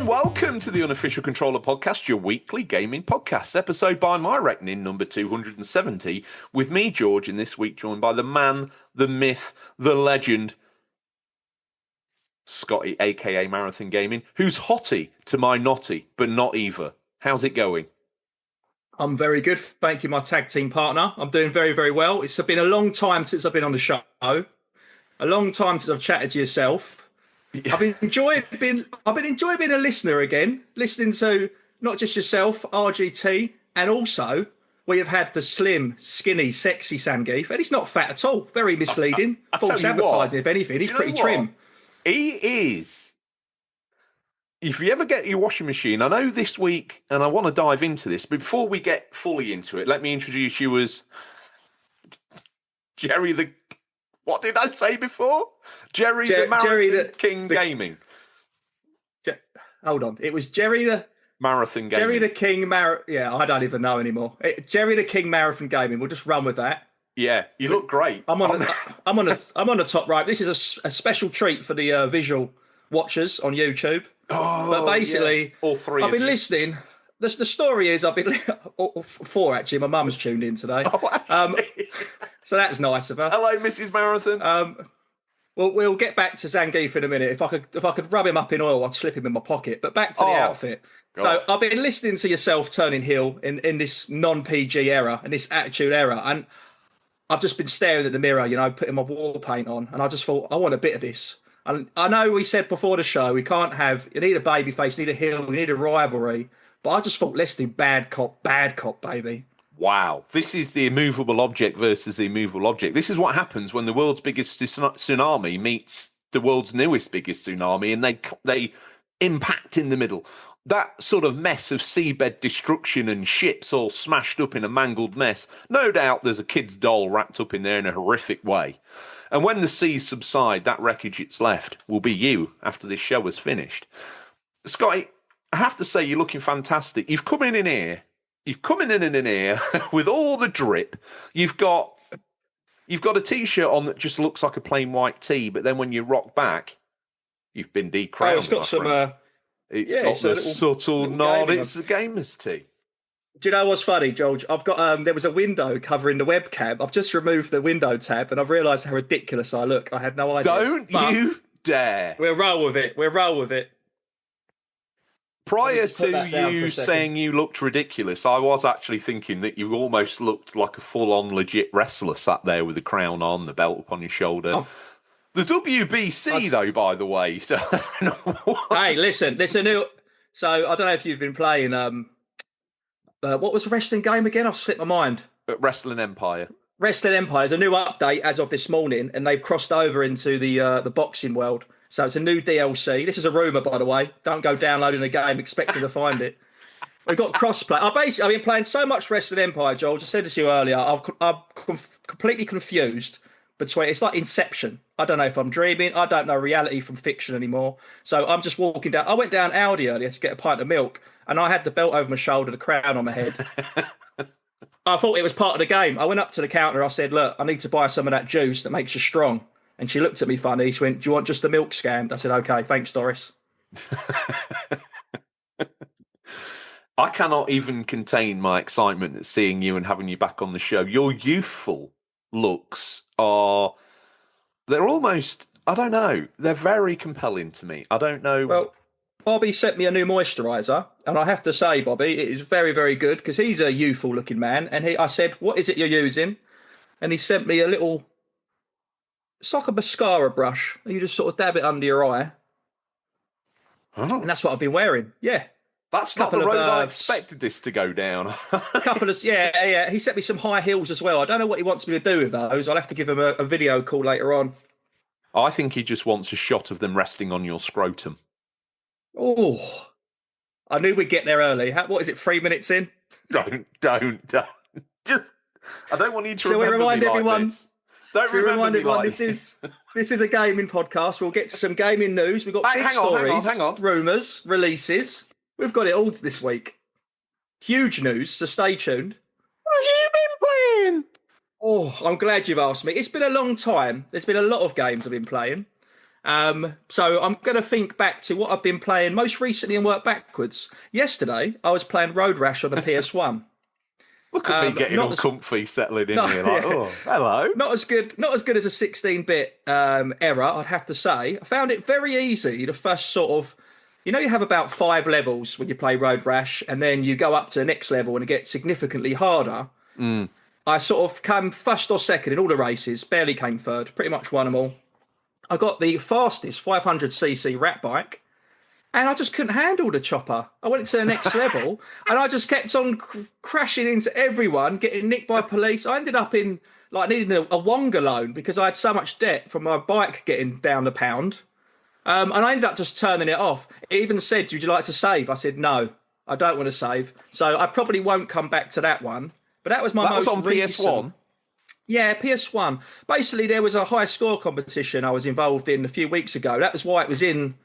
Welcome to the Unofficial Controller Podcast, your weekly gaming podcast, episode by my reckoning, number 270, with me, George, and this week joined by the man, the myth, the legend, Scotty, aka Marathon Gaming, who's hotty to my notty, but not either. How's it going? I'm very good, thank you, my tag team partner. I'm doing very, very well. It's been a long time since I've been on the show, a long time since I've chatted to yourself. Yeah. I've been enjoying being a listener again, listening to not just yourself, RGT, and also we have had the slim, skinny, sexy Zangief, and he's not fat at all. Very misleading, false advertising. If anything, he's pretty trim. He is. If you ever get your washing machine, I know this week, and I want to dive into this, but before we get fully into it, let me introduce you as Jerry the. What did I say before? Jerry the Marathon King Gaming. Hold on. It was Jerry the... Marathon Gaming. Jerry the King Yeah, I don't even know anymore. Jerry the King Marathon Gaming. We'll just run with that. Yeah, you look great. I'm on the top right. This is a special treat for the visual watchers on YouTube. Oh, but basically, yeah. All three I've been listening. The story is I've been... Four, actually. My mum's tuned in today. Oh, so that's nice of her. Hello, Mrs. Marathon. Well, we'll get back to Zangief in a minute. If I could rub him up in oil, I'd slip him in my pocket. But back to the outfit. God. So I've been listening to yourself turning heel in this non-PG era, in this attitude era, and I've just been staring at the mirror, putting my war paint on, and I just thought, I want a bit of this. And I know we said before the show, you need a baby face, you need a heel, you need a rivalry, but I just thought, let's do bad cop, baby. Wow. This is the immovable object versus the immovable object. This is what happens when the world's biggest tsunami meets the world's newest biggest tsunami, and they impact in the middle. That sort of mess of seabed destruction and ships all smashed up in a mangled mess. No doubt there's a kid's doll wrapped up in there in a horrific way. And when the seas subside, that wreckage it's left will be you after this show is finished. Scotty, I have to say you're looking fantastic. You've come in here with all the drip. You've got a T-shirt on that just looks like a plain white tee, but then when you rock back, you've been decrowned. Oh, it's got some. It's got the subtle nod. It's a gamer's tee. Do you know what's funny, George? I've got there was a window covering the webcam. I've just removed the window tab, and I've realised how ridiculous I look. I had no idea. Don't you dare! We'll roll with it. Prior to you saying you looked ridiculous, I was actually thinking that you almost looked like a full-on legit wrestler sat there with the crown on, the belt upon your shoulder. Oh. The WBC, though, by the way. So, hey, listen, there's a new... So, I don't know if you've been playing... what was the wrestling game again? I've slipped my mind. Wrestling Empire. Wrestling Empire is a new update as of this morning, and they've crossed over into the boxing world. So it's a new DLC. This is a rumour, by the way. Don't go downloading a game expecting to find it. We've got crossplay. I've been playing so much Wrestling Empire, Joel. I said this to you earlier. I'm completely confused between. It's like Inception. I don't know if I'm dreaming. I don't know reality from fiction anymore. So I'm just walking down. I went down Aldi earlier to get a pint of milk, and I had the belt over my shoulder, the crown on my head. I thought it was part of the game. I went up to the counter. I said, "Look, I need to buy some of that juice that makes you strong." And she looked at me funny. She went, "Do you want just the milk scammed?" I said, "Okay, thanks, Doris." I cannot even contain my excitement at seeing you and having you back on the show. Your youthful looks they're almost, I don't know, they're very compelling to me. I don't know. Well, Bobby sent me a new moisturiser, and I have to say, Bobby, it is very, very good because he's a youthful looking man. And I said, "What is it you're using?" And he sent me a little... It's like a mascara brush. You just sort of dab it under your eye. Oh. And that's what I've been wearing. Yeah. That's not the road I expected this to go down. A couple of... Yeah. He sent me some high heels as well. I don't know what he wants me to do with those. I'll have to give him a video call later on. I think he just wants a shot of them resting on your scrotum. Oh. I knew we'd get there early. What is it, 3 minutes in? Don't. Just... I don't want you to Shall we remind me like everyone... this. Don't Should we remember remind me everyone, like this is a gaming podcast. We'll get to some gaming news. We've got big stories, hang on. rumours, releases. We've got it all this week. Huge news, so stay tuned. What have you been playing? Oh, I'm glad you've asked me. It's been a long time. There's been a lot of games I've been playing. So I'm going to think back to what I've been playing most recently and work backwards. Yesterday, I was playing Road Rash on the PS1. Look at me getting all comfy, settling in here. Like, oh, hello. Not as good as a 16-bit era, I'd have to say. I found it very easy. The first sort of, you have about 5 levels when you play Road Rash, and then you go up to the next level and it gets significantly harder. I sort of came first or second in all the races, barely came third, pretty much won them all. I got the fastest 500cc rat bike, and I just couldn't handle the chopper. I went to the next level, and I just kept on crashing into everyone, getting nicked by police. I ended up in needing a Wonga loan because I had so much debt from my bike getting down the pound. And I ended up just turning it off. It even said, "Would you like to save?" I said, "No, I don't want to save." So I probably won't come back to that one. But that was my most on recent. PS1? Yeah, PS1. Basically, there was a high score competition I was involved in a few weeks ago. That was why it was in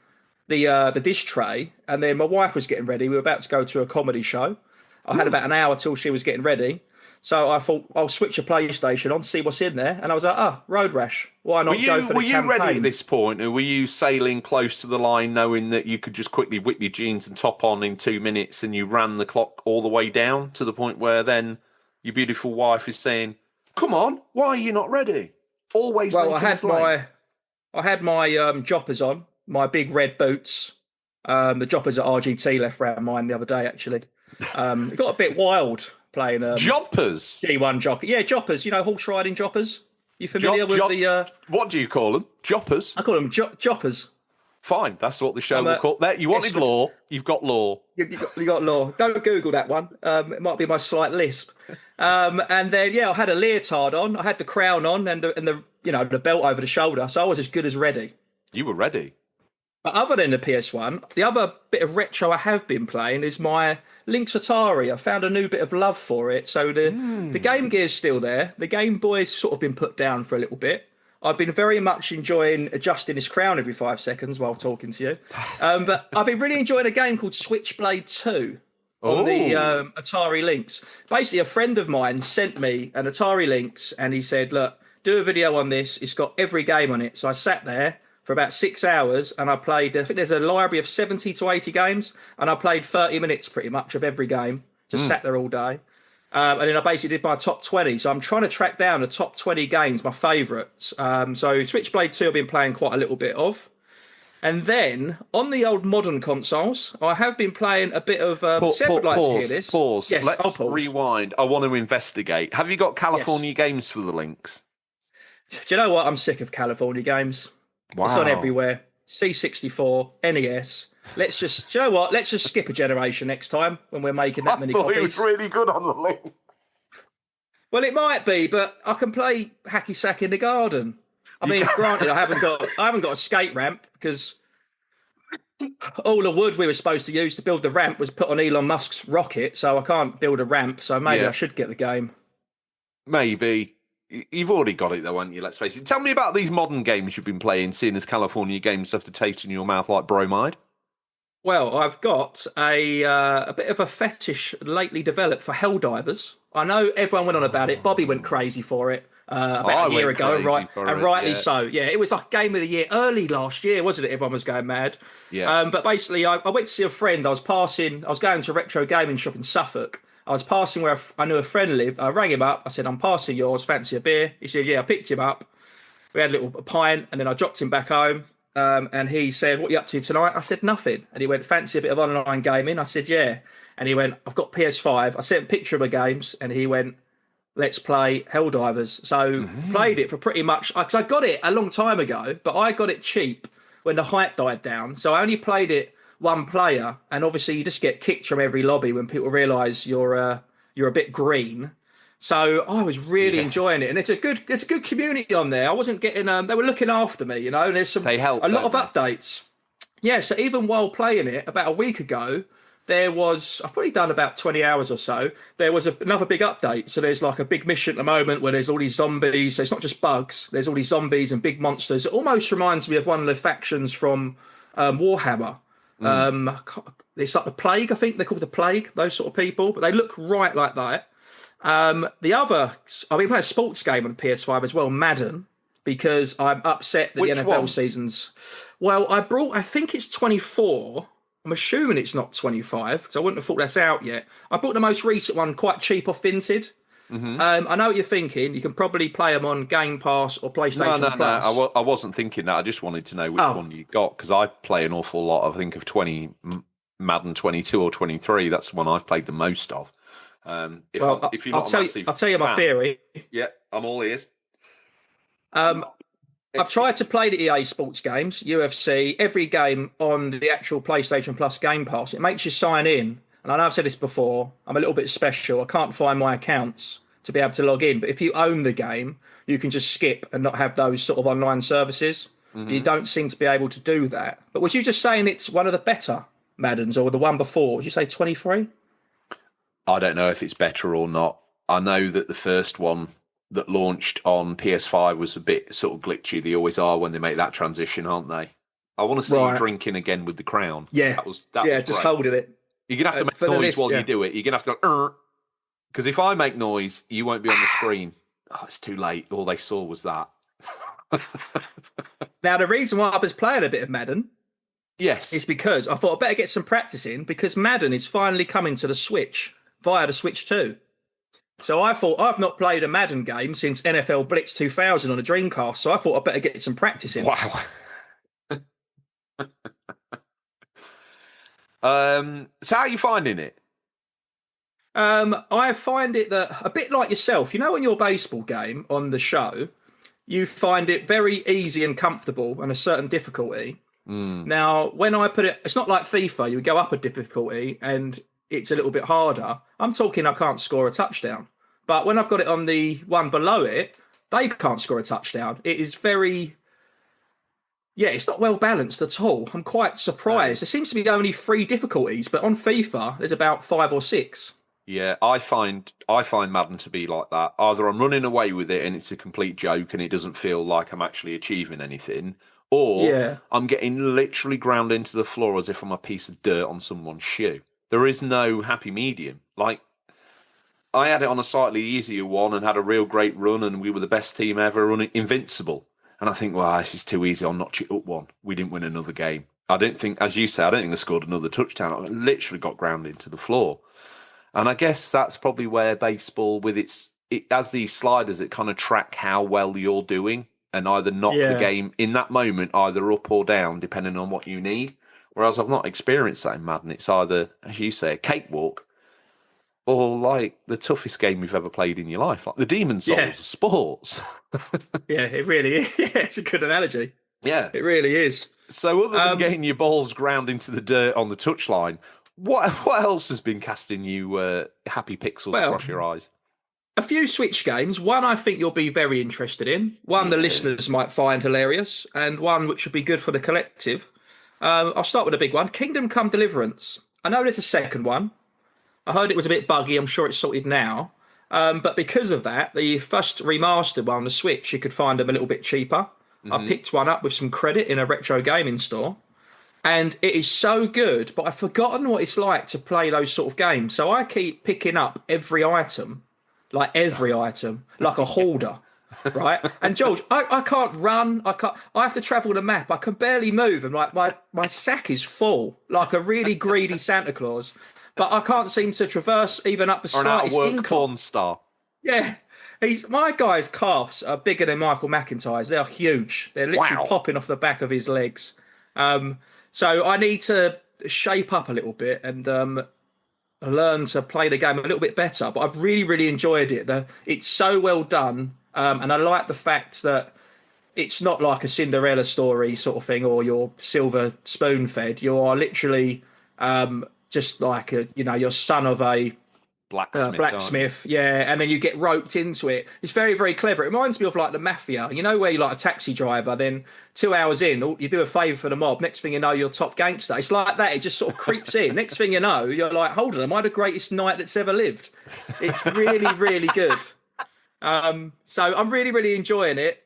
the dish tray. And then my wife was getting ready. We were about to go to a comedy show. I had about an hour till she was getting ready. So I thought, I'll switch a PlayStation on, see what's in there. And I was like, Road Rash. Why not go for the campaign? Were you ready at this point? Or were you sailing close to the line knowing that you could just quickly whip your jeans and top on in 2 minutes and you ran the clock all the way down to the point where then your beautiful wife is saying, "Come on, why are you not ready?" Always. Well, I had my joppers on, my big red boots. The joppers at RGT left round mine the other day, actually. It got a bit wild playing joppers. G1 jockey. Yeah, joppers. Horse riding joppers. You familiar with the? What do you call them? Joppers. I call them joppers. Fine, that's what the show will call. There, you wanted law. You've got law. You got law. Don't Google that one. It might be my slight lisp. And then I had a leotard on. I had the crown on and the belt over the shoulder. So I was as good as ready. You were ready. But other than the PS1, the other bit of retro I have been playing is my Lynx Atari. I found a new bit of love for it. So the Game Gear's still there. The Game Boy's sort of been put down for a little bit. I've been very much enjoying adjusting this crown every 5 seconds while talking to you. But I've been really enjoying a game called Switchblade 2 on the Atari Lynx. Basically, a friend of mine sent me an Atari Lynx and he said, "Look, do a video on this. It's got every game on it." So I sat there for about 6 hours and I played, I think there's a library of 70 to 80 games, and I played 30 minutes pretty much of every game. Just sat there all day. And then I basically did my top 20. So I'm trying to track down the top 20 games, my favourites. So Switchblade 2 I've been playing quite a little bit of. And then on the old modern consoles, I have been playing a bit of... Seb would like to hear this. Pause. Yes, Let's pause. Rewind. I want to investigate. Have you got California games for the Lynx? Do you know what? I'm sick of California games. Wow. It's on everywhere. C64, NES... Let's just skip a generation next time when we're making that many copies. I thought it was really good on the Lynx. Well, it might be, but I can play hacky sack in the garden. I mean, granted, I haven't got a skate ramp because all the wood we were supposed to use to build the ramp was put on Elon Musk's rocket, so I can't build a ramp. So maybe I should get the game. Maybe. You've already got it though, haven't you? Let's face it. Tell me about these modern games you've been playing, seeing as California games have to taste in your mouth like bromide. Well, I've got a bit of a fetish lately developed for Helldivers. I know everyone went on about it. Bobby went crazy for it about a year ago, rightly so. Yeah, it was like Game of the Year early last year, wasn't it? Everyone was going mad. Yeah. But basically, I went to see a friend. I was going to a retro gaming shop in Suffolk. I was passing where I knew a friend lived. I rang him up. I said, "I'm passing yours. Fancy a beer?" He said, "Yeah." I picked him up. We had a pint, and then I dropped him back home. And he said, "What are you up to tonight?" I said, "Nothing." And he went, "Fancy a bit of online gaming?" I said, "Yeah." And he went, "I've got PS5. I sent a picture of my games. And he went, "Let's play Helldivers." So played it for pretty much, because I got it a long time ago, but I got it cheap when the hype died down. So I only played it one player. And obviously you just get kicked from every lobby when people realise you're a bit green. So I was really enjoying it, and it's a good community on there. I wasn't getting they were looking after me, and there's a lot of updates. Yeah, so even while playing it about a week ago, I've probably done about 20 hours or so. There was another big update. So there's like a big mission at the moment where there's all these zombies. So it's not just bugs. There's all these zombies and big monsters. It almost reminds me of one of the factions from Warhammer. It's like the Plague, I think they're called the Plague, those sort of people. But they look right like that. I've been playing a sports game on PS5 as well, Madden, because I'm upset that Which the NFL one? seasons. Well, I think it's 24. I'm assuming it's not 25 because I wouldn't have thought that's out yet. I bought the most recent one quite cheap off Vinted. I know what you're thinking. You can probably play them on Game Pass or PlayStation Plus. No. I wasn't thinking that. I just wanted to know which one you got because I play an awful lot. I think of Madden 22 or 23. That's the one I've played the most of. I'll tell you my theory. Yeah, I'm all ears. I've tried to play the EA sports games, UFC, every game on the actual PlayStation Plus Game Pass. It makes you sign in. And I know I've said this before, I'm a little bit special. I can't find my accounts to be able to log in. But if you own the game, you can just skip and not have those sort of online services. You don't seem to be able to do that. But was you just saying it's one of the better Maddens or the one before? Did you say 23? I don't know if it's better or not. I know that the first one that launched on PS5 was a bit sort of glitchy. They always are when they make that transition, aren't they? I want to see you drinking again with the crown. Yeah, that was just great. holding it. You're going to have to make noise while you do it. You're going to have to because if I make noise, you won't be on the screen. Oh, it's too late. All they saw was that. Now, the reason why I was playing a bit of Madden is because I thought I'd better get some practice in because Madden is finally coming to the Switch via the Switch 2. So I thought I've not played a Madden game since NFL Blitz 2000 on a Dreamcast, so I thought I'd better get some practice in. Wow. So how are you finding it? I find it that a bit like yourself, in your baseball game on the show, you find it very easy and comfortable and a certain difficulty. Now, when I put it, it's not like FIFA, you go up a difficulty and it's a little bit harder. I'm talking I can't score a touchdown. But when I've got it on the one below it, they can't score a touchdown. It is very... Yeah, it's not well balanced at all. I'm quite surprised. There seems to be only 3 difficulties, but on FIFA, there's about 5 or 6. Yeah, I find Madden to be like that. Either I'm running away with it and it's a complete joke and it doesn't feel like I'm actually achieving anything, or I'm getting literally ground into the floor as if I'm a piece of dirt on someone's shoe. There is no happy medium. Like, I had it on a slightly easier one and had a real great run and we were the best team ever, running invincible. And I think, well, this is too easy. I'll notch it up one. We didn't win another game. I don't think, as you say, I don't think they scored another touchdown. I literally got ground into the floor. And I guess that's probably where baseball, with it has these sliders that kind of track how well you're doing and either knock the game in that moment, either up or down, depending on what you need. Whereas I've not experienced that in Madden. It's either, as you say, a cakewalk or like the toughest game you've ever played in your life, like the Demon Souls of sports. Yeah, it really is. Yeah, it's a good analogy. Yeah. It really is. So other than getting your balls ground into the dirt on the touchline, what else has been casting you happy pixels across your eyes? A few Switch games. One I think you'll be very interested in. One the listeners might find hilarious. And one which would be good for the collective. I'll start with a big one. Kingdom Come Deliverance. I know there's a second one. I heard it was a bit buggy. I'm sure it's sorted now. But because of that, the first remastered one on the Switch, you could find them a little bit cheaper. I picked one up with some credit in a retro gaming store. And it is so good, but I've forgotten what it's like to play those sort of games. So I keep picking up every item, like a hoarder, right? And George, I can't run. I have to travel the map. I can barely move. And like my sack is full, like a really greedy Santa Claus. But I can't seem to traverse even up the slightest incline. Or an out-of-work porn star. Yeah. My guy's calves are bigger than Michael McIntyre's. They're huge. They're literally popping off the back of his legs. So I need to shape up a little bit and learn to play the game a little bit better. But I've really, really enjoyed it. It's so well done. And I like the fact that it's not like a Cinderella story sort of thing or you're silver spoon fed. You are literally... just like you're son of a blacksmith. Yeah, and then you get roped into it. It's very, very clever. It reminds me of like the mafia. You know, where you're like a taxi driver, then 2 hours in, you do a favour for the mob. Next thing you know, you're top gangster. It's like that. It just sort of creeps in. Next thing you know, you're like, hold on, am I the greatest knight that's ever lived? It's really, really good. So I'm really, really enjoying it.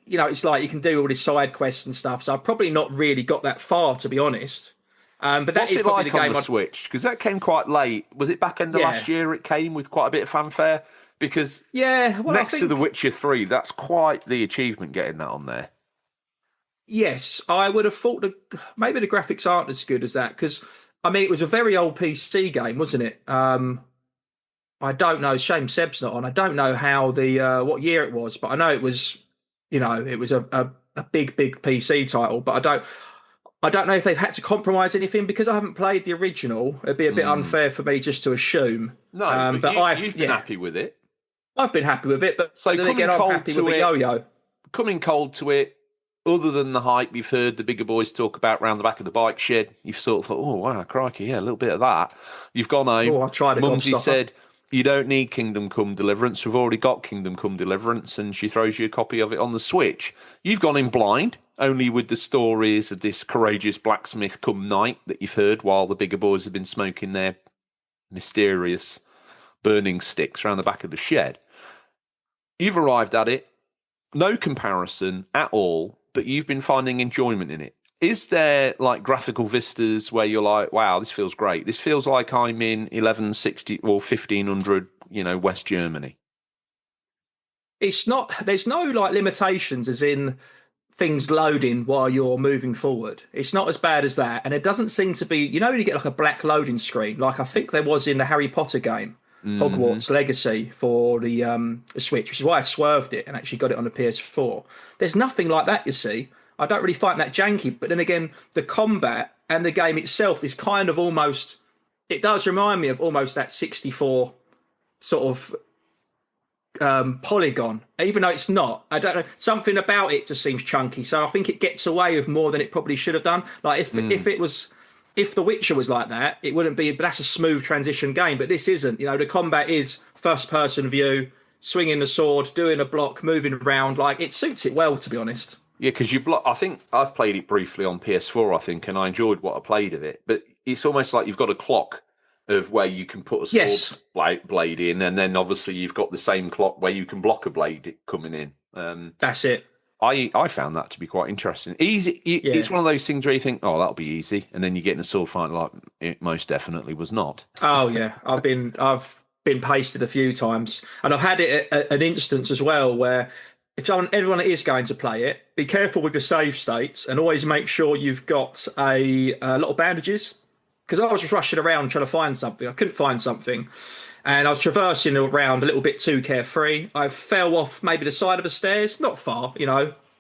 It's like you can do all this side quests and stuff. So I've probably not really got that far, to be honest. But that What's is it probably like the on game the Switch? Because that came quite late. Was it back end of last year it came with quite a bit of fanfare? Because next to The Witcher 3, that's quite the achievement getting that on there. Yes, I would have thought maybe the graphics aren't as good as that. Because, I mean, it was a very old PC game, wasn't it? I don't know. Shame Seb's not on. I don't know how what year it was, but I know it was, it was a big, big PC title. But I don't know if they've had to compromise anything because I haven't played the original. It'd be a bit unfair for me just to assume. No, but you've been happy with it. I've been happy with it, but so then again, I'm happy with the yo-yo. Coming cold to it, other than the hype you've heard the bigger boys talk about round the back of the bike shed, you've sort of thought, oh, wow, crikey, yeah, a little bit of that. You've gone home. I tried Mumsy said, you don't need Kingdom Come Deliverance. We've already got Kingdom Come Deliverance, and she throws you a copy of it on the Switch. You've gone in blind, only with the stories of this courageous blacksmith come night that you've heard while the bigger boys have been smoking their mysterious burning sticks around the back of the shed. You've arrived at it, no comparison at all, but you've been finding enjoyment in it. Is there like graphical vistas where you're like, wow, this feels great. This feels like I'm in 1160 or 1500, West Germany. It's not, there's no like limitations as in things loading while you're moving forward. It's not as bad as that. And it doesn't seem to be, when you get like a black loading screen, like I think there was in the Harry Potter game, Hogwarts Legacy for the Switch, which is why I swerved it and actually got it on the PS4. There's nothing like that, you see. I don't really find that janky, but then again, the combat and the game itself is kind of almost, it does remind me of almost that 64 sort of polygon, even though it's not. I don't know, something about it just seems chunky, so I think it gets away with more than it probably should have done. Like if The Witcher was like that, it wouldn't be, but that's a smooth transition game, but this isn't. The combat is first person view, swinging the sword, doing a block, moving around, like it suits it well, to be honest. Yeah, because I think I've played it briefly on PS4, I think, and I enjoyed what I played of it. But it's almost like you've got a clock of where you can put a sword blade in, and then obviously you've got the same clock where you can block a blade coming in. That's it. I found that to be quite interesting. Easy. It's one of those things where you think, oh, that'll be easy, and then you get in a sword fight like it most definitely was not. Oh yeah, I've been pasted a few times, and I've had it at an instance as well where, if everyone is going to play it, be careful with your save states and always make sure you've got a lot of bandages. Because I was just rushing around trying to find something. I couldn't find something. And I was traversing around a little bit too carefree. I fell off maybe the side of the stairs, not far,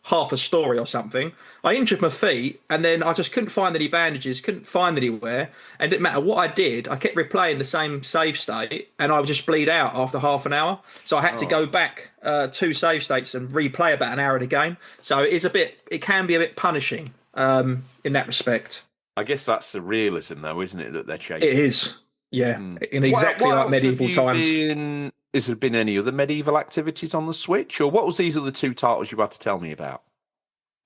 half a story or something. I injured my feet, and then I just couldn't find any bandages, couldn't find anywhere. And it didn't matter what I did, I kept replaying the same save state, and I would just bleed out after half an hour. So I had to go back 2 save states and replay about an hour of the game. So it can be a bit punishing in that respect. I guess that's the realism, though, isn't it, that they're chasing? It is, yeah. In exactly like medieval times. Has there been any other medieval activities on the Switch, or what was these other 2 titles you had to tell me about?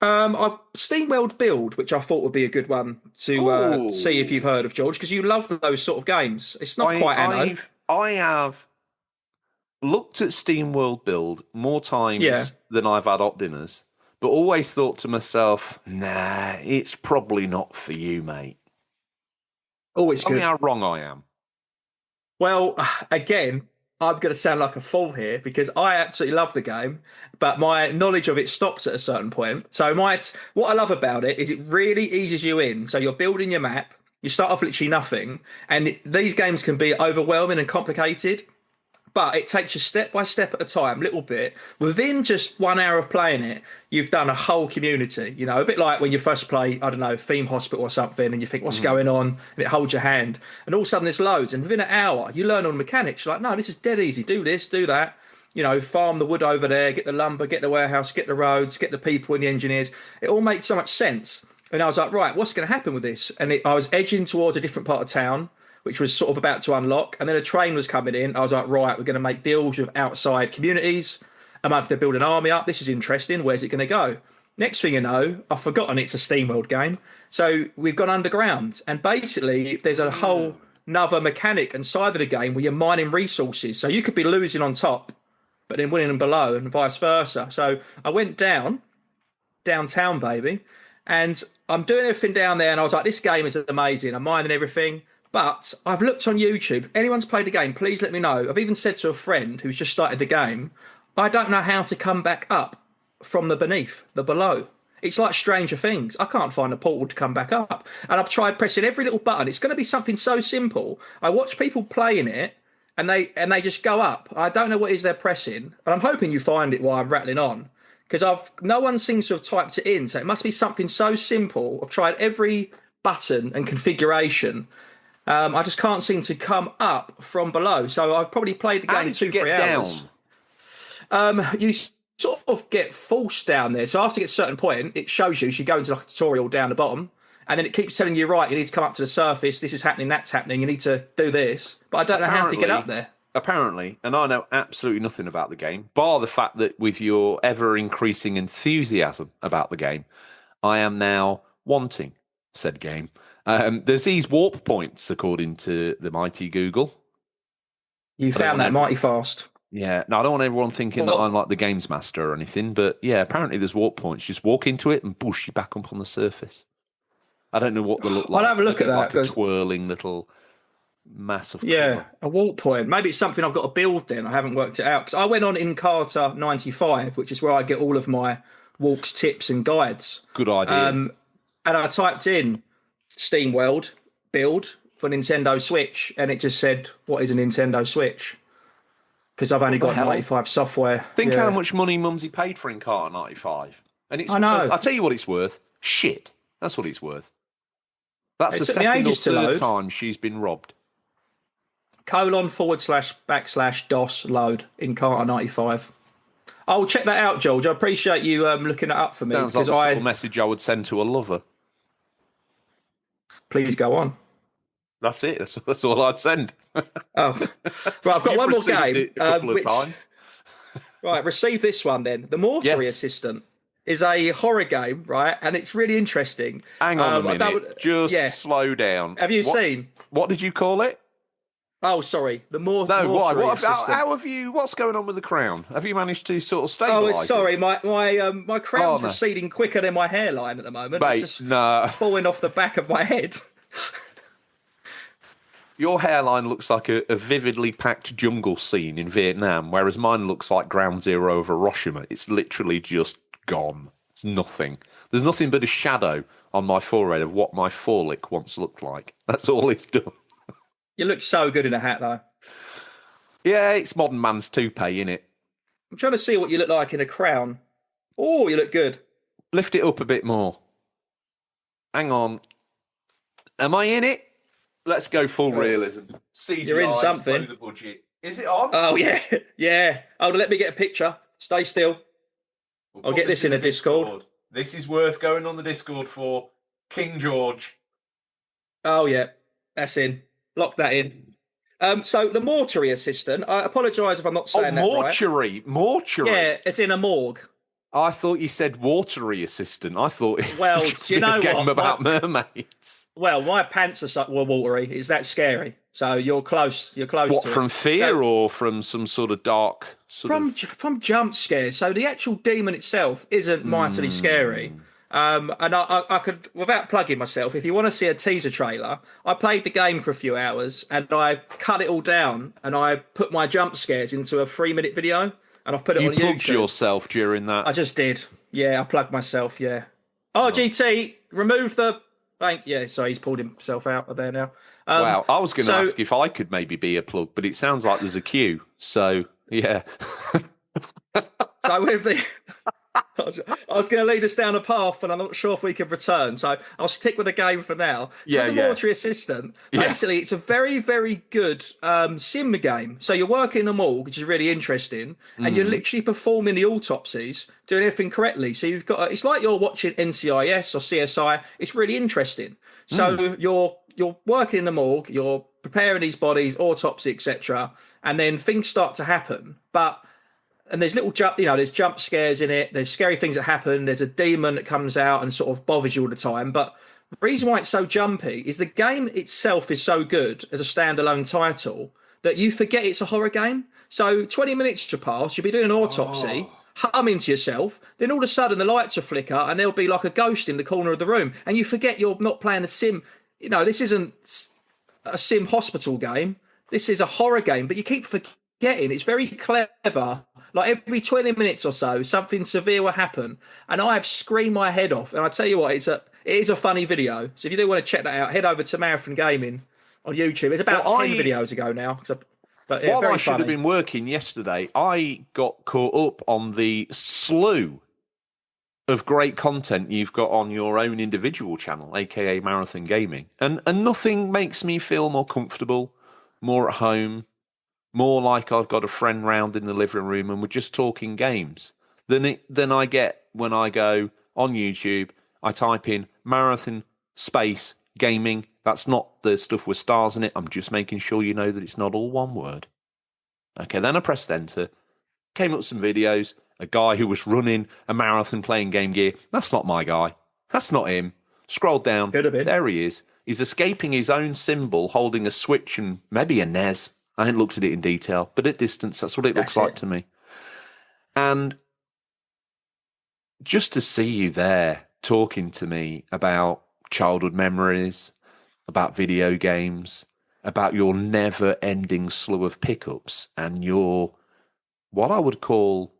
I've SteamWorld Build, which I thought would be a good one to see if you've heard of, George, because you love those sort of games. It's not quite Anno. I have looked at SteamWorld Build more times than I've had hot dinners, but always thought to myself, nah, it's probably not for you, mate. Oh, it's good. Tell me how wrong I am. Well, again, I'm going to sound like a fool here because I absolutely love the game, but my knowledge of it stops at a certain point. So what I love about it is it really eases you in. So you're building your map, you start off literally nothing, and these games can be overwhelming and complicated, but it takes you step by step at a time, little bit. Within just 1 hour of playing it, you've done a whole community. A bit like when you first play, I don't know, Theme Hospital or something, and you think, what's going on? And it holds your hand. And all of a sudden there's loads. And within an hour, you learn all the mechanics. You're like, no, this is dead easy. Do this, do that. Farm the wood over there, get the lumber, get the warehouse, get the roads, get the people and the engineers. It all makes so much sense. And I was like, right, what's going to happen with this? And I was edging towards a different part of town, which was sort of about to unlock. And then a train was coming in. I was like, right, we're going to make deals with outside communities. I'm going to have to build an army up. This is interesting. Where's it going to go? Next thing you know, I've forgotten it's a SteamWorld game. So we've gone underground. And basically, there's a whole another mechanic inside of the game where you're mining resources. So you could be losing on top, but then winning below and vice versa. So I went downtown, baby. And I'm doing everything down there. And I was like, this game is amazing. I'm mining everything. But I've looked on YouTube. Anyone's played the game, please let me know. I've even said to a friend who's just started the game, I don't know how to come back up from the below. It's like Stranger Things. I can't find a portal to come back up. And I've tried pressing every little button. It's going to be something so simple. I watch people playing it and they just go up. I don't know what it is they're pressing. And I'm hoping you find it while I'm rattling on. Because no one seems to have typed it in. So it must be something so simple. I've tried every button and configuration. I just can't seem to come up from below. So I've probably played the game 2-3 hours. You sort of get forced down there. So after you get a certain point, it shows you. So you go into like a tutorial down the bottom, and then it keeps telling you, right, you need to come up to the surface. This is happening, that's happening. You need to do this. But I don't know how to get up there. Apparently, and I know absolutely nothing about the game, bar the fact that with your ever-increasing enthusiasm about the game, I am now wanting said game. There's these warp points, according to the mighty Google. You found that mighty fast. Yeah. No, I don't want everyone thinking that I'm like the games master or anything, but yeah, apparently there's warp points. Just walk into it and push you back up on the surface. I don't know what they look like. I'll have a look at that. Like a twirling little mass of colour. A warp point. Maybe it's something I've got to build then. I haven't worked it out. Because I went on Encarta 95, which is where I get all of my walks, tips and guides. Good idea. And I typed in SteamWorld build for Nintendo Switch, and it just said, what is a Nintendo Switch? Because I've only got 95 software. Think how much money Mumsy paid for Encarta 95. And it's I know. I'll tell you what it's worth. Shit. That's what it's worth. That's the took me second or ages to third load. time she's been robbed. :// load Encarta 95. I'll check that out, George. I appreciate you looking it up for me. Sounds like a sort of message I would send to a lover. Please go on. That's it. That's all I'd send. Oh, right. I've got one more game. It a couple of times. Right, receive this one then. The Mortuary Assistant is a horror game, right? And it's really interesting. Hang on a minute. Just slow down. Have you seen? What did you call it? Oh, sorry. The Mortuary Assistant. How have you? What's going on with the crown? Have you managed to sort of stabilise? Oh, sorry. My crown's receding quicker than my hairline at the moment. Mate, it's just falling off the back of my head. Your hairline looks like a vividly packed jungle scene in Vietnam, whereas mine looks like Ground Zero of Hiroshima. It's literally just gone. It's nothing. There's nothing but a shadow on my forehead of what my forelick once looked like. That's all it's done. You look so good in a hat, though. Yeah, it's modern man's toupee, innit? I'm trying to see what you look like in a crown. Oh, you look good. Lift it up a bit more. Hang on. Am I in it? Let's go full realism. CGI, you're in something. The budget. Is it on? Oh, yeah. Yeah. Oh, let me get a picture. Stay still. I'll get this in a Discord. This is worth going on the Discord for. King George. Oh, yeah. That's in. Lock that in. So the Mortuary Assistant, I apologise if I'm not saying that right. Mortuary. Yeah, it's in a morgue. I thought you said watery assistant. I thought it was do you know a game what? about mermaids. Well, my pants were watery. It's that scary. So you're close. You're close. What, to from it. fear or from some sort of dark? From jump scares. So the actual demon itself isn't mightily scary. And I could, without plugging myself, if you want to see a teaser trailer, I played the game for a few hours and I cut it all down and I put my jump scares into a 3-minute video and I've put it on YouTube. You plugged yourself during that? I just did. Yeah, I plugged myself, yeah. Oh, GT, remove the... Yeah, so he's pulled himself out of there now. Wow, I was going to ask if I could maybe be a plug, but it sounds like there's a queue. So, yeah. So with the... I was going to lead us down a path, and I'm not sure if we can return. So I'll stick with the game for now. So the Mortuary Assistant, basically, it's a very, very good sim game. So you're working in a morgue, which is really interesting, and you're literally performing the autopsies, doing everything correctly. So you've got it's like you're watching NCIS or CSI. It's really interesting. So you're working in the morgue, you're preparing these bodies, autopsy, etc., and then things start to happen. And there's there's jump scares in it. There's scary things that happen. There's a demon that comes out and sort of bothers you all the time. But the reason why it's so jumpy is the game itself is so good as a standalone title that you forget it's a horror game. So 20 minutes to pass, you'll be doing an autopsy, humming to yourself, then all of a sudden the lights will flicker and there'll be like a ghost in the corner of the room, and you forget you're not playing a sim. This isn't a sim hospital game. This is a horror game, but you keep forgetting. It's very clever. Like every 20 minutes or so, something severe will happen, and I have screamed my head off. And I tell you what, it is a funny video. So if you do want to check that out, head over to Marathon Gaming on YouTube. It's about 10 videos ago now. But yeah, while I should have been working yesterday, I got caught up on the slew of great content you've got on your own individual channel, aka Marathon Gaming, and nothing makes me feel more comfortable, more at home, more like I've got a friend round in the living room and we're just talking games than I get when I go on YouTube. I type in Marathon space gaming. That's not the stuff with stars in it. I'm just making sure you know that it's not all one word. Okay, then I pressed enter. Came up with some videos. A guy who was running a marathon playing Game Gear. That's not my guy. That's not him. Scrolled down. Could have been. There he is. He's escaping his own symbol, holding a Switch and maybe a NES. I haven't looked at it in detail, but at distance, that's what it looks like to me. And just to see you there talking to me about childhood memories, about video games, about your never-ending slew of pickups and your, what I would call,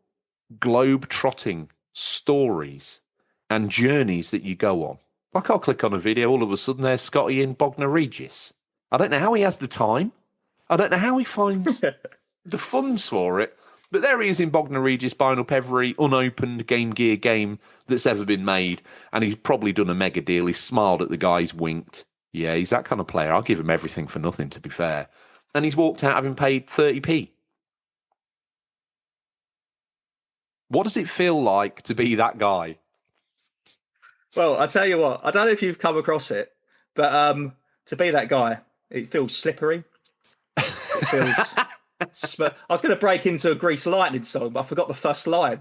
globe-trotting stories and journeys that you go on. Like I'll click on a video, all of a sudden there's Scotty in Bognor Regis. I don't know how he has the time. I don't know how he finds the funds for it. But there he is in Bognor Regis buying up every unopened Game Gear game that's ever been made. And he's probably done a mega deal. He's smiled at the guy, he's winked. Yeah, he's that kind of player. I'll give him everything for nothing, to be fair. And he's walked out having paid 30p. What does it feel like to be that guy? Well, I tell you what, I don't know if you've come across it, but to be that guy, it feels slippery. It feels... I was going to break into a Grease Lightning song, but I forgot the first line.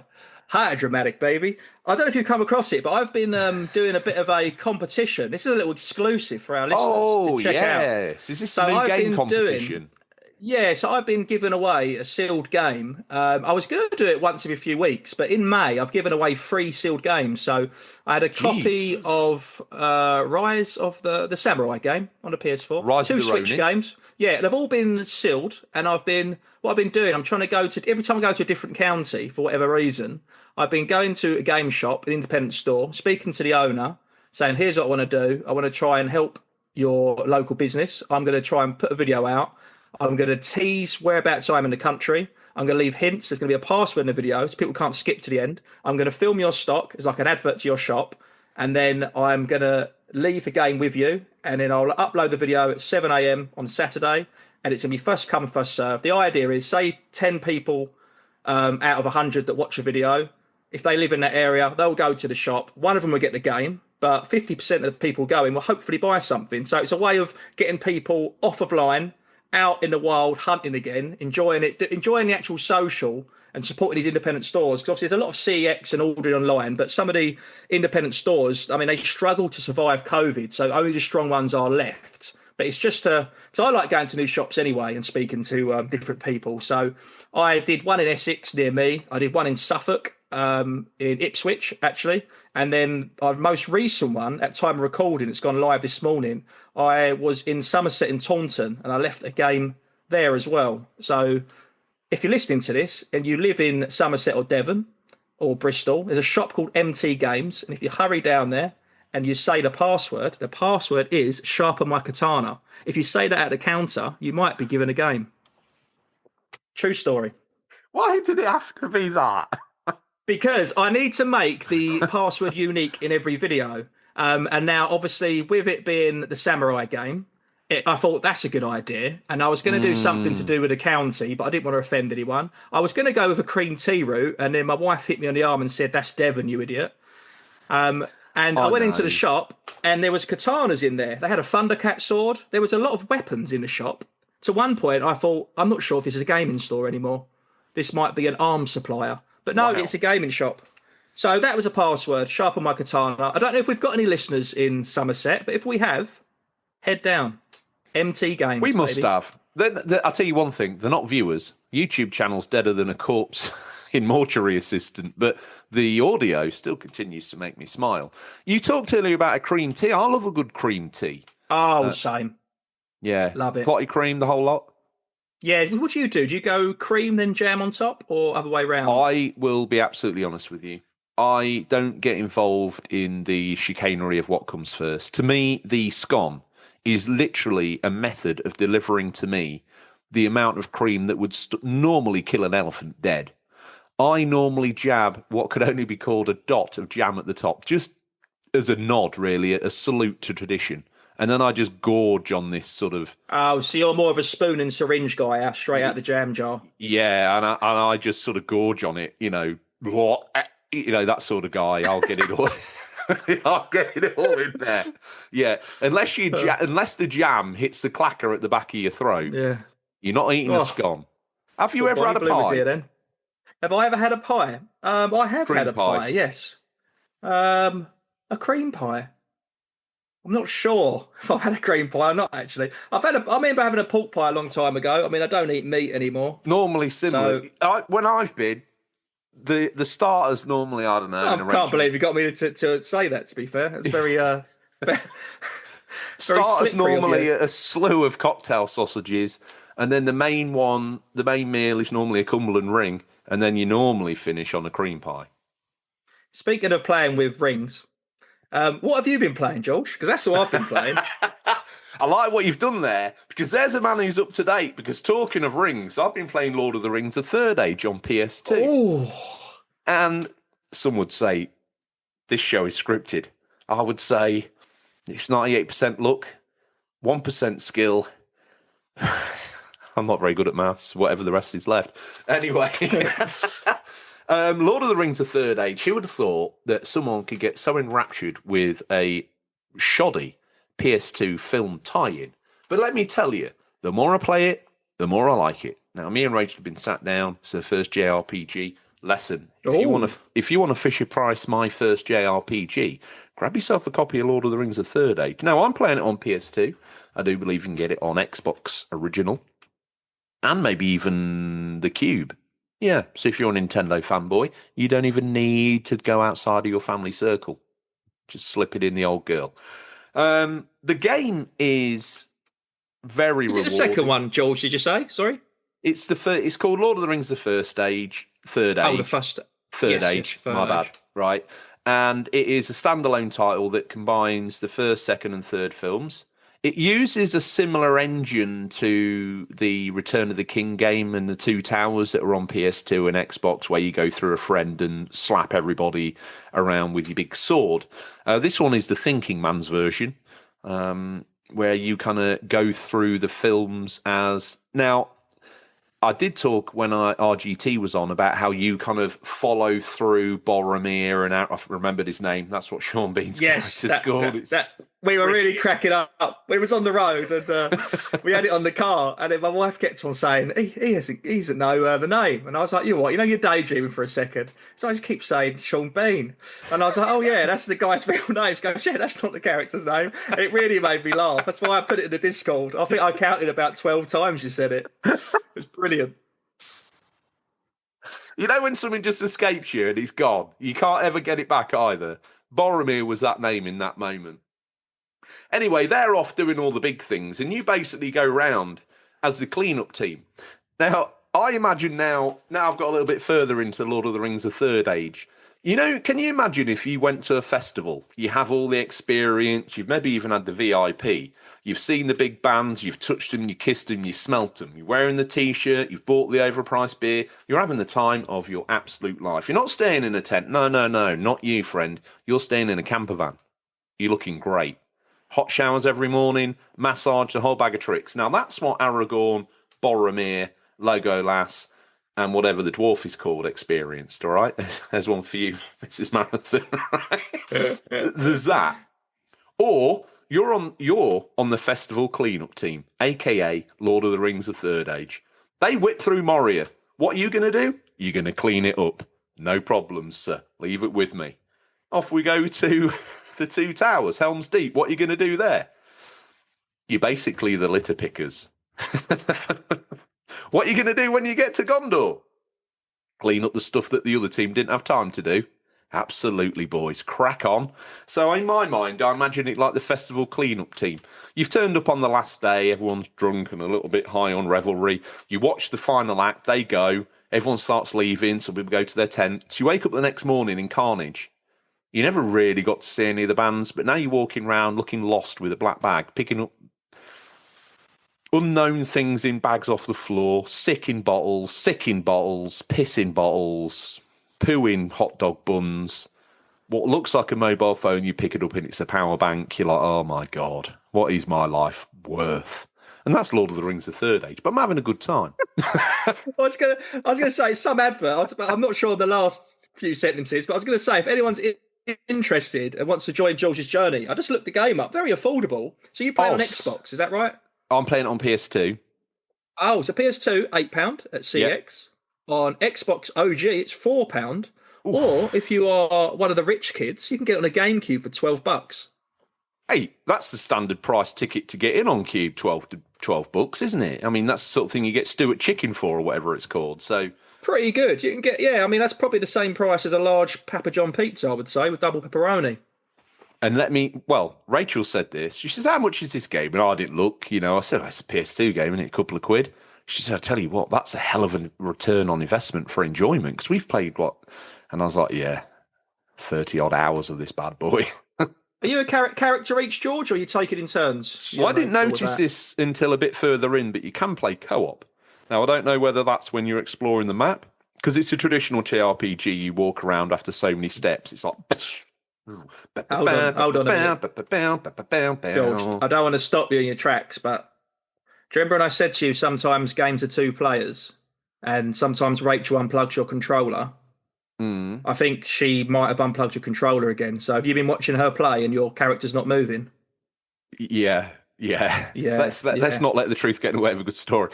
Hi, dramatic baby. I don't know if you've come across it, but I've been doing a bit of a competition. This is a little exclusive for our listeners to check out. Is this a new game competition? So I've been giving away a sealed game. I was going to do it once every few weeks, but in May I've given away 3 sealed games. So I had a copy of Rise of the Samurai game on the PS4. Rise of 2 the Switch Ronin. games. Yeah, they've all been sealed, and what I've been doing, I'm trying to go to, every time I go to a different county for whatever reason, I've been going to a game shop, an independent store, speaking to the owner, saying, here's what I want to do. I want to try and help your local business. I'm going to try and put a video out. I'm going to tease whereabouts I'm in the country. I'm going to leave hints. There's going to be a password in the video so people can't skip to the end. I'm going to film your stock as like an advert to your shop. And then I'm going to leave the game with you. And then I'll upload the video at 7 a.m. on Saturday. And it's going to be first come, first served. The idea is, say 10 people out of 100 that watch a video, if they live in that area, they'll go to the shop. One of them will get the game. But 50% of the people going will hopefully buy something. So it's a way of getting people off of line, out in the wild, hunting again, enjoying the actual social and supporting these independent stores. Because obviously there's a lot of CX and ordering online, but some of the independent stores, I mean, they struggle to survive COVID, so only the strong ones are left. But it's just because I like going to new shops anyway and speaking to different people. So I did one in Essex near me. I did one in Suffolk, in Ipswich, actually. And then our most recent one, at time of recording, it's gone live this morning, I was in Somerset in Taunton, and I left a game there as well. So if you're listening to this and you live in Somerset or Devon or Bristol, there's a shop called MT Games. And if you hurry down there and you say the password is Sharpen My Katana. If you say that at the counter, you might be given a game. True story. Why did it have to be that? Because I need to make the password unique in every video. And now, obviously, with it being the Samurai game, I thought that's a good idea. And I was going to do something to do with a county, but I didn't want to offend anyone. I was going to go with a cream tea route, and then my wife hit me on the arm and said, that's Devon, you idiot. And I went into the shop, and there was katanas in there. They had a Thundercat sword. There was a lot of weapons in the shop. To one point, I thought, I'm not sure if this is a gaming store anymore. This might be an arms supplier. But no, it's a gaming shop. So that was a password, sharpen my katana. I don't know if we've got any listeners in Somerset, but if we have, head down. MT Games, We must have. I'll tell you one thing, they're not viewers. YouTube channel's deader than a corpse in mortuary assistant, but the audio still continues to make me smile. You talked earlier about a cream tea. I love a good cream tea. Oh, same. Yeah. Love it. Clotty cream, the whole lot? Yeah, what do? Do you go cream, then jam on top, or other way round? I will be absolutely honest with you. I don't get involved in the chicanery of what comes first. To me, the scone is literally a method of delivering to me the amount of cream that would normally kill an elephant dead. I normally jab what could only be called a dot of jam at the top, just as a nod, really, a salute to tradition. And then I just gorge on this sort of... Oh, so you're more of a spoon and syringe guy, straight out the jam jar. Yeah, and I just sort of gorge on it, that sort of guy. I'll get it all... I'll get it all in there. Yeah, unless the jam hits the clacker at the back of your throat, you're not eating a scone. Have you ever had a pie? Here, then. Have I ever had a pie? I have had a pie, yes. A cream pie. I'm not sure if I've had a cream pie or not, actually. I remember having a pork pie a long time ago. I mean, I don't eat meat anymore. Normally similar. So, when I've been, the starters normally, I don't know. I can't believe you got me to say that, to be fair. It's very... starters normally a slew of cocktail sausages, and then the main meal is normally a Cumberland ring, and then you normally finish on a cream pie. Speaking of playing with rings... what have you been playing, George? Because that's what I've been playing. I like what you've done there, because there's a man who's up to date. Because talking of rings, I've been playing Lord of the Rings: The Third Age on PS2. Ooh. And some would say this show is scripted. I would say it's 98% luck, 1% skill. I'm not very good at maths, whatever the rest is left. Anyway... Lord of the Rings: The Third Age. Who would have thought that someone could get so enraptured with a shoddy PS2 film tie-in? But let me tell you, the more I play it, the more I like it. Now, me and Rachel have been sat down. It's her first JRPG lesson. If you want to Fisher Price my first JRPG, grab yourself a copy of Lord of the Rings: The Third Age. Now, I'm playing it on PS2. I do believe you can get it on Xbox Original and maybe even the Cube. Yeah, so if you're a Nintendo fanboy, you don't even need to go outside of your family circle. Just slip it in the old girl. The game is very rewarding. Is it the second one, George, did you say? Sorry? It's called Lord of the Rings: The First Age, Third Age. Oh, the first... Third Age, my bad. Right. And it is a standalone title that combines the first, second, and third films. It uses a similar engine to the Return of the King game and the Two Towers that are on PS2 and Xbox, where you go through a friend and slap everybody around with your big sword. This one is the thinking man's version, where you kind of go through the films as... Now, I did talk when RGT was on about how you kind of follow through Boromir, and I remembered his name. That's what Sean Bean's character's called. We were really cracking up. We was on the road, and we had it on the car, and then my wife kept on saying, he doesn't know the name. And I was like, you're daydreaming for a second. So I just keep saying Sean Bean. And I was like, oh yeah, that's the guy's real name. She goes, yeah, that's not the character's name. And it really made me laugh. That's why I put it in the Discord. I think I counted about 12 times you said it. It was brilliant. You know when something just escapes you and it's gone? You can't ever get it back either. Boromir was that name in that moment. Anyway, they're off doing all the big things, and you basically go round as the cleanup team. Now, I imagine now I've got a little bit further into Lord of the Rings: The Third Age. Can you imagine if you went to a festival, you have all the experience, you've maybe even had the VIP, you've seen the big bands, you've touched them, you kissed them, you smelt them, you're wearing the T-shirt, you've bought the overpriced beer, you're having the time of your absolute life. You're not staying in a tent. No, not you, friend. You're staying in a camper van. You're looking great. Hot showers every morning, massage, the whole bag of tricks. Now, that's what Aragorn, Boromir, Legolas, and whatever the dwarf is called experienced, all right? There's one for you, Mrs. Marathon. Right? There's that. Or you're on the festival cleanup team, aka Lord of the Rings: The Third Age. They whip through Moria. What are you going to do? You're going to clean it up. No problems, sir. Leave it with me. Off we go to the Two Towers, Helm's Deep. What are you going to do there? You're basically the litter pickers. What are you going to do when you get to Gondor? Clean up the stuff that the other team didn't have time to do. Absolutely, boys. Crack on. So in my mind, I imagine it like the festival cleanup team. You've turned up on the last day. Everyone's drunk and a little bit high on revelry. You watch the final act. They go. Everyone starts leaving. Some people go to their tents. You wake up the next morning in carnage. You never really got to see any of the bands, but now you're walking around looking lost with a black bag, picking up unknown things in bags off the floor, sick in bottles, piss in bottles, poo in hot dog buns. What looks like a mobile phone, you pick it up and it's a power bank. You're like, oh my God, what is my life worth? And that's Lord of the Rings: The Third Age. But I'm having a good time. I was gonna say some advert. I'm not sure the last few sentences, but I was gonna say if anyone's interested and wants to join George's journey, I just looked the game up. Very affordable. So you play on Xbox, is that right? I'm playing it on PS2. Oh, so PS2, £8 at CX. Yep. On Xbox OG, it's £4. Oof. Or if you are one of the rich kids, you can get it on a GameCube for $12. Hey, that's the standard price ticket to get in on Cube, $12, isn't it? I mean, that's the sort of thing you get Stuart Chicken for or whatever it's called. So pretty good. You can get, I mean, that's probably the same price as a large Papa John pizza, I would say, with double pepperoni. And Rachel said this. She says, how much is this game? And I didn't look. I said, it's a PS2 game, isn't it? A couple of quid. She said, I tell you what, that's a hell of a return on investment for enjoyment. Because we've played what? And I was like, yeah, 30-odd hours of this bad boy. Are you a character each, George, or you take it in turns? Well, I didn't notice this until a bit further in, but you can play co-op. Now, I don't know whether that's when you're exploring the map, because it's a traditional JRPG. You walk around after so many steps. It's like... Hold on a minute. George, I don't want to stop you in your tracks, but do you remember when I said to you sometimes games are two players and sometimes Rachel unplugs your controller? I think she might have unplugged your controller again. So have you been watching her play and your character's not moving? Yeah. Let's not let the truth get in the way of a good story.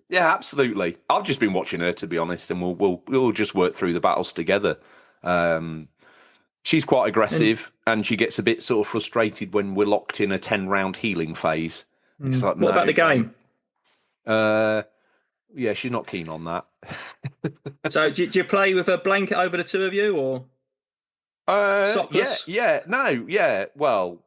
Yeah, absolutely. I've just been watching her, to be honest, and we'll just work through the battles together. She's quite aggressive, and she gets a bit sort of frustrated when we're locked in a 10-round healing phase. It's like, what about the game? Yeah, she's not keen on that. So do you play with a blanket over the two of you, or sockless? Well,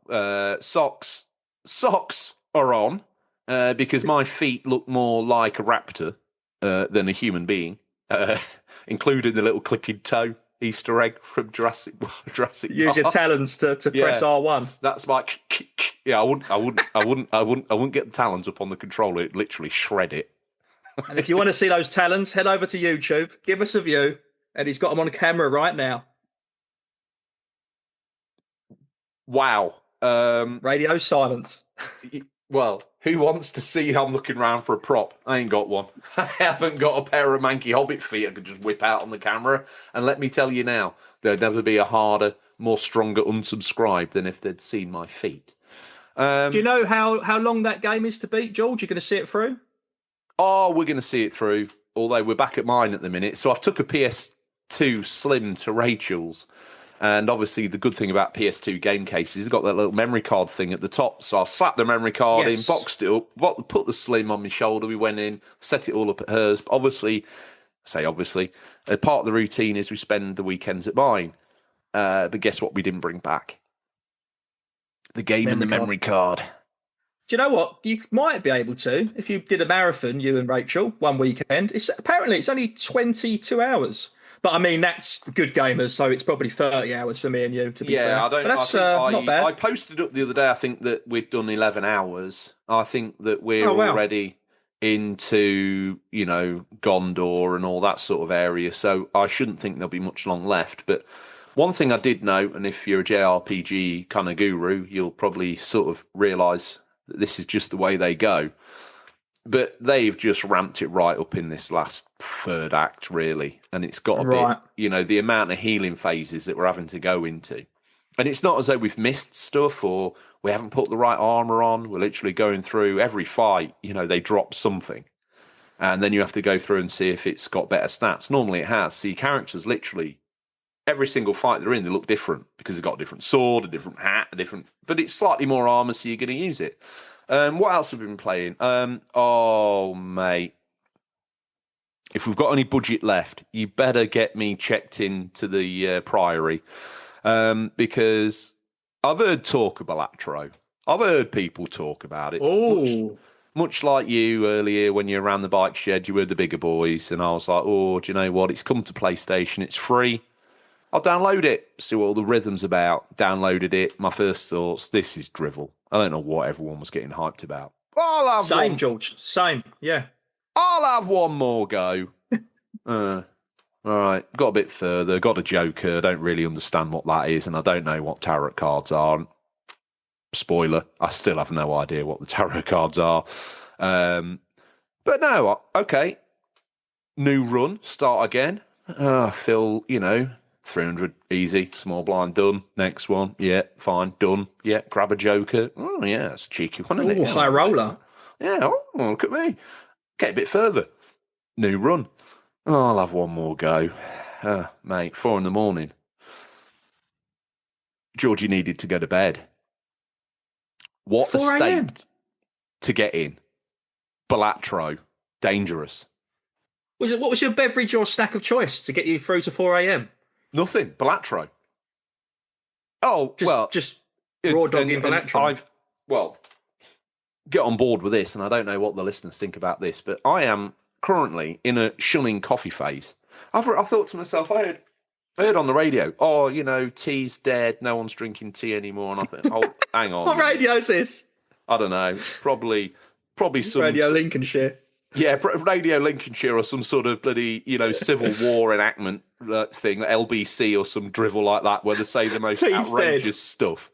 socks are on because my feet look more like a raptor than a human being, including the little clicking toe Easter egg from Jurassic Use your talons to press R1. That's like I wouldn't get the talons up on the controller. It'd literally shred it. And if you want to see those talons, head over to YouTube, give us a view, and he's got them on camera right now. Wow. Radio silence. Well, who wants to see I'm looking around for a prop? I ain't got one. I haven't got a pair of manky hobbit feet I could just whip out on the camera. And let me tell you now, there'd never be a harder, more stronger unsubscribe than if they'd seen my feet. Do you know how long that game is to beat, George? You're going to see it through? Oh, we're going to see it through, although we're back at mine at the minute. So I've took a PS2 Slim to Rachel's. And obviously the good thing about PS2 game cases, it's got that little memory card thing at the top. So I slapped the memory card in, boxed it up, put the Slim on my shoulder. We went in, set it all up at hers. But obviously, part of the routine is we spend the weekends at mine. But guess what we didn't bring back? The game and the memory card. Do you know what? You might be able to, if you did a marathon, you and Rachel, one weekend. Apparently it's only 22 hours. But I mean, that's good gamers, so it's probably 30 hours for me and you, to be fair. Yeah, that's not bad. I posted up the other day, I think that we'd done 11 hours. I think that we're already into, Gondor and all that sort of area, so I shouldn't think there'll be much long left. But one thing I did know, and if you're a JRPG kind of guru, you'll probably sort of realise that this is just the way they go. But they've just ramped it right up in this last third act, really. And it's got a Right. bit, the amount of healing phases that we're having to go into. And it's not as though we've missed stuff or we haven't put the right armor on. We're literally going through every fight, they drop something. And then you have to go through and see if it's got better stats. Normally it has. See, characters literally, every single fight they're in, they look different because they've got a different sword, a different hat, but it's slightly more armor, so you're going to use it. What else have we been playing? Oh, mate. If we've got any budget left, you better get me checked into the Priory. Because I've heard talk of Balatro. I've heard people talk about it. Oh. Much like you earlier when you were around the bike shed, you heard the bigger boys, and I was like, oh, do you know what? It's come to PlayStation. It's free. I'll download it, see what all the rhythm's about. Downloaded it. My first thoughts, this is drivel. I don't know what everyone was getting hyped about. Same, George. Same, yeah. I'll have one more go. All right, got a bit further, got a Joker. I don't really understand what that is, and I don't know what tarot cards are. Spoiler, I still have no idea what the tarot cards are. But no, okay. New run, start again. I feel, 300, easy, small blind, done. Next one, yeah, fine, done. Yeah, grab a Joker. Oh, yeah, it's a cheeky one, isn't it? Oh, high roller. Yeah, oh, look at me. Get a bit further. New run. Oh, I'll have one more go. Mate, 4 a.m. Georgie needed to go to bed. What a 4 a.m. state to get in. Balatro, dangerous. What was your beverage or snack of choice to get you through to 4 a.m.? Nothing. Balatro. Just raw dogging Balatro. Get on board with this, and I don't know what the listeners think about this, but I am currently in a shunning coffee phase. I thought to myself, I heard on the radio, tea's dead, no one's drinking tea anymore, and I thought, oh, hang on. What radio is this? I don't know. Probably some Radio Lincolnshire. Yeah, Radio Lincolnshire or some sort of bloody, Civil War enactment thing, LBC or some drivel like that, where they say the most outrageous stuff.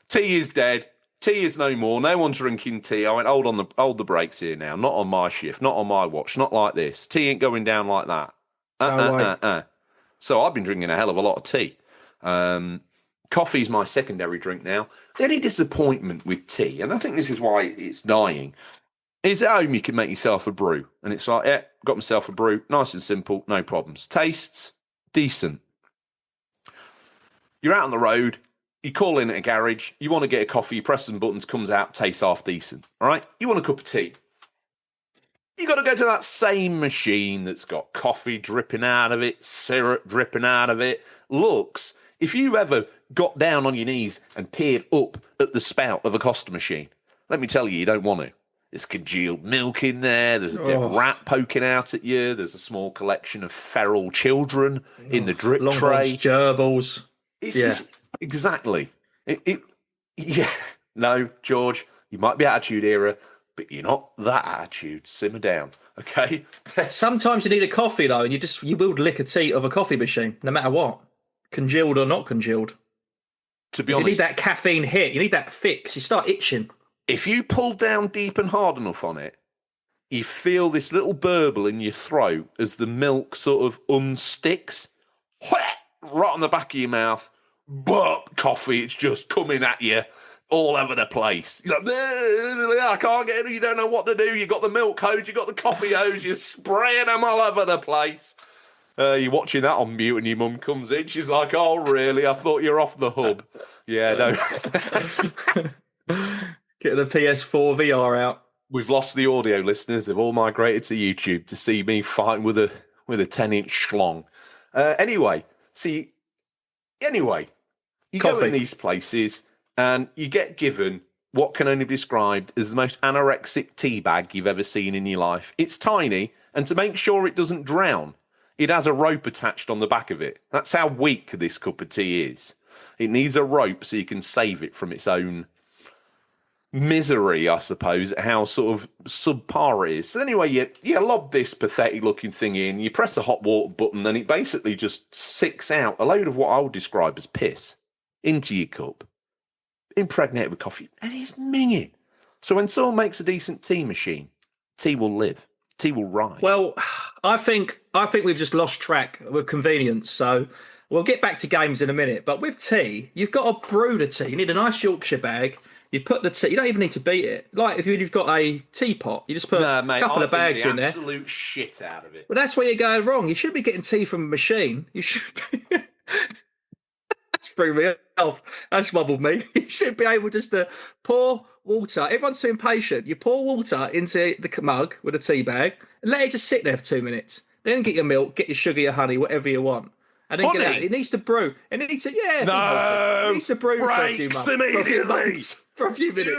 Tea is dead. Tea is no more. No one's drinking tea. I went, hold the brakes here now. Not on my shift. Not on my watch. Not like this. Tea ain't going down like that. So I've been drinking a hell of a lot of tea. Coffee's my secondary drink now. The only disappointment with tea, and I think this is why it's dying, is at home you can make yourself a brew. And it's like, yeah, got myself a brew. Nice and simple, no problems. Tastes decent. You're out on the road, you call in at a garage, you want to get a coffee, you press some buttons, comes out, tastes half decent. All right? You want a cup of tea. You got to go to that same machine that's got coffee dripping out of it, syrup dripping out of it. Looks, if you ever got down on your knees and peered up at the spout of a Costa machine, let me tell you don't want to. There's congealed milk in there. There's a dead rat poking out at you. There's a small collection of feral children in the drip tray. Gerbils. Exactly. No, George, you might be Attitude Era, but you're not that attitude. Simmer down, okay? Sometimes you need a coffee, though, and you will lick a tea of a coffee machine, no matter what. Congealed or not congealed. To be honest, you need that caffeine hit. You need that fix. You start itching. If you pull down deep and hard enough on it, you feel this little burble in your throat as the milk sort of unsticks. Right on the back of your mouth. But coffee, it's just coming at you all over the place. You're like, I can't get it. You don't know what to do. You got the milk hose, you got the coffee hose, you're spraying them all over the place. You're watching that on mute and your mum comes in. She's like, oh, really? I thought you were off the hub. Yeah, no. Get the PS4 VR out. We've lost the audio listeners. They've all migrated to YouTube to see me fighting with a 10-inch schlong. Anyway, you go in these places and you get given what can only be described as the most anorexic tea bag you've ever seen in your life. It's tiny, and to make sure it doesn't drown, it has a rope attached on the back of it. That's how weak this cup of tea is. It needs a rope so you can save it from its own misery, I suppose, at how sort of subpar it is. So anyway, you lob this pathetic-looking thing in, you press the hot water button, and it basically just sicks out a load of what I would describe as piss into your cup, impregnated with coffee, and it's minging. So when someone makes a decent tea tea will live. Tea will rise. Well, I think we've just lost track with convenience. So we'll get back to games in a minute. But with tea, you've got to brew the tea. You need a nice Yorkshire bag. You put the tea. You don't even need to beat it. Like if you've got a teapot, you just put a couple of bags in there. Absolute shit out of it. Well, that's where you're going wrong. You should be getting tea from a machine. You should be. That's threw me off. That's wobbled me. You should be able just to pour water. Everyone's too impatient. You pour water into the mug with a tea bag and let it just sit there for 2 minutes. Then get your milk, get your sugar, your honey, whatever you want. And then get it out. It needs to brew. And it needs to, it needs to brew for a few months. For a few minutes.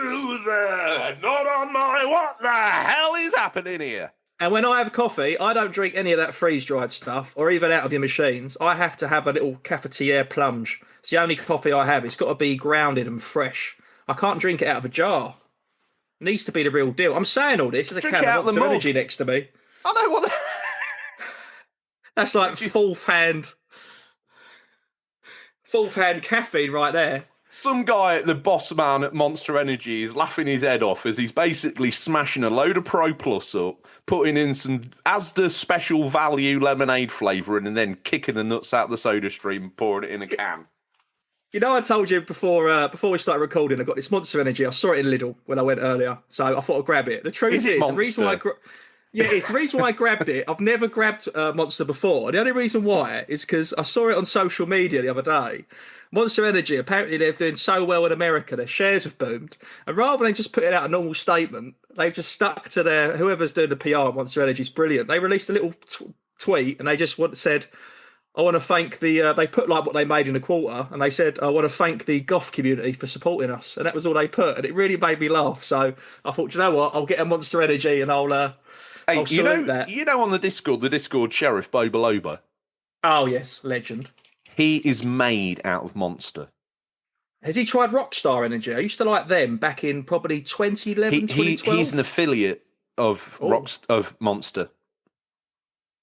Not on my, what the hell is happening here? And when I have coffee, I don't drink any of that freeze-dried stuff or even out of your machines. I have to have a little cafetiere plunge. It's the only coffee I have. It's got to be grounded and fresh. I can't drink it out of a jar. It needs to be the real deal. I'm saying all this. There's a can of Monster Energy next to me. I know what. That's like fourth hand caffeine right there. Some guy at the boss man at Monster Energy is laughing his head off as he's basically smashing a load of Pro Plus up, putting in some Asda special value lemonade flavouring, and then kicking the nuts out of the soda stream and pouring it in a can. You know, I told you before we started recording, I got this Monster Energy. I saw it in Lidl when I went earlier, so I thought I'd grab it. The truth is the reason why it's the reason why I grabbed it. I've never grabbed Monster before. The only reason why is because I saw it on social media the other day. Monster Energy, apparently they're doing so well in America, their shares have boomed. And rather than just putting out a normal statement, they've just stuck to whoever's doing the PR at Monster Energy is brilliant. They released a little tweet and they just said, I want to thank they put like what they made in a quarter, and they said, I want to thank the goth community for supporting us. And that was all they put. And it really made me laugh. So I thought, you know what, I'll get a Monster Energy and I'll salute that. You know on the Discord sheriff, Boba Loba. Oh, yes, legend. He is made out of Monster. Has he tried Rockstar Energy? I used to like them back in probably 2011, 2012. He's an affiliate of Monster.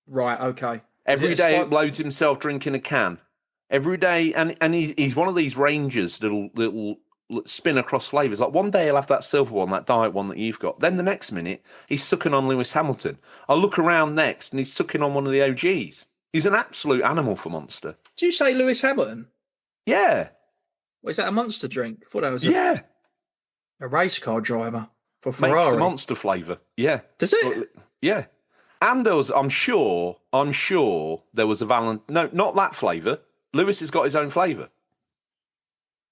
Right, okay. Every day loads himself drinking a can. Every day, and he's one of these rangers that'll spin across flavours. Like one day he'll have that silver one, that diet one that you've got. Then the next minute, he's sucking on Lewis Hamilton. I'll look around next and he's sucking on one of the OGs. He's an absolute animal for Monster. Did you say Lewis Hamilton? Yeah. What, is that a Monster drink? I thought that was a race car driver for Ferrari. Makes a Monster flavour. Yeah. Does it? Yeah. And there was, I'm sure there was a no, not that flavour. Lewis has got his own flavour.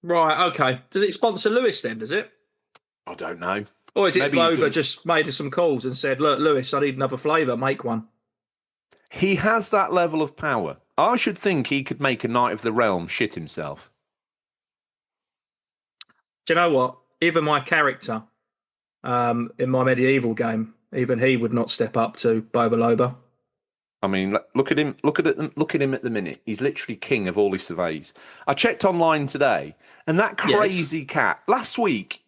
Right, okay. Does it sponsor Lewis then, does it? I don't know. Or is it Boba just made some calls and said, look, Lewis, I need another flavour, make one? He has that level of power. I should think he could make a Knight of the Realm shit himself. Do you know what? Even my character in my medieval game, even he would not step up to Boba Loba. I mean, look at him. Look at him at the minute. He's literally king of all his surveys. I checked online today, and that crazy cat last week.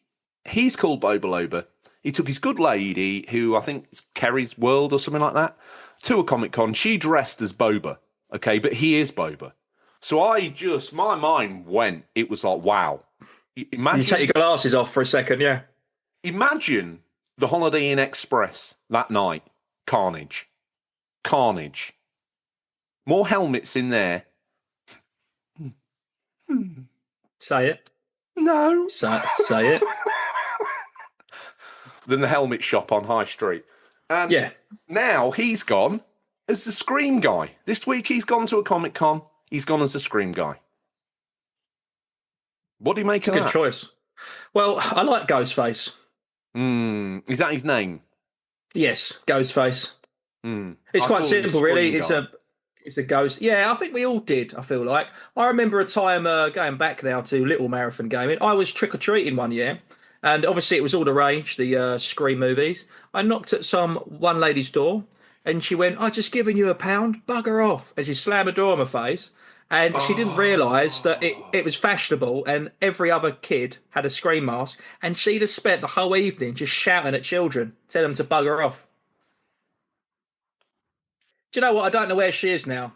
He's called Boba Loba. He took his good lady, who I think is Kerry's World or something like that, to a Comic Con. She dressed as Boba, okay, but he is Boba. So my mind went. It was like, wow. Imagine, you take your glasses off for a second, yeah. Imagine the Holiday Inn Express that night. Carnage. More helmets in there. Say it. No. Say it. Than the helmet shop on High Street. And now he's gone as the Scream guy. This week he's gone to a Comic Con. He's gone as the Scream guy. What do you make of that? Good choice. Well, I like Ghostface. Is that his name? Yes, Ghostface. It's quite simple, really. It's a ghost. Yeah, I think we all did, I feel like. I remember a time going back now to Little Marathon Gaming. I was trick-or-treating one year, and obviously it was all the rage, the Scream movies. I knocked at one lady's door, and she went, I've just given you £1, bugger off. And she slammed the door in my face. And she didn't realise that it was fashionable and every other kid had a Scream mask. And she'd have spent the whole evening just shouting at children, telling them to bugger off. Do you know what? I don't know where she is now.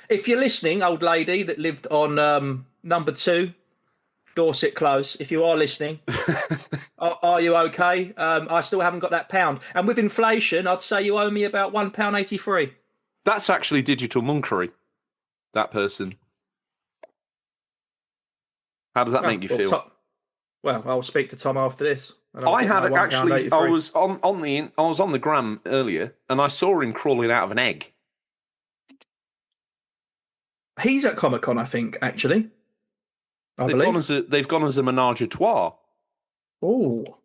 If you're listening, old lady that lived on number 2, Dorset Close, if you are listening, Are you okay? I still haven't got that pound. And with inflation, I'd say you owe me about £1.83. That's actually digital monkery. That person. How does that make you feel? Well, I'll speak to Tom after this. I had actually. I was on the gram earlier, and I saw him crawling out of an egg. He's at Comic-Con, I think. Actually, They've gone as a menage a trois. Oh,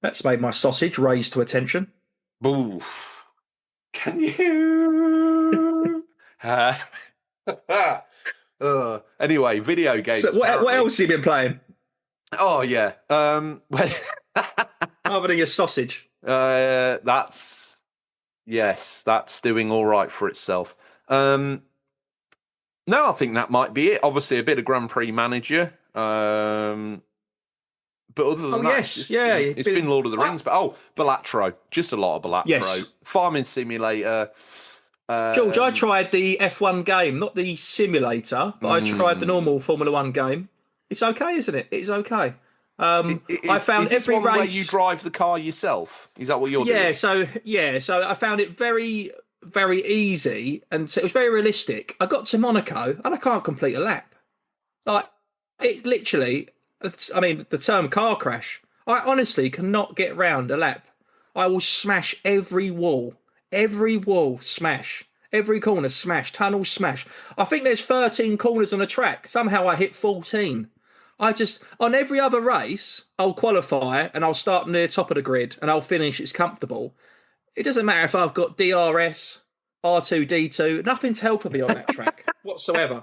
that's made my sausage raise to attention. Boof. Can you? Anyway, video games. So what else have you been playing? Oh yeah. Other than your sausage. That's doing all right for itself. No, I think that might be it. Obviously, a bit of Grand Prix Manager. But other than that, it's been Lord of the Rings. But Balatro, just a lot of Balatro. Yes. Farming Simulator. George, I tried the F1 game, not the simulator, but I tried the normal Formula One game. It's okay, isn't it? It's okay. I found is this every one race where you drive the car yourself. Is that what you're doing? So I found it very, very easy, and it was very realistic. I got to Monaco, and I can't complete a lap. Like it literally. I mean, the term car crash. I honestly cannot get round a lap. I will smash every wall, smash. Every corner, smash. Tunnel, smash. I think there's 13 corners on a track. Somehow I hit 14. On every other race, I'll qualify and I'll start near top of the grid and I'll finish. It's comfortable. It doesn't matter if I've got DRS, R2D2, nothing's helping me on that track whatsoever.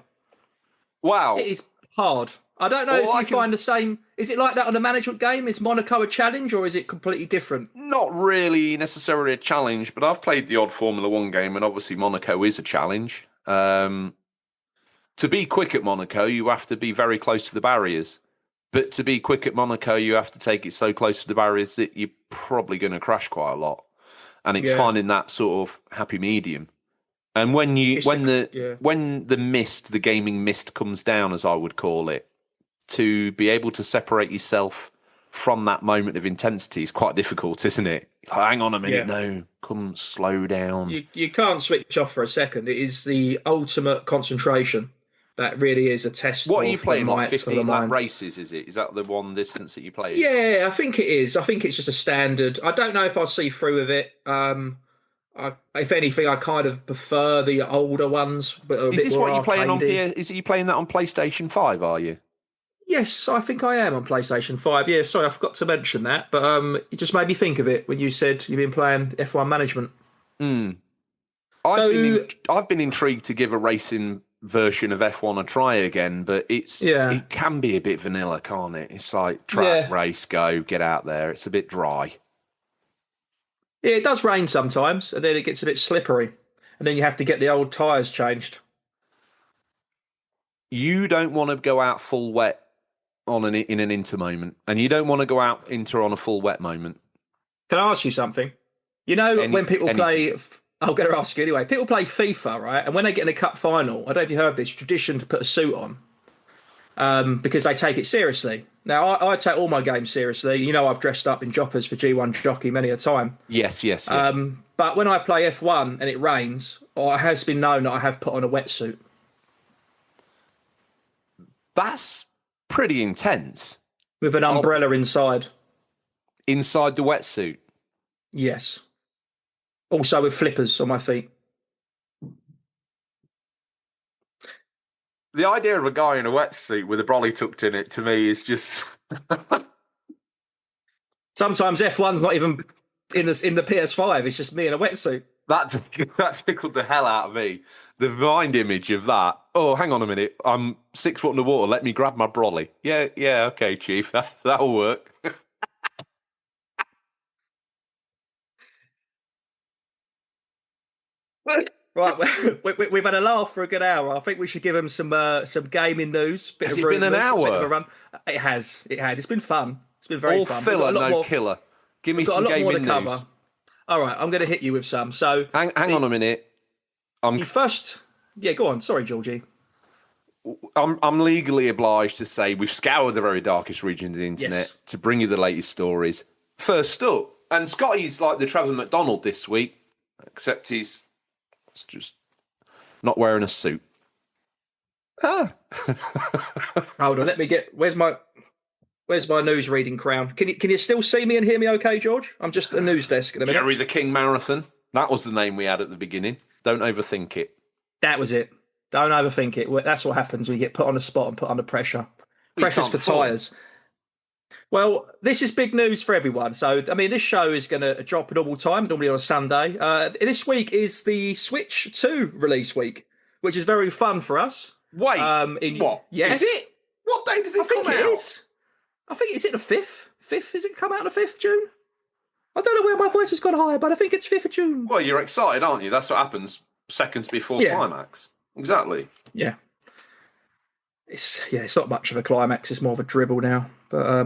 Wow. It is hard. I don't know if you find the same. Is it like that on a management game? Is Monaco a challenge or is it completely different? Not really necessarily a challenge, but I've played the odd Formula One game, and obviously Monaco is a challenge. To be quick at Monaco, you have to be very close to the barriers. But to be quick at Monaco, you have to take it so close to the barriers that you're probably going to crash quite a lot. And it's finding that sort of happy medium. And when the gaming mist comes down, as I would call it, to be able to separate yourself from that moment of intensity is quite difficult, isn't it? Hang on a minute, no, come slow down. You can't switch off for a second. It is the ultimate concentration. That really is a test. What are you playing? Like 15 lap races, is it? Is that the one distance that you play? Yeah, I think it is. I think it's just a standard. I don't know if I'll see through with it. If anything, I kind of prefer the older ones. But is this what you're playing on? Is you playing that on PlayStation 5? Are you? Yes, I think I am on PlayStation 5. Yeah, sorry, I forgot to mention that, but it just made me think of it when you said you've been playing F1 Management. I've been intrigued to give a racing version of F1 a try again, but it can be a bit vanilla, can't it? It's like track, race, go, get out there. It's a bit dry. Yeah, it does rain sometimes, and then it gets a bit slippery, and then you have to get the old tyres changed. You don't want to go out full wet in an inter moment, and you don't want to go out inter on a full wet moment. Can I ask you something? You know, when people play, I'm going to ask you anyway. People play FIFA, right? And when they get in a cup final, I don't know if you heard this tradition to put a suit on, because they take it seriously. Now, I take all my games seriously. You know, I've dressed up in joppers for G1 Jockey many a time. Yes. But when I play F1 and it rains, it has been known that I have put on a wetsuit. That's pretty intense. With an umbrella inside. Inside the wetsuit? Yes. Also with flippers on my feet. The idea of a guy in a wetsuit with a brolly tucked in it, to me, is just... Sometimes F1's not even in the PS5. It's just me in a wetsuit. That tickled the hell out of me. The mind image of that. Oh, hang on a minute. I'm 6 foot in the water. Let me grab my brolly. Yeah, okay, Chief. That'll work. Right, we've had a laugh for a good hour. I think we should give them some gaming news. Has it been an hour? Bit of a run. It has. It's been fun. It's been very fun. All filler, no killer. Give me some gaming news. All right, I'm going to hit you with some. So hang on a minute. You first... Yeah, go on. Sorry, Georgie. I'm legally obliged to say we've scoured the very darkest regions of the internet to bring you the latest stories. First up, and Scotty's like the Trevor McDonald this week, except he's just not wearing a suit. Hold on, let me get. Where's my news reading crown? Can you still see me and hear me? Okay, George. I'm just at the news desk in a minute. Jerry the King Marathon. That was the name we had at the beginning. Don't overthink it. That was it. Don't overthink it. That's what happens when you get put on the spot and put under pressure. Pressure's for tyres. Well, this is big news for everyone. So, I mean, this show is going to drop at normal time, normally on a Sunday. This week is the Switch 2 release week, which is very fun for us. Wait, what? Yes. Is it? What day does it come out? I think it is. I think, is it the 5th? 5th? Is it come out on the 5th June? I don't know where my voice has gone higher, but I think it's 5th of June. Well, you're excited, aren't you? That's what happens seconds before climax. Exactly. Yeah. It's not much of a climax. It's more of a dribble now. But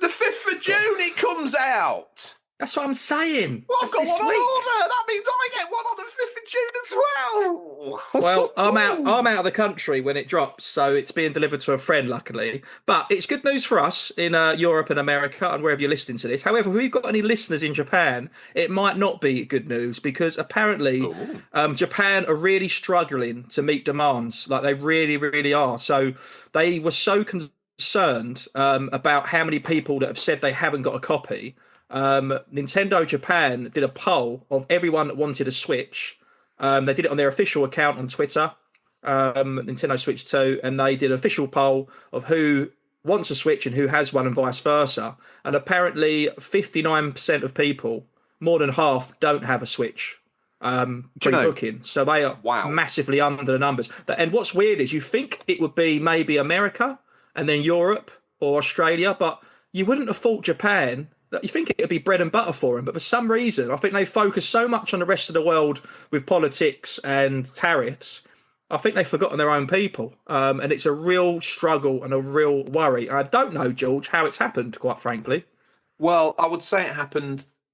the 5th of June it comes out. That's what I'm saying. Well, I've got one on order. That means I get one on the 5th of June as well. Well, I'm out of the country when it drops, so it's being delivered to a friend, luckily. But it's good news for us in Europe and America and wherever you're listening to this. However, if we've got any listeners in Japan, it might not be good news because apparently Japan are really struggling to meet demands. Like, they really, really are. So they were so concerned about how many people that have said they haven't got a copy. Nintendo Japan did a poll of everyone that wanted a Switch. They did it on their official account on Twitter, Nintendo Switch 2, and they did an official poll of who wants a Switch and who has one and vice versa. And apparently 59% of people, more than half, don't have a Switch pre-booking. So they are massively under the numbers. And what's weird is you think it would be maybe America and then Europe or Australia, but you wouldn't have thought Japan. You think it would be bread and butter for them, but for some reason, I think they focus so much on the rest of the world with politics and tariffs. I think they've forgotten their own people, and it's a real struggle and a real worry. And I don't know, George, how it's happened, quite frankly. Well, I would say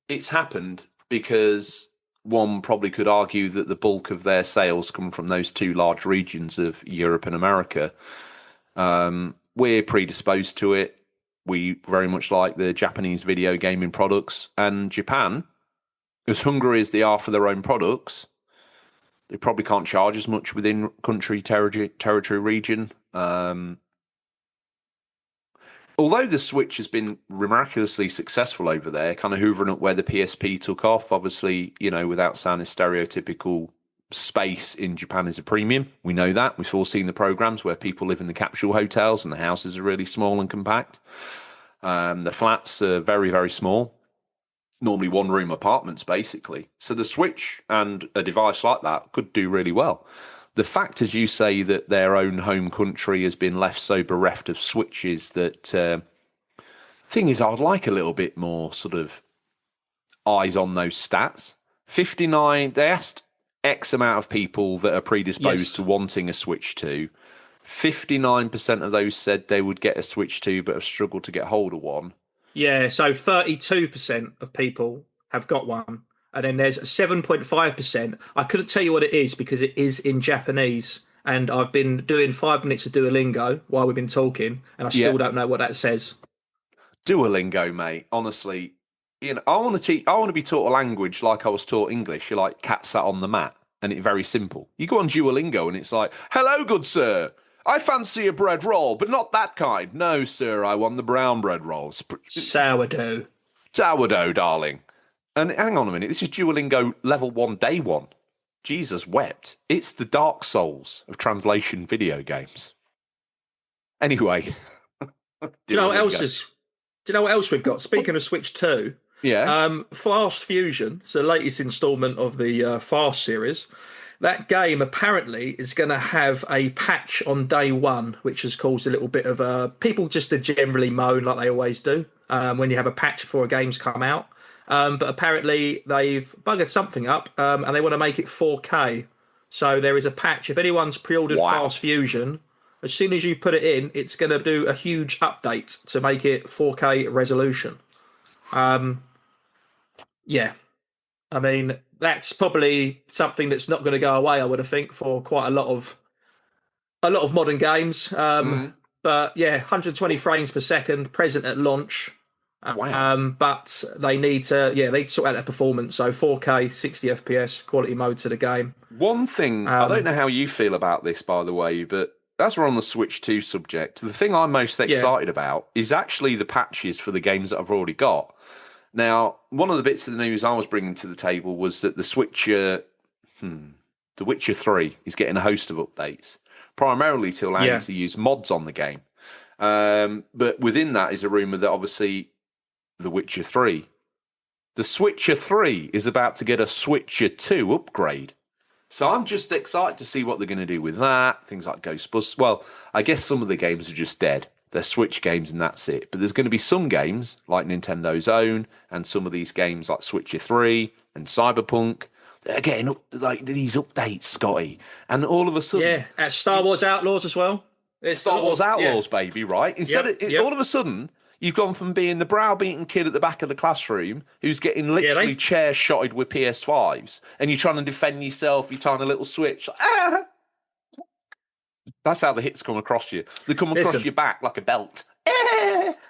it's happened because one probably could argue that the bulk of their sales come from those two large regions of Europe and America. We're predisposed to it. We very much like the Japanese video gaming products, and Japan, as hungry as they are for their own products, they probably can't charge as much within country territory region. Although the Switch has been miraculously successful over there, kind of hoovering up where the PSP took off, obviously, without sounding stereotypical, space in Japan is a premium. We know that. We've all seen the programs where people live in the capsule hotels and the houses are really small and compact. The flats are very, very small. Normally one-room apartments, basically. So the Switch and a device like that could do really well. The fact, as you say, that their own home country has been left so bereft of Switches that... thing is, I'd like a little bit more sort of eyes on those stats. 59... They asked X amount of people that are predisposed to wanting a Switch 2. 59% of those said they would get a Switch 2 but have struggled to get hold of one. Yeah, so 32% of people have got one. And then there's 7.5%. I couldn't tell you what it is because it is in Japanese. And I've been doing 5 minutes of Duolingo while we've been talking, and I still don't know what that says. Duolingo, mate, honestly... I want to be taught a language like I was taught English. You're like cat sat on the mat, and it's very simple. You go on Duolingo, and it's like, "Hello, good sir. I fancy a bread roll, but not that kind. No, sir, I want the brown bread rolls. Sourdough, darling." And hang on a minute, this is Duolingo level 1, day 1. Jesus wept. It's the Dark Souls of translation video games. Anyway, do you know what else we've got? Speaking of Switch 2. Yeah. Fast Fusion, it's the latest instalment of the Fast series. That game apparently is going to have a patch on day 1, which has caused a little bit of people just to generally moan like they always do when you have a patch before a game's come out. But apparently they've buggered something up and they want to make it 4K. So there is a patch. If anyone's pre-ordered Fast Fusion, as soon as you put it in, it's going to do a huge update to make it 4K resolution. Yeah, I mean, that's probably something that's not going to go away, I would have think, for quite a lot of a lot of modern games. But yeah, 120 frames per second present at launch. Wow. But they need to, they sort out their performance. So 4K, 60 FPS, quality mode to the game. One thing, I don't know how you feel about this, by the way, but as we're on the Switch 2 subject, the thing I'm most excited about is actually the patches for the games that I've already got. Now, one of the bits of the news I was bringing to the table was that The Witcher 3 is getting a host of updates, primarily to allow you to use mods on the game. But within that is a rumour that obviously The Witcher 3, the Switcher 3 is about to get a Switcher 2 upgrade. So I'm just excited to see what they're going to do with that. Things like Ghostbusters. Well, I guess some of the games are just dead. They're Switch games and that's it. But there's going to be some games like Nintendo's own and some of these games like Switcher 3 and Cyberpunk. They're getting up like these updates, Scotty. And all of a sudden... Yeah, Star Wars Outlaws as well. It's Star Wars Outlaws, baby, right? Instead of all of a sudden... You've gone from being the browbeaten kid at the back of the classroom who's getting literally chair shotted with PS5s, and you're trying to defend yourself, you're trying a little switch. That's how the hits come across you. They come across your back like a belt.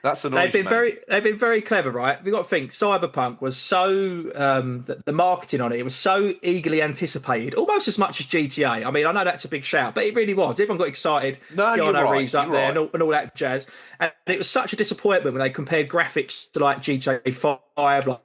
That's annoying. They've been very clever, right? We've got to think Cyberpunk was so the marketing on it was so eagerly anticipated, almost as much as GTA. I mean, I know that's a big shout, but it really was. Everyone got excited. Keanu Reeves up there and all that jazz. And it was such a disappointment when they compared graphics to like GTA 5, like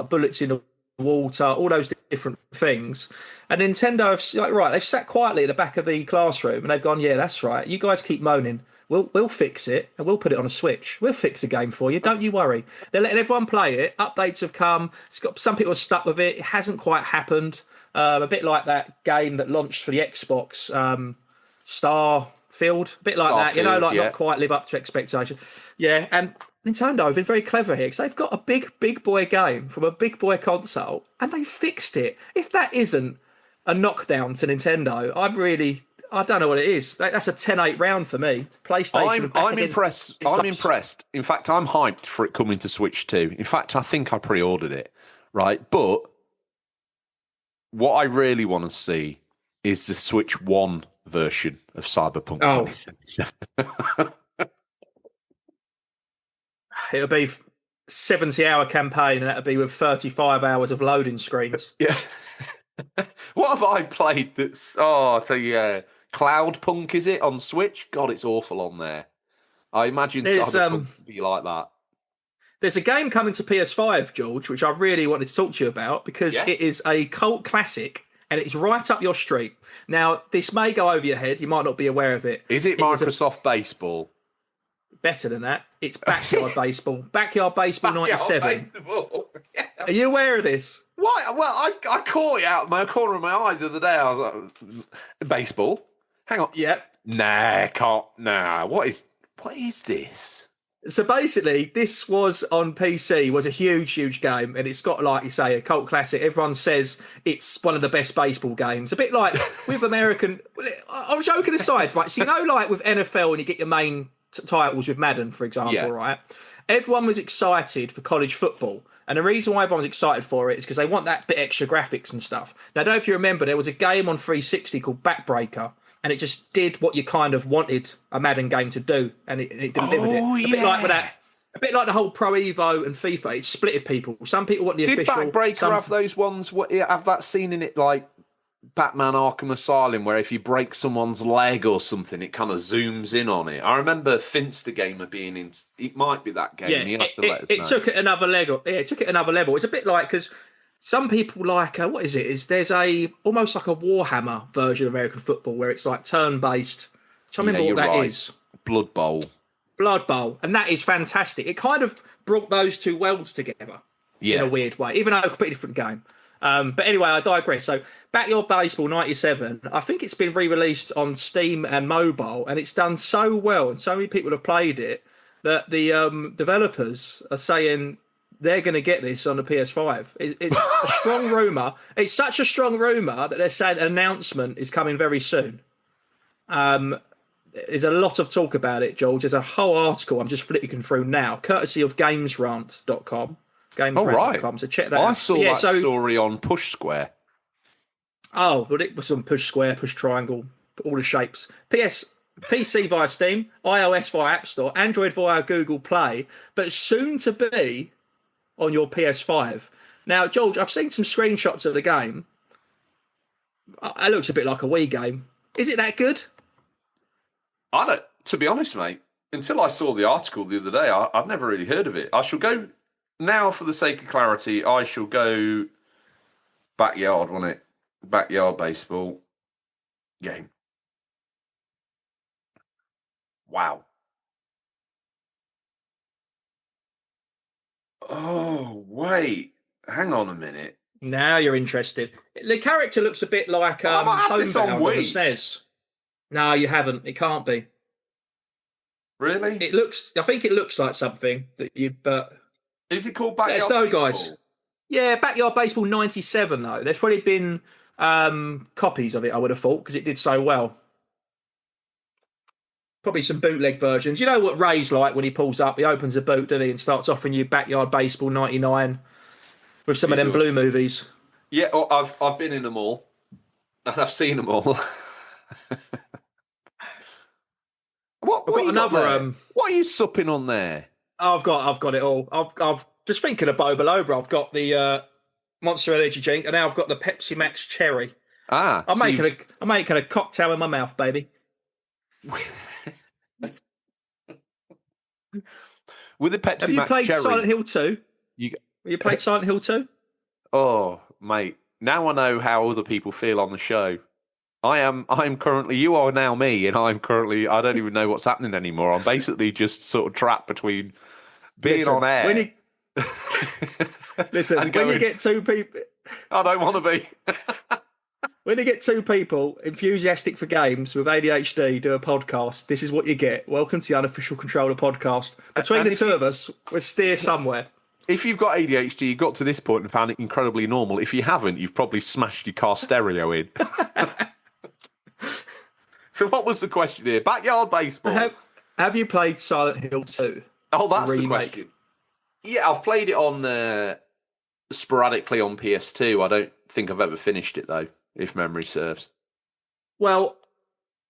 bullets in the water, all those different things. And Nintendo have they've sat quietly at the back of the classroom and they've gone, yeah, that's right. You guys keep moaning. We'll fix it and we'll put it on a Switch. We'll fix the game for you. Don't you worry. They're letting everyone play it. Updates have come. Some people are stuck with it. It hasn't quite happened. A bit like that game that launched for the Xbox, Starfield. A bit like that, not quite live up to expectation. Yeah, and Nintendo have been very clever here because they've got a big boy game from a big boy console and they fixed it. If that isn't a knockdown to Nintendo, I don't know what it is. That's a 10-8 round for me. PlayStation. I'm impressed. I'm impressed. In fact, I'm hyped for it coming to Switch 2. In fact, I think I pre-ordered it, right? But what I really want to see is the Switch 1 version of Cyberpunk 2077. It'll be 70-hour campaign and that'll be with 35 hours of loading screens. Yeah. What have I played that's... Oh, I'll tell you... Cloudpunk, is it, on Switch? God, it's awful on there. I imagine Cyberpunk would be like that. There's a game coming to PS5, George, which I really wanted to talk to you about because it is a cult classic and it's right up your street. Now, this may go over your head. You might not be aware of it. Is it Microsoft Baseball? Better than that. It's Backyard Baseball. Backyard Baseball 97. Yeah. Are you aware of this? Why? Well, I caught it out of my corner of my eye the other day. I was like, baseball? Hang on. Yeah. Nah, can't. Nah. What is this? So basically, this was on PC, was a huge game, and it's got, like you say, a cult classic. Everyone says it's one of the best baseball games. A bit like with American... I'm joking aside, right? So, like with NFL, and you get your main titles with Madden, for example, right? Everyone was excited for college football. And the reason why everyone was excited for it is because they want that bit extra graphics and stuff. Now, I don't know if you remember, there was a game on 360 called Backbreaker, and it just did what you kind of wanted a Madden game to do, and it delivered it. A bit like the whole Pro Evo and FIFA. It splitted people. Some people want the official. Did Backbreaker have those ones? Have that scene in it like Batman Arkham Asylum, where if you break someone's leg or something, it kind of zooms in on it? I remember Finster Gamer being in. It might be that game. You have to let us know. It took it another level. Yeah, it took it another level. It's a bit like because. Some people like, what is it? There's almost like a Warhammer version of American football where it's like turn-based. I remember what that is. Blood Bowl. And that is fantastic. It kind of brought those two worlds together in a weird way, even though a completely different game. But anyway, I digress. So, Backyard Baseball 97, I think it's been re-released on Steam and mobile, and it's done so well, and so many people have played it, that the developers are saying... they're going to get this on the PS5. It's a strong rumour. It's such a strong rumour that they're saying an announcement is coming very soon. There's a lot of talk about it, George. There's a whole article I'm just flicking through now, courtesy of GamesRant.com. GamesRant.com. So check that out. I saw that story on Push Square. Oh, but it was on Push Square, Push Triangle, all the shapes. PC via Steam, iOS via App Store, Android via Google Play, but soon to be on your PS5. Now, George, I've seen some screenshots of the game. It looks a bit like a Wii game. Is it that good? I don't. To be honest, mate, until I saw the article the other day, I'd never really heard of it. I shall go now, for the sake of clarity. I shall go backyard, wasn't it? Backyard baseball game. Wow. Oh wait, hang on a minute. Now you're interested. The character looks a bit like I might have this on Homebound on the Wii. SNES. No, you haven't. It can't be. Really? It looks. I think it looks like something that you. But Is it called backyard let us know, baseball? guys. Yeah, Backyard Baseball '97 though. There's probably been copies of it. I would have thought because it did so well. Probably some bootleg versions. You know what Ray's like when he pulls up? He opens a boot, doesn't he, and starts offering you Backyard Baseball '99 with some of them blue movies. Yeah, I've been in them all, and I've seen them all. What I've got another. What are you supping on there? I've got it all. I've just thinking of Bo Balobra. I've got the Monster Energy drink, and now I've got the Pepsi Max Cherry. I'm making a cocktail in my mouth, baby. With the Pepsi Have you Max played Cherry, Silent Hill 2? You played Silent Hill 2? Oh, mate! Now I know how other people feel on the show. I'm currently. You are now me, and I'm currently. I don't even know what's happening anymore. I'm basically just sort of trapped between being on air. When you get two people, I don't want to be. when you get two people enthusiastic for games with ADHD do a podcast, this is what you get. Welcome to the Unofficial Controller Podcast. Between the two of us, we'll steer somewhere. If you've got ADHD, you got to this point and found it incredibly normal. If you haven't, you've probably smashed your car stereo in. So what was the question here? Backyard baseball. Have you played Silent Hill 2? Oh, that's the question. Yeah, I've played it on sporadically on PS2. I don't think I've ever finished it, though, if memory serves. Well,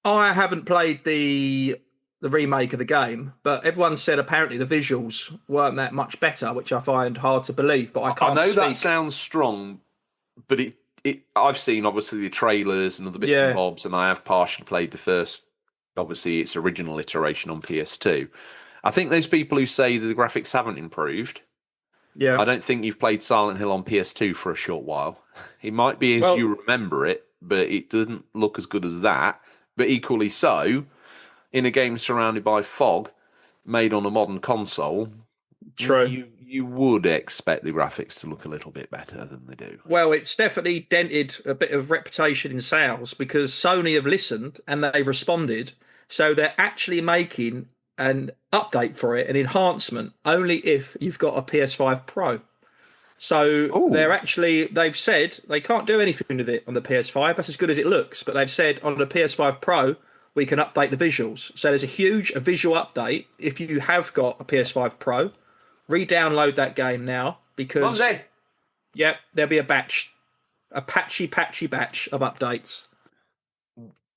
I haven't played the remake of the game, but everyone said apparently the visuals weren't that much better, which I find hard to believe, but I can't I know that sounds strong, but I've seen, obviously, the trailers and other bits and bobs, and I have partially played the first, obviously, its original iteration on PS2. I think those people who say that the graphics haven't improved, I don't think you've played Silent Hill on PS2 for a short while. It might be as you remember it, but it doesn't look as good as that. But equally so, in a game surrounded by fog, made on a modern console, true, you would expect the graphics to look a little bit better than they do. Well, it's definitely dented a bit of reputation in sales because Sony have listened and they've responded. So they're actually making an update for it, an enhancement, only if you've got a PS5 Pro. So they've said they can't do anything with it on the PS5. That's as good as it looks. But they've said on the PS5 Pro, we can update the visuals. So there's a huge visual update. If you have got a PS5 Pro, re-download that game now because there'll be a patchy batch of updates.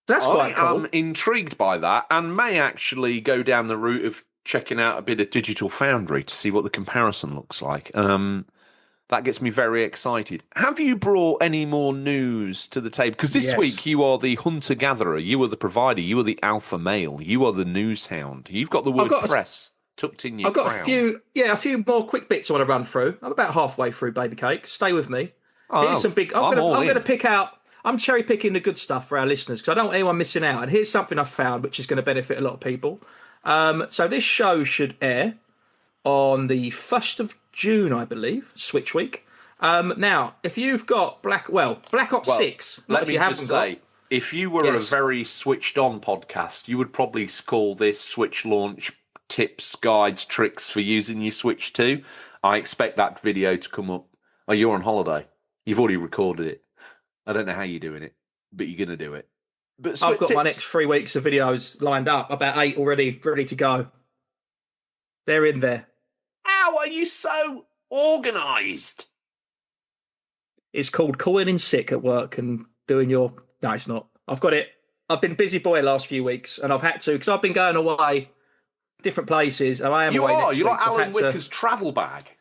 That's quite cool. I'm intrigued by that and may actually go down the route of checking out a bit of Digital Foundry to see what the comparison looks like. That gets me very excited. Have you brought any more news to the table? Because this week you are the hunter-gatherer, you are the provider, you are the alpha male, you are the news hound. You've got the word press tucked in your crown. I've got a few more quick bits I want to run through. I'm about halfway through, baby cake. Stay with me. Here's some big. I'm going to pick out. I'm cherry picking the good stuff for our listeners because I don't want anyone missing out. And here's something I found which is going to benefit a lot of people. So this show should air on the 1st of June, I believe, Switch Week. Now, if you've got Black Ops 6, let me just say, if you were a very switched-on podcast, you would probably call this Switch launch tips, guides, tricks for using your Switch 2. I expect that video to come up. Oh, you're on holiday. You've already recorded it. I don't know how you're doing it, but you're going to do it. But I've got my next 3 weeks of videos lined up, about 8 already, ready to go. They're in there. How are you so organised? It's called calling in sick at work and doing your... No, it's not. I've got it I've been busy boy last few weeks, and I've had to because I've been going away different places, and I am You away are. next You're week. like So I've Alan had to- Wicker's travel bag.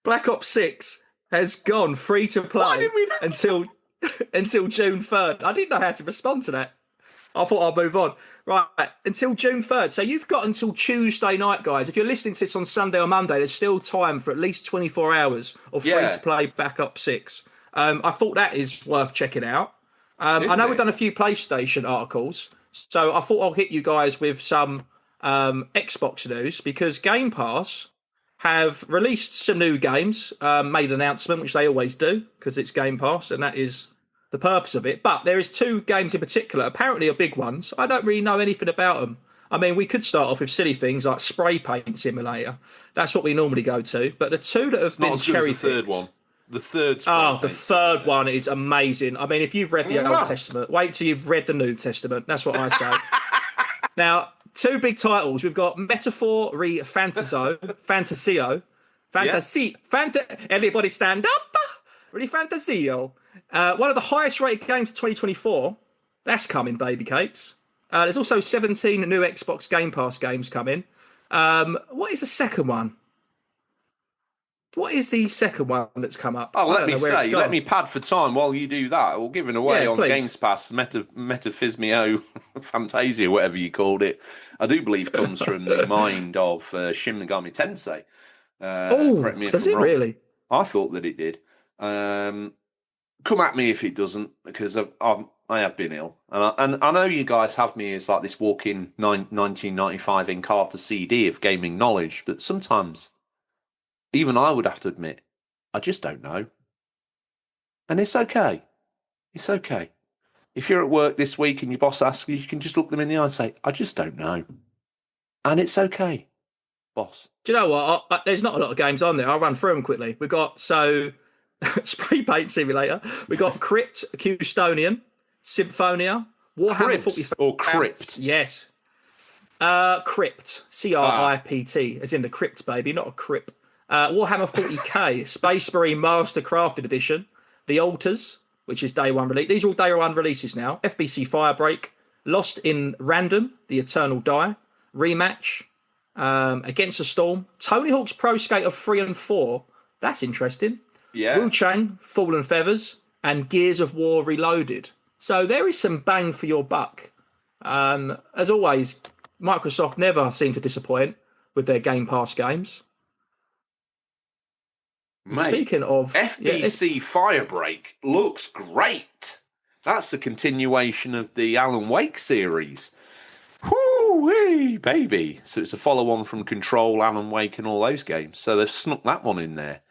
Black Ops 6 has gone free to Why play did we? until June 3rd. I didn't know how to respond to that. I thought I'd move on. Right, until June 3rd. So you've got until Tuesday night, guys. If you're listening to this on Sunday or Monday, there's still time for at least 24 hours of free to play Black Ops 6. I thought that is worth checking out. I know we've done a few PlayStation articles, so I thought I'll hit you guys with some Xbox news because Game Pass have released some new games, made an announcement, which they always do because it's Game Pass, and that is the purpose of it. But there is two games in particular, apparently are big ones. I don't really know anything about them. I mean, we could start off with silly things like Spray Paint Simulator. That's what we normally go to. But the two that have been cherry-picked... the third one. The third the third one is amazing. I mean, if you've read the Old Testament, wait till you've read the New Testament. That's what I say. Now, two big titles. We've got Metaphor re Fantasio. Everybody stand up. Re Fantasio. One of the highest rated games of 2024. That's coming, baby cakes. There's also 17 new Xbox Game Pass games coming. What is the second one? What is the second one that's come up? Oh, let me pad for time while you do that. We're giving away on Games Pass Metaphismio Fantasia, whatever you called it. I do believe comes from the mind of Shin Megami Tensei. Correct me if does I'm it wrong. really? I thought that it did. Come at me if it doesn't, because I have been ill, and I know you guys have me as like this walking 1995 Encarta CD of gaming knowledge, but sometimes even I would have to admit I just don't know, and it's okay. It's okay. If you're at work this week and your boss asks you, you can just look them in the eye and say, "I just don't know," and it's okay, boss. Do you know what? There's not a lot of games on there. I'll run through them quickly. We've got Spray Paint Simulator. We got Crypt, Custodian, Symphonia, Warhammer 40,000. Or Crypt. Yes. Crypt. CRIPT, as in the Crypt, baby, not a Crypt. Warhammer 40k, Space Marine Master Crafted Edition, The Altars, which is day one release. These are all day one releases now. FBC Firebreak, Lost in Random, The Eternal Die, Rematch, Against the Storm, Tony Hawk's Pro Skater 3 and 4. That's interesting. Yeah. Wu Chang, Fallen Feathers, and Gears of War Reloaded. So there is some bang for your buck. As always, Microsoft never seem to disappoint with their Game Pass games. Mate, speaking of... FBC Firebreak looks great. That's the continuation of the Alan Wake series. Whoo-wee, baby. So it's a follow-on from Control, Alan Wake, and all those games. So they've snuck that one in there.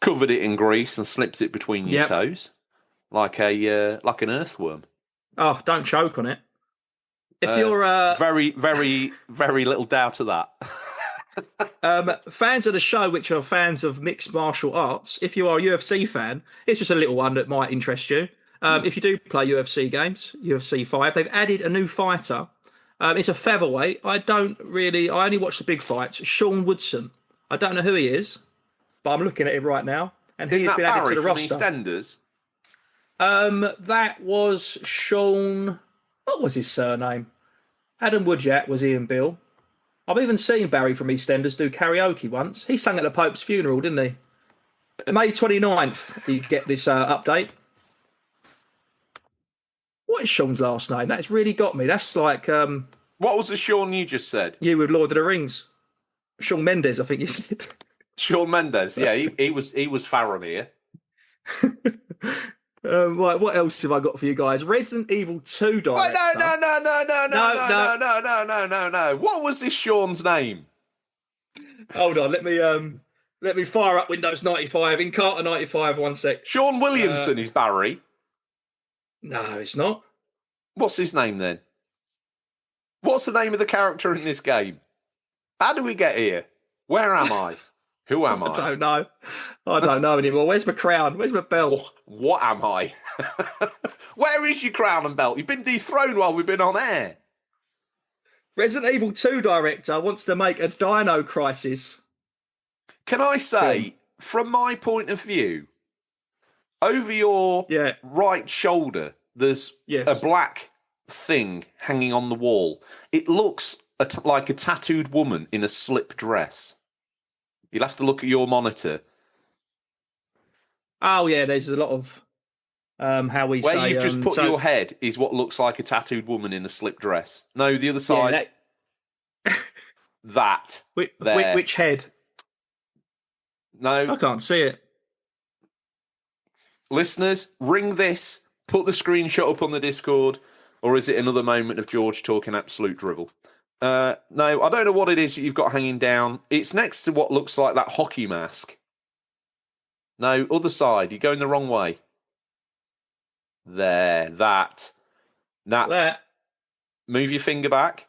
Covered it in grease and slipped it between your toes, like an earthworm. Oh, don't choke on it. If you're very, very, very little doubt of that. Fans of the show, which are fans of mixed martial arts, if you are a UFC fan, it's just a little one that might interest you. If you do play UFC games, UFC 5, they've added a new fighter. It's a featherweight. I only watch the big fights. Sean Woodson. I don't know who he is, but I'm looking at him right now, and he has been added to the roster. EastEnders? That was Sean. What was his surname? Adam Woodjack was Ian Bill. I've even seen Barry from EastEnders do karaoke once. He sang at the Pope's funeral, didn't he? May 29th, you get this update. What is Sean's last name? That's really got me. That's like... what was the Sean you just said? You with Lord of the Rings. Sean Mendes, I think you said. Sean Mendes, yeah, he was Faramir. Right, what else have I got for you guys? Resident Evil 2 director. Wait, no. What was this Sean's name? Hold on, let me fire up Windows 95, Encarta 95, 1 sec. Sean Williamson is Barry. No, it's not. What's his name then? What's the name of the character in this game? How do we get here? Where am I? Who am I? I don't know anymore. Where's my crown? Where's my belt? What am I? Where is your crown and belt? You've been dethroned while we've been on air. Resident Evil 2 director wants to make a Dino Crisis. Can I say, from my point of view, Over your Yeah. right shoulder, there's Yes. a black thing hanging on the wall. It looks like a tattooed woman in a slip dress. You'll have to look at your monitor. Oh yeah, there's a lot of how we Where say. you've just put your head is what looks like a tattooed woman in a slip dress. No, the other side. That. Which head? No. I can't see it. Listeners, ring this. Put the screenshot up on the Discord. Or is it another moment of George talking absolute drivel? No, I don't know what it is you've got hanging down. It's next to what looks like that hockey mask. No, other side. You're going the wrong way. There, that. There. Move your finger back.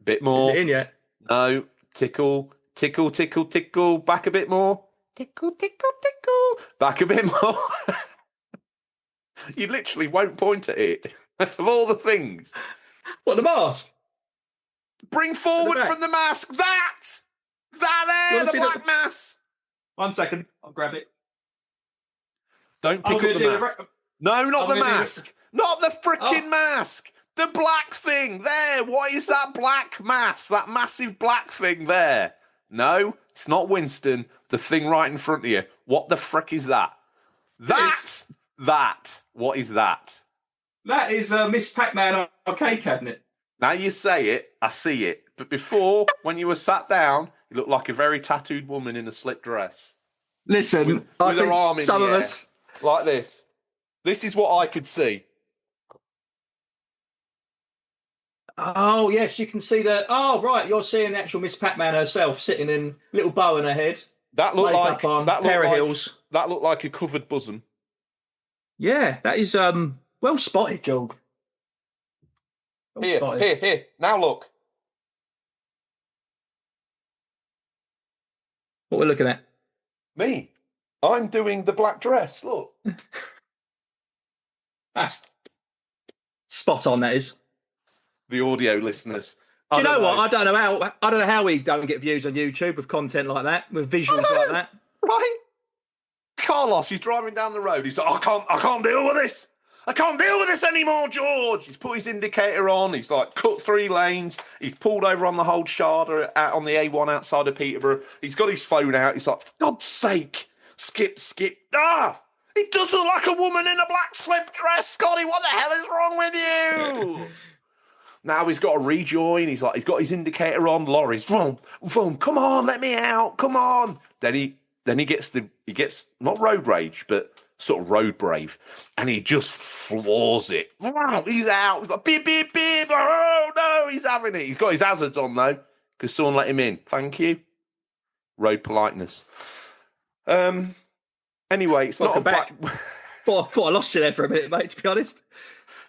Bit more. Is it in yet? No. Tickle, tickle, tickle, tickle. Back a bit more. Tickle, tickle, tickle. Back a bit more. You literally won't point at it. Of all the things. What, the mask? Bring forward from the mask. That there, the black mask. 1 second. I'll grab it. Don't pick up the mask. No, not the mask. Not the freaking mask. The black thing there. What is that black mask? That massive black thing there. No, it's not Winston. The thing right in front of you. What the frick is that? That. What is that? That is Miss Pac-Man arcade cabinet. Now you say it, I see it. But before, when you were sat down, you looked like a very tattooed woman in a slip dress. Listen, with her arm in some of us like this. This is what I could see. Oh yes, you can see the. Oh right, you're seeing the actual Miss Pac-Man herself sitting in a little bow in her head. That looked like pair of heels. That looked like a covered bosom. Yeah, that is well spotted, Jog. Here. Now look. What we're looking at? Me. I'm doing the black dress. Look. That's spot on. That is. The audio listeners. Do you know what? I don't know how we don't get views on YouTube with content like that, with visuals like that. Right? Carlos, he's driving down the road. He's like, I can't deal with this. I can't deal with this anymore, George. He's put his indicator on. He's like cut 3 lanes. He's pulled over on the whole Sharda out on the A1 outside of Peterborough. He's got his phone out. He's like, for God's sake, skip. It does look like a woman in a black slip dress, Scotty. What the hell is wrong with you? Now he's got to rejoin. He's got his indicator on. Lorry's, vroom, come on, let me out. Come on. Then he gets not road rage, but sort of road brave, and he just floors it. He's out. He's like, beep, beep, beep. Oh, no, he's having it. He's got his hazards on, though, because someone let him in. Thank you. Road politeness. Anyway, it's not a black... Thought I lost you there for a minute, mate, to be honest.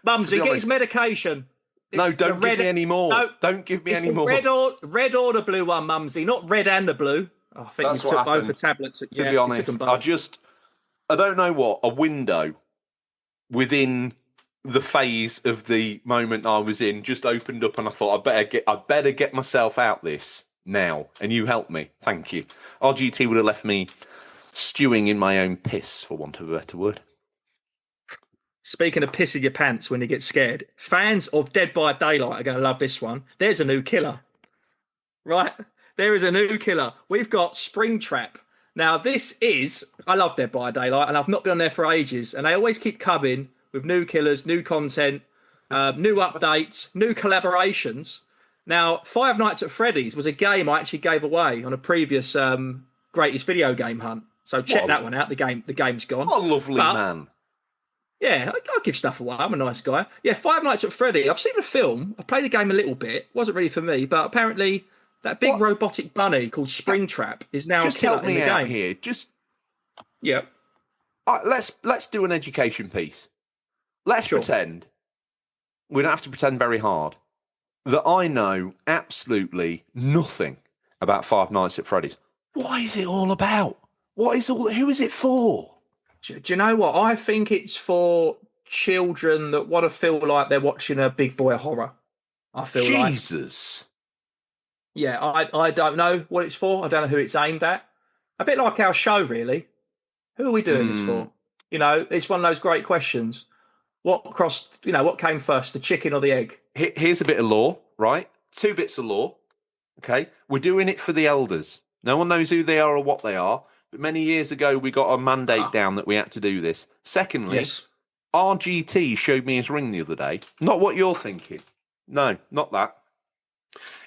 Mumsy, get his medication. No, don't give me any more. No, don't give me any more. Red or the blue one, Mumsy, not red and the blue. Oh, I think that's you took both the tablets. To be honest, I don't know what, a window within the phase of the moment I was in just opened up, and I thought I better get myself out this now, and you helped me. Thank you. RGT would have left me stewing in my own piss, for want of a better word. Speaking of pissing your pants when you get scared, fans of Dead by Daylight are going to love this one. There's a new killer. Right? There is a new killer. We've got Springtrap. Now, I love Dead by Daylight, and I've not been on there for ages, and they always keep coming with new killers, new content, new updates, new collaborations. Now, Five Nights at Freddy's was a game I actually gave away on a previous greatest video game hunt. So check that one out. The game's gone. What a lovely man. Yeah, I give stuff away. I'm a nice guy. Yeah, Five Nights at Freddy. I've seen the film. I played the game a little bit. Wasn't really for me, but apparently that big robotic bunny called Springtrap is now a killer in the game. Here. Yeah. Let's do an education piece. Let's pretend. We don't have to pretend very hard that I know absolutely nothing about Five Nights at Freddy's. What is it all about? Who is it for? Do you know what? I think it's for children that want to feel like they're watching a big boy horror. I feel Jesus. Yeah, I don't know what it's for. I don't know who it's aimed at. A bit like our show, really. Who are we doing this for? It's one of those great questions. What came first, the chicken or the egg? Here's a bit of lore, right? 2 bits of lore. Okay. We're doing it for the elders. No one knows who they are or what they are. But many years ago, we got a mandate down that we had to do this. Secondly, Yes. RGT showed me his ring the other day. Not what you're thinking. No, not that.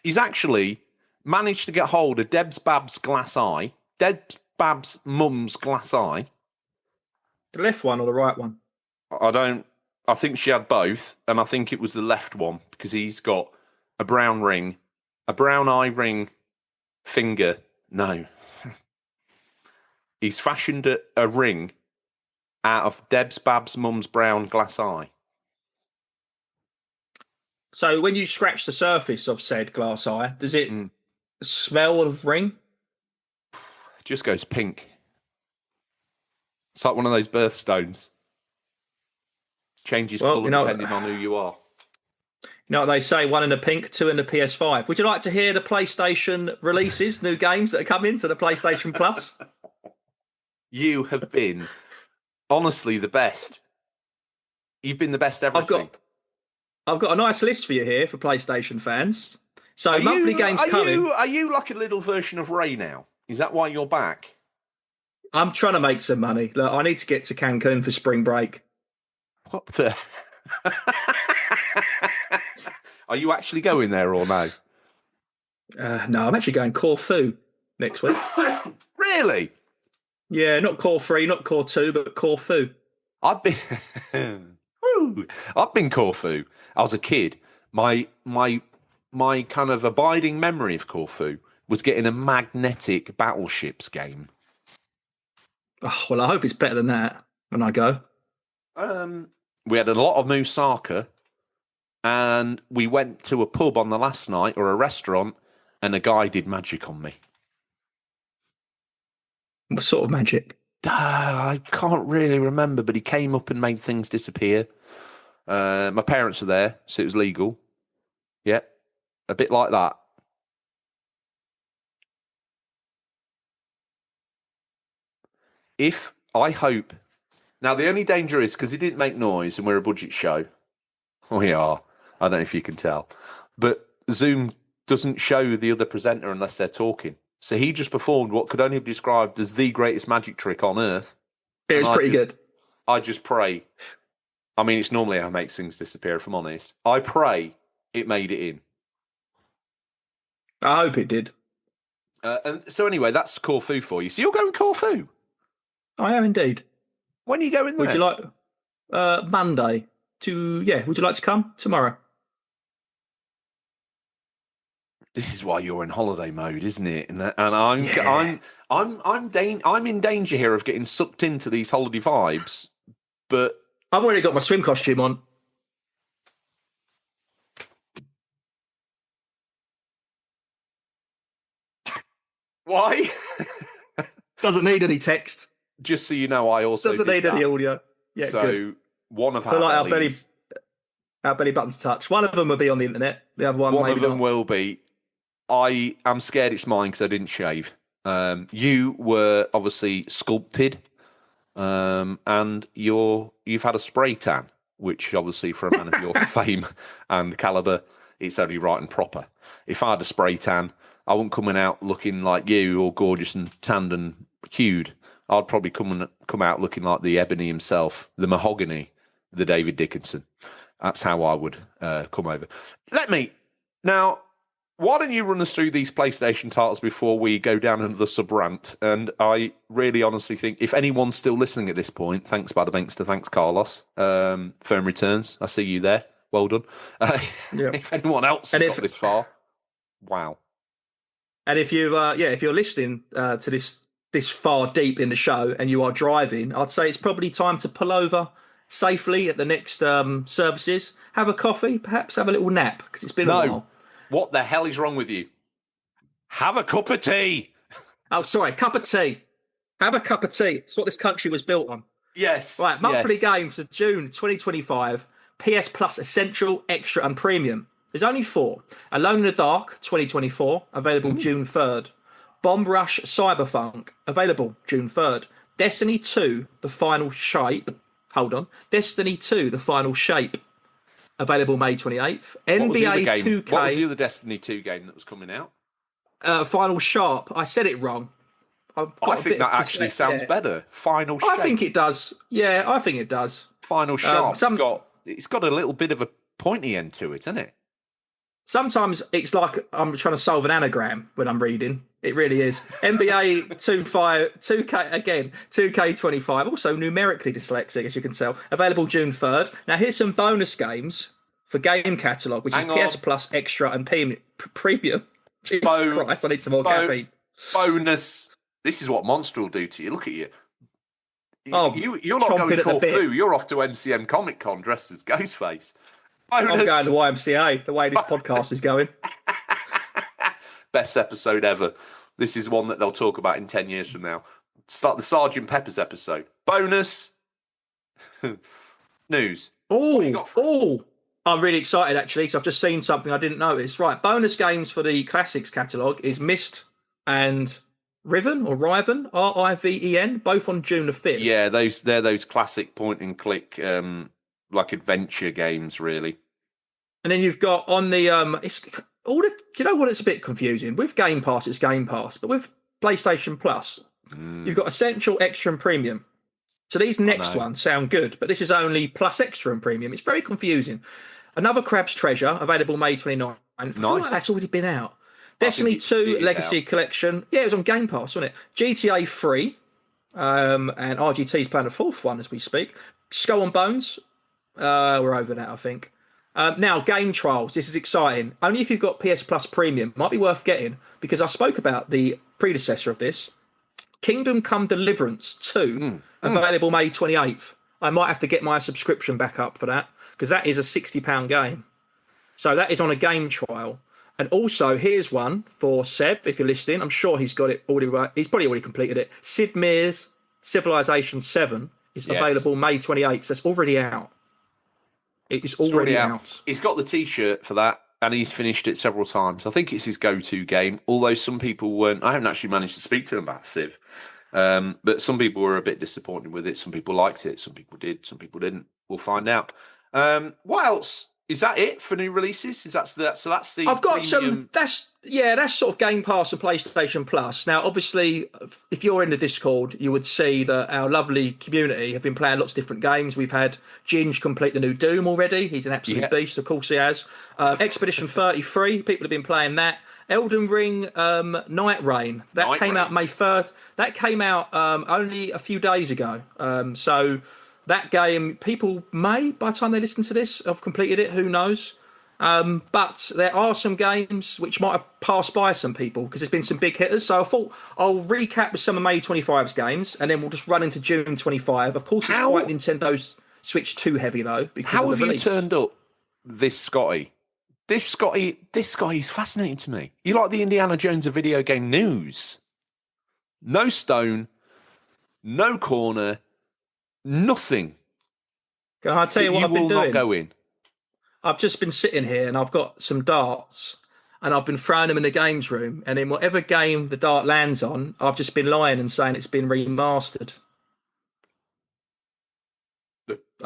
He's actually managed to get hold of Deb's Bab's glass eye. Deb's Bab's mum's glass eye. The left one or the right one? I think she had both, and I think it was the left one because he's got a brown ring, a brown eye ring finger. No. He's fashioned a ring out of Deb's Bab's mum's brown glass eye. So when you scratch the surface of said glass eye, does it smell of ring? It just goes pink. It's like one of those birthstones. Changes colour depending on who you are. You know what they say, 1 in the pink, 2 in the PS5. Would you like to hear the PlayStation releases, new games that are coming to the PlayStation Plus? You have been, honestly, the best. You've been the best everything. I've got a nice list for you here for PlayStation fans. So monthly games coming. Are you like a little version of Ray now? Is that why you're back? I'm trying to make some money. Look, I need to get to Cancun for spring break. What the? Are you actually going there or no? No, I'm actually going Corfu next week. Really? Yeah, not Core 3, not Core 2, but Corfu. I've been Corfu. I was a kid. My kind of abiding memory of Corfu was getting a magnetic battleships game. Oh, well, I hope it's better than that when I go. We had a lot of moussaka, and we went to a pub on the last night, or a restaurant, and a guy did magic on me. What sort of magic? I can't really remember, but he came up and made things disappear. My parents were there, so it was legal. Yeah, a bit like that. I hope... Now, the only danger is, because he didn't make noise and we're a budget show. We are. I don't know if you can tell. But Zoom doesn't show the other presenter unless they're talking. So he just performed what could only be described as the greatest magic trick on earth. It was pretty good. I just pray. I mean, it's normally how it makes things disappear, if I'm honest. I pray it made it in. I hope it did. And so anyway, that's Corfu for you. So you're going Corfu? I am indeed. When are you going there? Would you like Monday would you like to come tomorrow? This is why you're in holiday mode, isn't it? And I'm in danger here of getting sucked into these holiday vibes. But I've already got my swim costume on. Why? Doesn't need any text. Just so you know, I also doesn't need any audio. Yeah, so good. One of our belly buttons touch. One of them will be on the internet. The other one of them will be. I am scared it's mine because I didn't shave. You were obviously sculpted, and you've had a spray tan, which obviously for a man of your fame and caliber, it's only right and proper. If I had a spray tan, I wouldn't come out looking like you, all gorgeous and tanned and hued. I'd probably come out looking like the ebony himself, the mahogany, the David Dickinson. That's how I would come over. Now, why don't you run us through these PlayStation titles before we go down into the sub-rant? And I really honestly think, if anyone's still listening at this point, thanks Bada Bankster, thanks Carlos, firm returns. I see you there. Well done. If anyone else has got this far, wow. And if you're listening to this far deep in the show and you are driving, I'd say it's probably time to pull over safely at the next services, have a coffee, perhaps have a little nap, because it's been a while. What the hell is wrong with you? Have a cup of tea. Oh, sorry, cup of tea. Have a cup of tea. It's what this country was built on. Yes. Right, monthly games for June 2025. PS Plus Essential, Extra and Premium. There's only 4. Alone in the Dark 2024, available June 3rd. Bomb Rush Cyberpunk, available June 3rd. Destiny 2, The Final Shape. Hold on. Destiny 2, The Final Shape. Available May 28th. NBA 2K. What was the other Destiny 2 game that was coming out? Final Sharp. I said it wrong. I think that actually sounds better. Final Shape. I think it does. Yeah, I think it does. Final Sharp's got a little bit of a pointy end to it, isn't it? Sometimes it's like I'm trying to solve an anagram when I'm reading. It really is. NBA 2K again, 2K25. Also numerically dyslexic, as you can tell. Available June 3rd. Now here's some bonus games for game catalogue, which is PS Plus Extra and Premium. Jesus Christ, I need some more caffeine. Bonus. This is what Monster will do to you. Look at you. You're not going Corfu. You're off to MCM Comic Con dressed as Ghostface. Bonus. I'm going to YMCA, the way this podcast is going. Best episode ever. This is one that they'll talk about in 10 years from now. Start the Sergeant Pepper's episode. Bonus. News. I'm really excited, actually, because I've just seen something I didn't notice. Right, bonus games for the Classics catalogue is Myst and Riven, or Riven, Riven, both on June the 5th. Yeah, they're those classic point-and-click, like adventure games, really. And then you've got on the... do you know what? It's a bit confusing. With Game Pass, it's Game Pass. But with PlayStation Plus, you've got Essential, Extra and Premium. So these next ones sound good, but this is only Plus Extra and Premium. It's very confusing. Another Crab's Treasure, available May 29th. I feel like that's already been out. Destiny 2 Legacy Collection. Yeah, it was on Game Pass, wasn't it? GTA 3. And RGT's playing a fourth one as we speak. Skull and Bones. We're over that, I think. Now, Game Trials. This is exciting. Only if you've got PS Plus Premium. Might be worth getting, because I spoke about the predecessor of this. Kingdom Come Deliverance 2. Available May 28th. I might have to get my subscription back up for that, because that is a £60 game. So that is on a game trial. And also, here's one for Seb, if you're listening. I'm sure he's got it already right. He's probably already completed it. Sid Meier's Civilization 7 is available May 28th. So it's already out. It is already out. He's got the T-shirt for that, and he's finished it several times. I think it's his go-to game, although some people weren't. I haven't actually managed to speak to him about Civ. But some people were a bit disappointed with it. Some people liked it. Some people did. Some people didn't. We'll find out. What else? Is that it for new releases? That's the I've got premium... some. That's sort of Game Pass and PlayStation Plus. Now, obviously, if you're in the Discord, you would see that our lovely community have been playing lots of different games. We've had Ginge complete the new Doom already. He's an absolute beast, of course he has. Expedition 33, people have been playing that. Elden Ring, Night Rain. That came out May 3rd. That came out only a few days ago. So that game, people may, by the time they listen to this, have completed it. Who knows? But there are some games which might have passed by some people, because there's been some big hitters. So I thought I'll recap with some of May 25's games, and then we'll just run into June 25. Of course, it's quite Nintendo's Switch 2 heavy, though. How have you turned up this Scotty? This Scotty is fascinating to me. You like the Indiana Jones of video game news. No stone, no corner, nothing. Can I tell you what I've been doing? You will not go in. I've just been sitting here and I've got some darts and I've been throwing them in the games room, and in whatever game the dart lands on, I've just been lying and saying it's been remastered.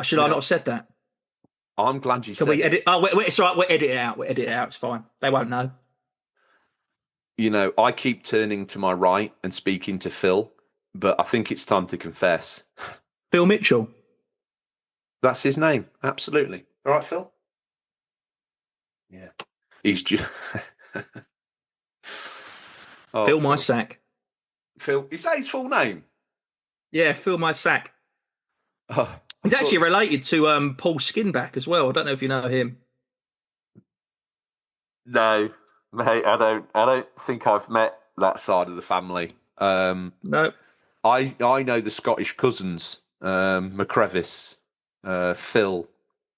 Should I not have said that? I'm glad you said Can we edit? Oh, wait, it's all right. We'll edit it out. It's fine. They won't know. You know, I keep turning to my right and speaking to Phil, but I think it's time to confess. Phil Mitchell. That's his name. Absolutely. All right, Phil? Yeah. He's just... Phil My Sack. Phil, is that his full name? Yeah, Phil My Sack. Oh, he's actually related to Paul Skinback as well. I don't know if you know him. No, mate, I don't think I've met that side of the family. No. I know the Scottish cousins, McCrevis, Phil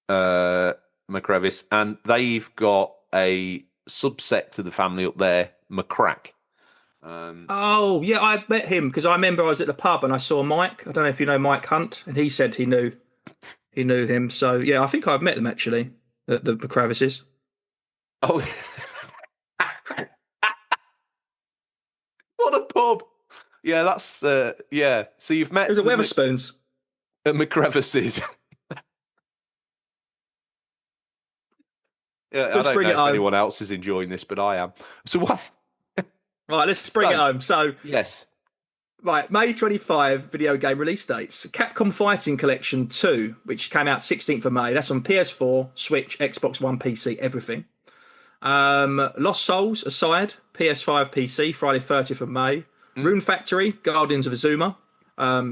McCrevis, and they've got a subsect of the family up there, McCrack. Oh, yeah, I met him because I remember I was at the pub and I saw Mike. I don't know if you know Mike Hunt, and he said he knew him. So, yeah, I think I've met them, actually, the McCravises. Oh, what a pub! Yeah, that's yeah. So you've met It was a Weatherspoons. at McCrevice's. Yeah, I Let's don't bring know it if home. anyone else is enjoying this, but I am. So what? Right, let's bring it home. So, Yes. right, May 25 video game release dates. Capcom Fighting Collection 2, which came out 16th of May. That's on PS4, Switch, Xbox One, PC, everything. Lost Souls Aside, PS5, PC, Friday 30th of May. Rune Factory, Guardians of Azuma,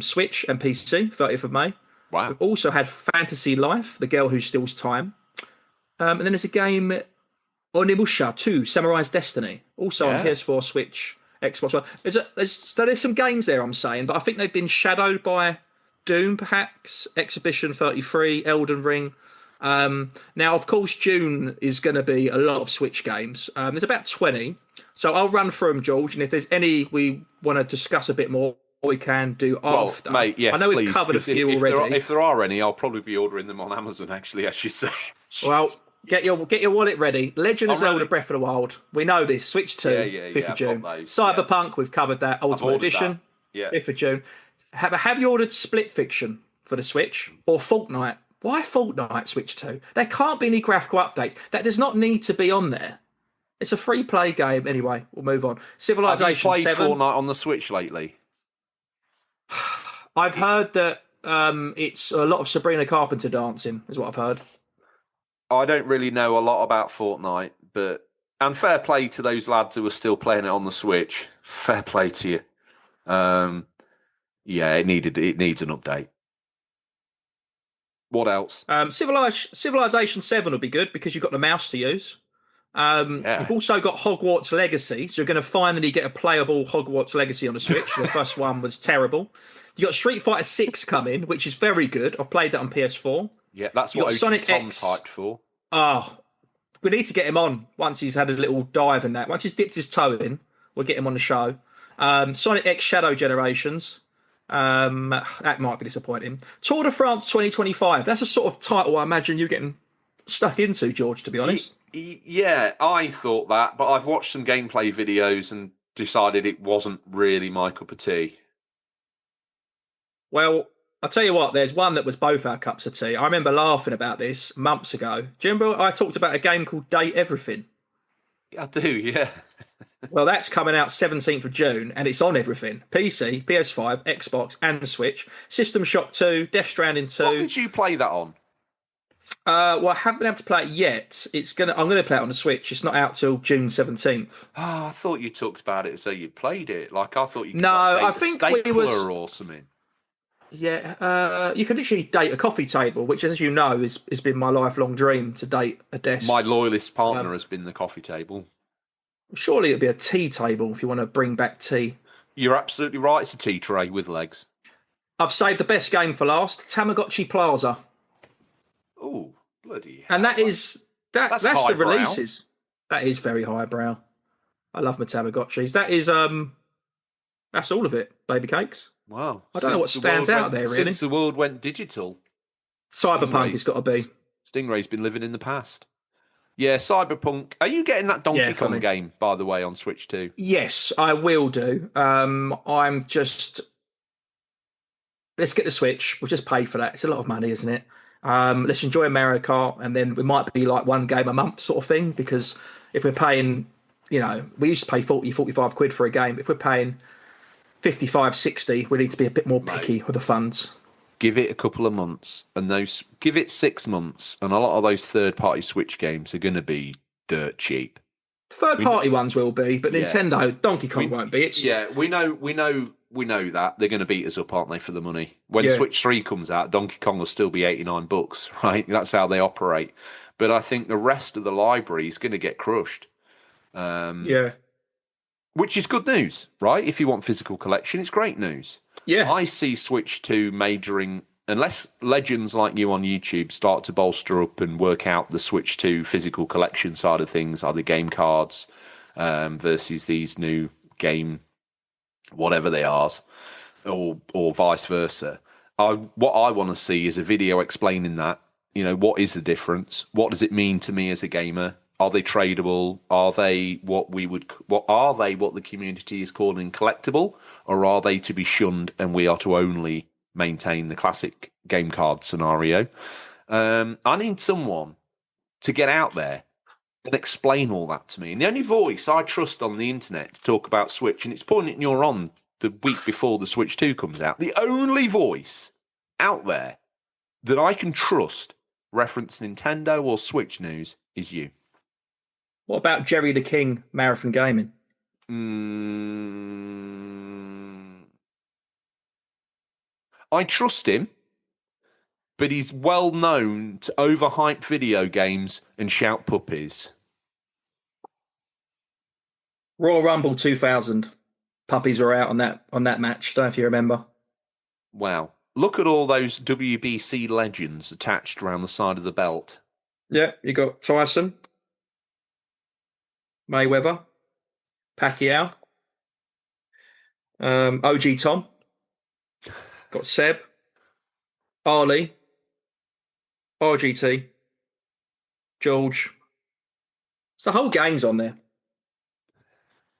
Switch and PC, 30th of May. Wow. We've also had Fantasy Life, The Girl Who Steals Time. And then there's a game, Onimusha 2, Samurai's Destiny, also on PS4, Switch, Xbox One. There's some games there, I'm saying, but I think they've been shadowed by Doom, perhaps, Exhibition 33, Elden Ring. Now, of course, June is going to be a lot of Switch games. There's about 20. So I'll run through them, George, and if there's any we want to discuss a bit more, we can do after. Mate, yes, I know please, we've covered a few if already. If there are any, I'll probably be ordering them on Amazon, actually, as you say. Well, get your wallet ready. Legend of I'm Zelda ready. Breath of the Wild. We know this. Switch 2, 5th of I've June. got those, Cyberpunk, we've covered that. Ultimate ordered Edition, that. Yeah. 5th of June. Have you ordered Split Fiction for the Switch? Or Fortnite? Why Fortnite Switch 2? There can't be any graphical updates. That does not need to be on there. It's a free play game. Anyway, we'll move on. Civilization Have you played 7. Fortnite on the Switch lately? I've heard that it's a lot of Sabrina Carpenter dancing, is what I've heard. I don't really know a lot about Fortnite, and fair play to those lads who are still playing it on the Switch. Fair play to you. Yeah, it needs an update. What else? Civilization 7 will be good because you've got the mouse to use. You've also got Hogwarts Legacy, so you're going to finally get a playable Hogwarts Legacy on the Switch. The first one was terrible. You got Street Fighter 6 coming, which is very good. I've played that on PS4. Yeah, that's You what got Sonic Tom X. typed for. Oh, we need to get him on once he's had a little dive in that. Once he's dipped his toe in, we'll get him on the show. Sonic X Shadow Generations. That might be disappointing. Tour de France 2025. That's a sort of title I imagine you're getting stuck into, George, to be honest. Yeah, I thought that, but I've watched some gameplay videos and decided it wasn't really my cup of tea. Well, I'll tell you what, there's one that was both our cups of tea. I remember laughing about this months ago. Do you remember I talked about a game called Date Everything? I do, yeah. Well, that's coming out 17th of June, and it's on everything. PC, PS5, Xbox, and Switch. System Shock 2, Death Stranding 2. What did you play that on? Well, I haven't been able to play it yet. I'm going to play it on the Switch. It's not out till June 17th. Oh, I thought you talked about it as though you played it. Like, I thought you could No, like, date I think a we stapler was- or something. Yeah, you can literally date a coffee table, which, as you know, has been my lifelong dream to date a desk. My loyalist partner has been the coffee table. Surely it'd be a tea table if you want to bring back tea. You're absolutely right. It's a tea tray with legs. I've saved the best game for last, Tamagotchi Plaza. Oh, bloody hell. And that's the highbrow. releases. That is very highbrow. I love my Tamagotchis. That's all of it, baby cakes. Wow. I don't know what stands out there, really. Since the world went digital. Cyberpunk has got to be. Stingray's been living in the past. Yeah, Cyberpunk. Are you getting that Donkey Kong game, by the way, on Switch 2? Yes, I will do. Let's get the Switch. We'll just pay for that. It's a lot of money, isn't it? Let's enjoy Mario Kart, and then we might be like one game a month sort of thing, because if we're paying, we used to pay 40, 45 quid for a game. If we're paying 55, 60, we need to be a bit more picky with the funds. Give it a couple of months, and give it 6 months, and a lot of those third-party Switch games are going to be dirt cheap. Third-party ones will be, but Nintendo, Donkey Kong won't be. We know that they're going to beat us up, aren't they, for the money? When Switch 3 comes out, Donkey Kong will still be $89, right? That's how they operate. But I think the rest of the library is going to get crushed. Which is good news, right? If you want physical collection, it's great news. Yeah. I see Switch 2 majoring, unless legends like you on YouTube start to bolster up and work out the Switch 2 physical collection side of things, are the game cards versus these new game, whatever they are, or vice versa. What I want to see is a video explaining that. What is the difference? What does it mean to me as a gamer? Are they tradable? Are they what the community is calling collectible? or are they to be shunned and we are to only maintain the classic game card scenario? I need someone to get out there and explain all that to me. And the only voice I trust on the internet to talk about Switch, and it's pointing you're on the week before the Switch 2 comes out, the only voice out there that I can trust reference Nintendo or Switch news is you. What about Jerry the King, Marathon Gaming? I trust him, but he's well known to overhype video games and shout puppies. Royal Rumble 2000. Puppies were out on that match. Don't know if you remember. Wow. Look at all those WBC legends attached around the side of the belt. Yeah, you got Tyson, Mayweather, Pacquiao, OG Tom, got Seb, Ali, RGT, George. So the whole gang's on there.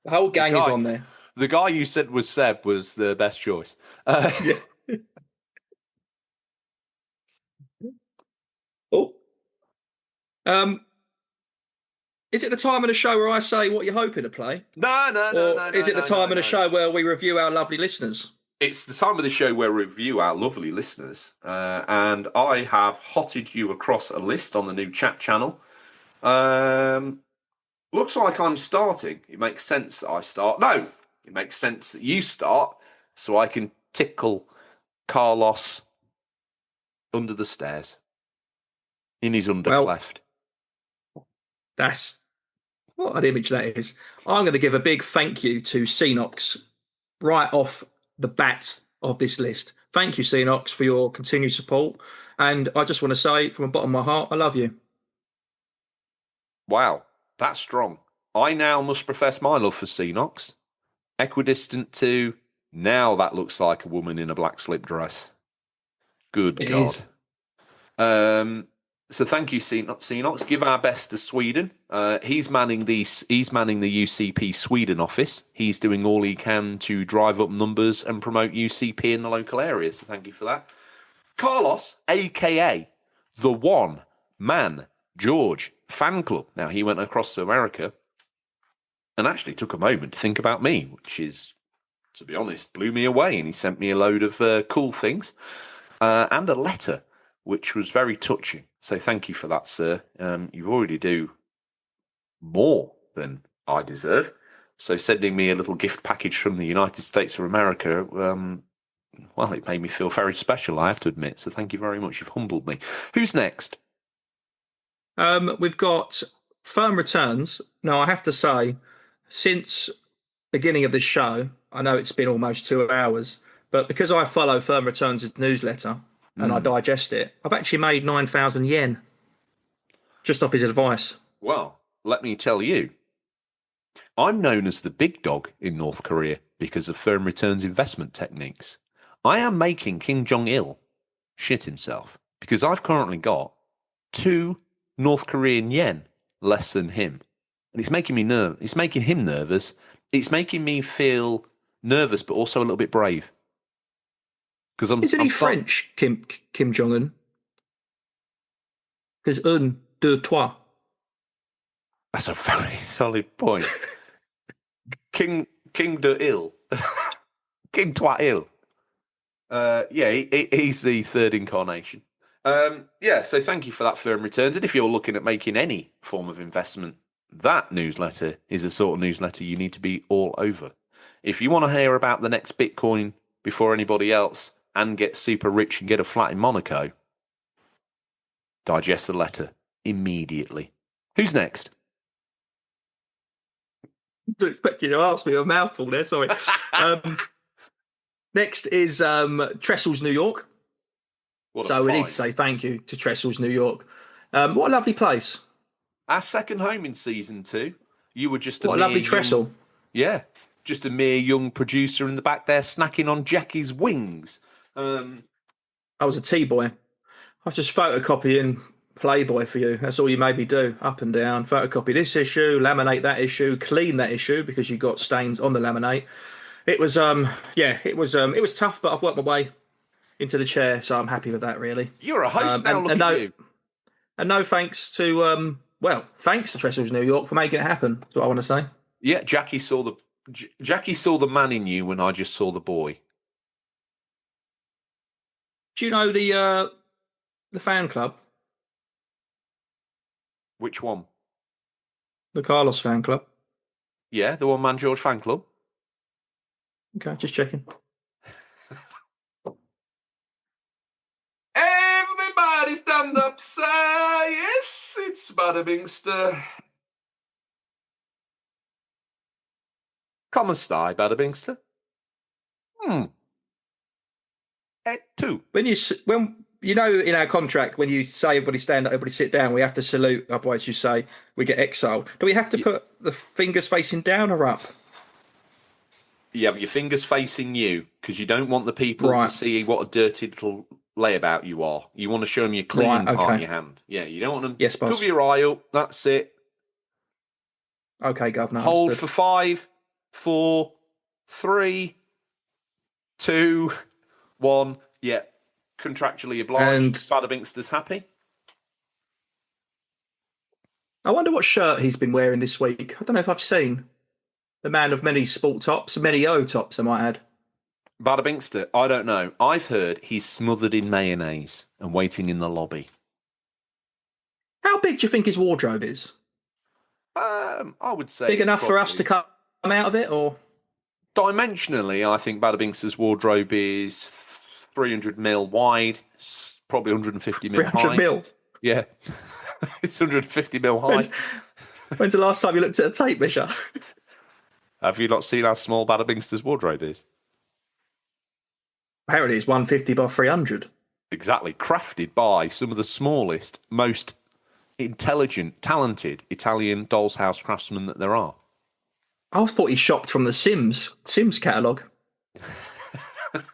The whole gang is on there. The guy you said was Seb was the best choice. Yeah. Oh. Is it the time of the show where I say what you're hoping to play? No. Is it the time of the show where we review our lovely listeners? It's the time of the show where we review our lovely listeners. And I have hotted you across a list on the new chat channel. Looks like I'm starting. It makes sense that I start. No, it makes sense that you start so I can tickle Carlos under the stairs in his undercleft. That's what an image that is. I'm going to give a big thank you to Cenox right off the bat of this list. Thank you, Cenox, for your continued support. And I just want to say from the bottom of my heart, I love you. Wow, that's strong. I now must profess my love for Cenox. Equidistant to now that looks like a woman in a black slip dress. Good God. So thank you, Cenox. Give our best to Sweden. He's manning the UCP Sweden office. He's doing all he can to drive up numbers and promote UCP in the local area. So thank you for that. Carlos, aka the One Man George Fan Club. Now he went across to America and actually took a moment to think about me, which is, to be honest, blew me away. And he sent me a load of cool things and a letter, which was very touching. So thank you for that, sir. You already do more than I deserve. So sending me a little gift package from the United States of America, well, it made me feel very special, I have to admit. So thank you very much. You've humbled me. Who's next? We've got Firm Returns. Now, I have to say, since beginning of this show, I know it's been almost 2 hours, but because I follow Firm Returns' newsletter, and I digest it, I've actually made 9,000 yen just off his advice. Well, let me tell you, I'm known as the big dog in North Korea because of Firm Returns investment techniques. I am making Kim Jong-il shit himself because I've currently got 2 North Korean yen less than him. And it's making me It's making him nervous. It's making me feel nervous, but also a little bit brave. Isn't he French, Kim Jong-un? Because un, deux, trois. That's a very solid point. King de Il. King Toi Il. Yeah, he's the third incarnation. Yeah, so thank you for that Firm Returns. And if you're looking at making any form of investment, that newsletter is the sort of newsletter you need to be all over. If you want to hear about the next Bitcoin before anybody else, and get super rich and get a flat in Monaco, digest the letter immediately. Who's next? I didn't expect you to ask me a mouthful there, sorry. Next is Trestles, New York. So we need to say thank you to Trestles, New York. What a lovely place. Our second home in season 2. You were just a lovely trestle. Yeah, just a mere young producer in the back there snacking on Jackie's wings. I was a T-boy. I was just photocopying Playboy for you. That's all you made me do. Up and down. Photocopy this issue, laminate that issue, clean that issue because you got stains on the laminate. It was it was tough, but I've worked my way into the chair, so I'm happy with that. Really, You're a host now. Look at you. and no thanks to thanks to Trestles New York for making it happen. That's what I want to say. Yeah, Jackie saw the man in you when I just saw the boy. Do you know the fan club, Which one? the Carlos fan club? Yeah, the One Man George fan club. Okay, just checking. Everybody stand up, say yes, it's Badabingster. Come stai, Badabingster. Et tu. When you know in our contract, when you say everybody stand up, everybody sit down, we have to salute. Otherwise, you say we get exiled. Do we have to put the fingers facing down or up? You have your fingers facing you because you don't want the people to see what a dirty little layabout you are. You want to show them your clean part of your hand. Yeah, you don't want them. Yes, boss. Cover your eye up. That's it. Okay, Governor. Hold understood. for 5, 4, 3, 2, 1. Yeah, contractually obliged. And Badabingster's happy. I wonder what shirt he's been wearing this week. I don't know if I've seen the man of many sport tops, many O tops, I might add. Badabingster, I don't know. I've heard he's smothered in mayonnaise and waiting in the lobby. How big do you think his wardrobe is? I would say Big enough for us to come out of it, or dimensionally, I think Badabingster's wardrobe is 300 mil wide, probably 150 mil high. 300 mil? Yeah. It's 150 mil high. When's the last time you looked at a tape measure? Have you not seen how small Badabingster's wardrobe is? Apparently it's 150 by 300. Exactly. Crafted by some of the smallest, most intelligent, talented Italian doll's house craftsmen that there are. I thought he shopped from the Sims catalogue. Well,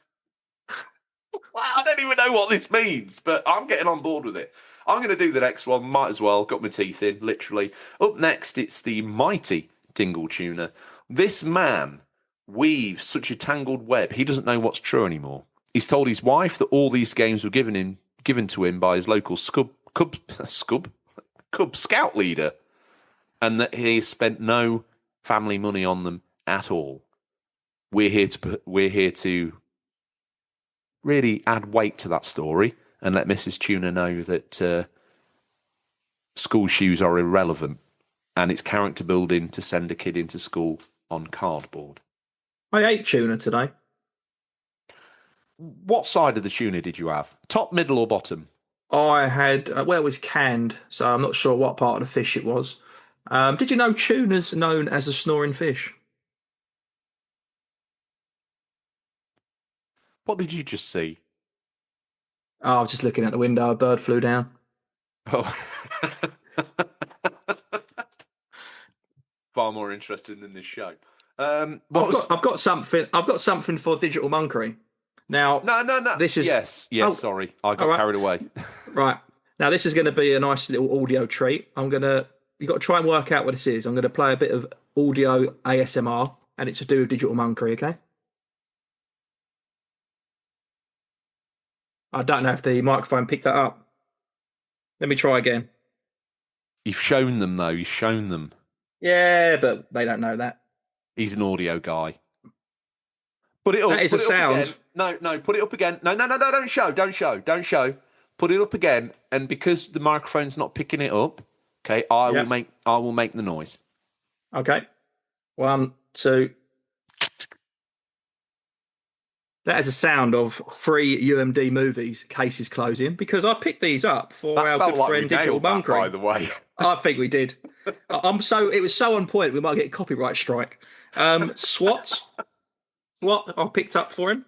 I don't even know what this means, but I'm getting on board with it. I'm going to do the next one. Might as well. Got my teeth in, literally. Up next, it's the mighty Dingle Tuner. This man weaves such a tangled web, he doesn't know what's true anymore. He's told his wife that all these games were given to him by his local Cub Scout leader, and that he has spent no family money on them at all. We're here to really add weight to that story and let Mrs. Tuner know that school shoes are irrelevant and it's character building to send a kid into school on cardboard. I ate tuna today. What side of the tuna did you have? Top, middle, or bottom? I had, it was canned, so I'm not sure what part of the fish it was. Did you know tuna's known as a snoring fish? What did you just see? Oh, I was just looking at the window, a bird flew down. Oh. Far more interesting than this show. I've got something for Digital Monkery. Now, no. This is Sorry, I got carried away. Right now, this is going to be a nice little audio treat. You got to try and work out what this is. I'm going to play a bit of audio ASMR, and it's to do with Digital Monkery. Okay. I don't know if the microphone picked that up. Let me try again. You've shown them, though. You've shown them. Yeah, but they don't know that. He's an audio guy. Put it up. That is a sound. No, put it up again. No, don't show. Put it up again, and because the microphone's not picking it up, okay, I will make the noise. Okay. 1, 2. That is a sound of free UMD movies cases closing, because I picked these up for our good friend Digital Monkery. By the way, I think we did. It was so on point we might get a copyright strike. SWAT, I picked up for him.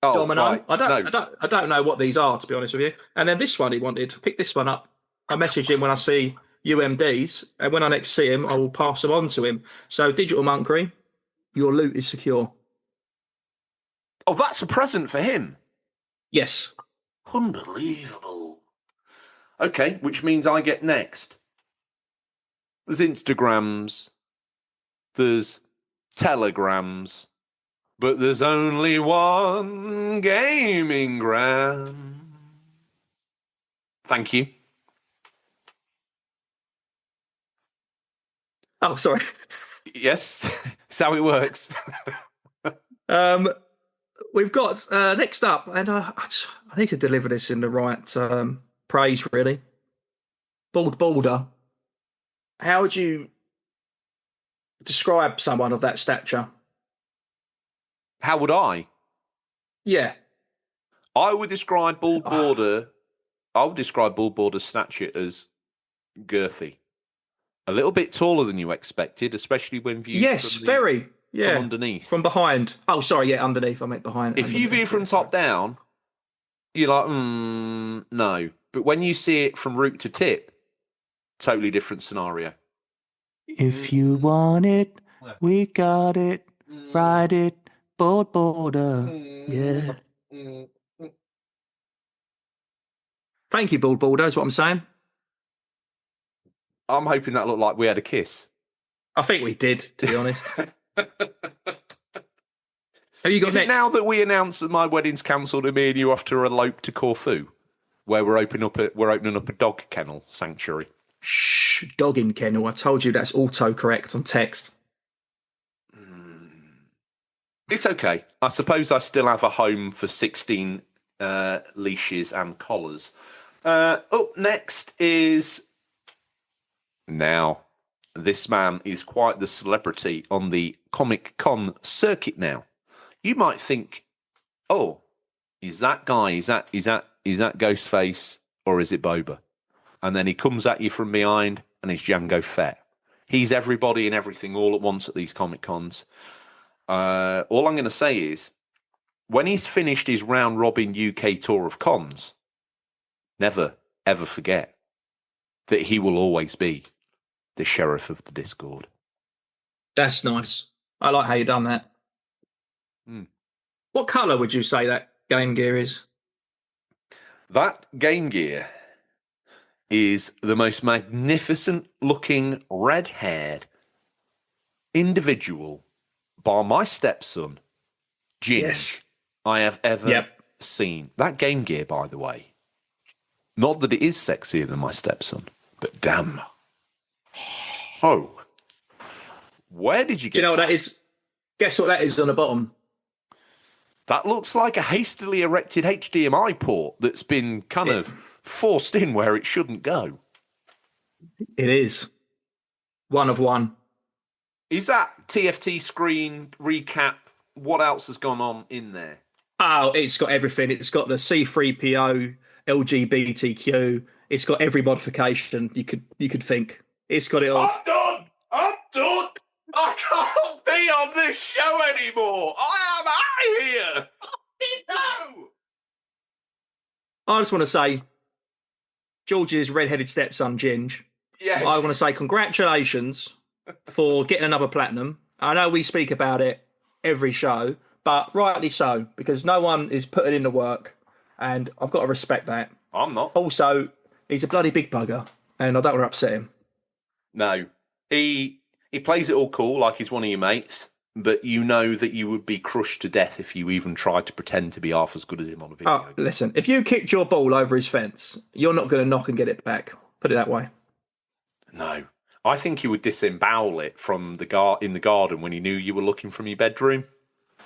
Oh, Domino. Right. I don't know what these are, to be honest with you. And then this one he wanted. Pick this one up. I messaged him when I see UMDs, and when I next see him, I will pass them on to him. So Digital Monkery, your loot is secure. Oh, that's a present for him. Yes. Unbelievable. Okay, which means I get next. There's Instagrams. There's Telegrams. but there's only one gaming ground. Thank you. Oh, sorry. Yes, that's how it works. We've got next up, and I need to deliver this in the right praise, really. Bald Balder. How would you describe someone of that stature? How would I? Yeah. I would describe Bald Border. I would describe Bald Border's stature as girthy. A little bit taller than you expected, especially when viewed from very. Yeah. from underneath. From behind. Oh, sorry, yeah, underneath. I meant behind. If you view from top down, you're like, no. But when you see it from root to tip, totally different scenario. If you want it, we got it. Ride it, Bald Border. Yeah. Thank you, Bald Border, is what I'm saying. I'm hoping that looked like we had a kiss. I think we did, to be honest. Have you got Is next? it now that we announced that my wedding's cancelled and me and you have to elope to Corfu, where we're opening up a dog kennel sanctuary? Shh, dogging kennel. I told you that's auto-correct on text. It's okay. I suppose I still have a home for 16 leashes and collars. Up next is... Now, this man is quite the celebrity on the Comic-Con circuit now. You might think, oh, is that guy, is that Ghostface, or is it Boba? And then he comes at you from behind, and it's Jango Fett. He's everybody and everything all at once at these Comic-Cons. All I'm going to say is, when he's finished his round-robin UK tour of cons, never, ever forget that he will always be the Sheriff of the Discord. That's nice. I like how you done that. What colour would you say that Game Gear is? That Game Gear is the most magnificent-looking red-haired individual, bar my stepson, Ginge, I have ever seen. That Game Gear, by the way, not that it is sexier than my stepson, but damn. Oh. Where did you get Do you know what that is? Guess what that is on the bottom? That looks like a hastily erected HDMI port that's been kind of forced in where it shouldn't go. It is. One of one. Is that TFT screen recap? What else has gone on in there? Oh, it's got everything. It's got the C3PO, LGBTQ. It's got every modification you could think. It's got it all. I'm done. I can't be on this show anymore. I am out of here. No. I just want to say, George's red-headed stepson, Ginge. Yes. I want to say congratulations for getting another platinum. I know we speak about it every show, but rightly so, because no one is putting in the work, and I've got to respect that. I'm not. Also, he's a bloody big bugger, and I don't want to upset him. No. He plays it all cool like he's one of your mates, but you know that you would be crushed to death if you even tried to pretend to be half as good as him on a video game. Listen, if you kicked your ball over his fence, you're not going to knock and get it back. Put it that way. No. I think he would disembowel it from in the garden when he knew you were looking from your bedroom.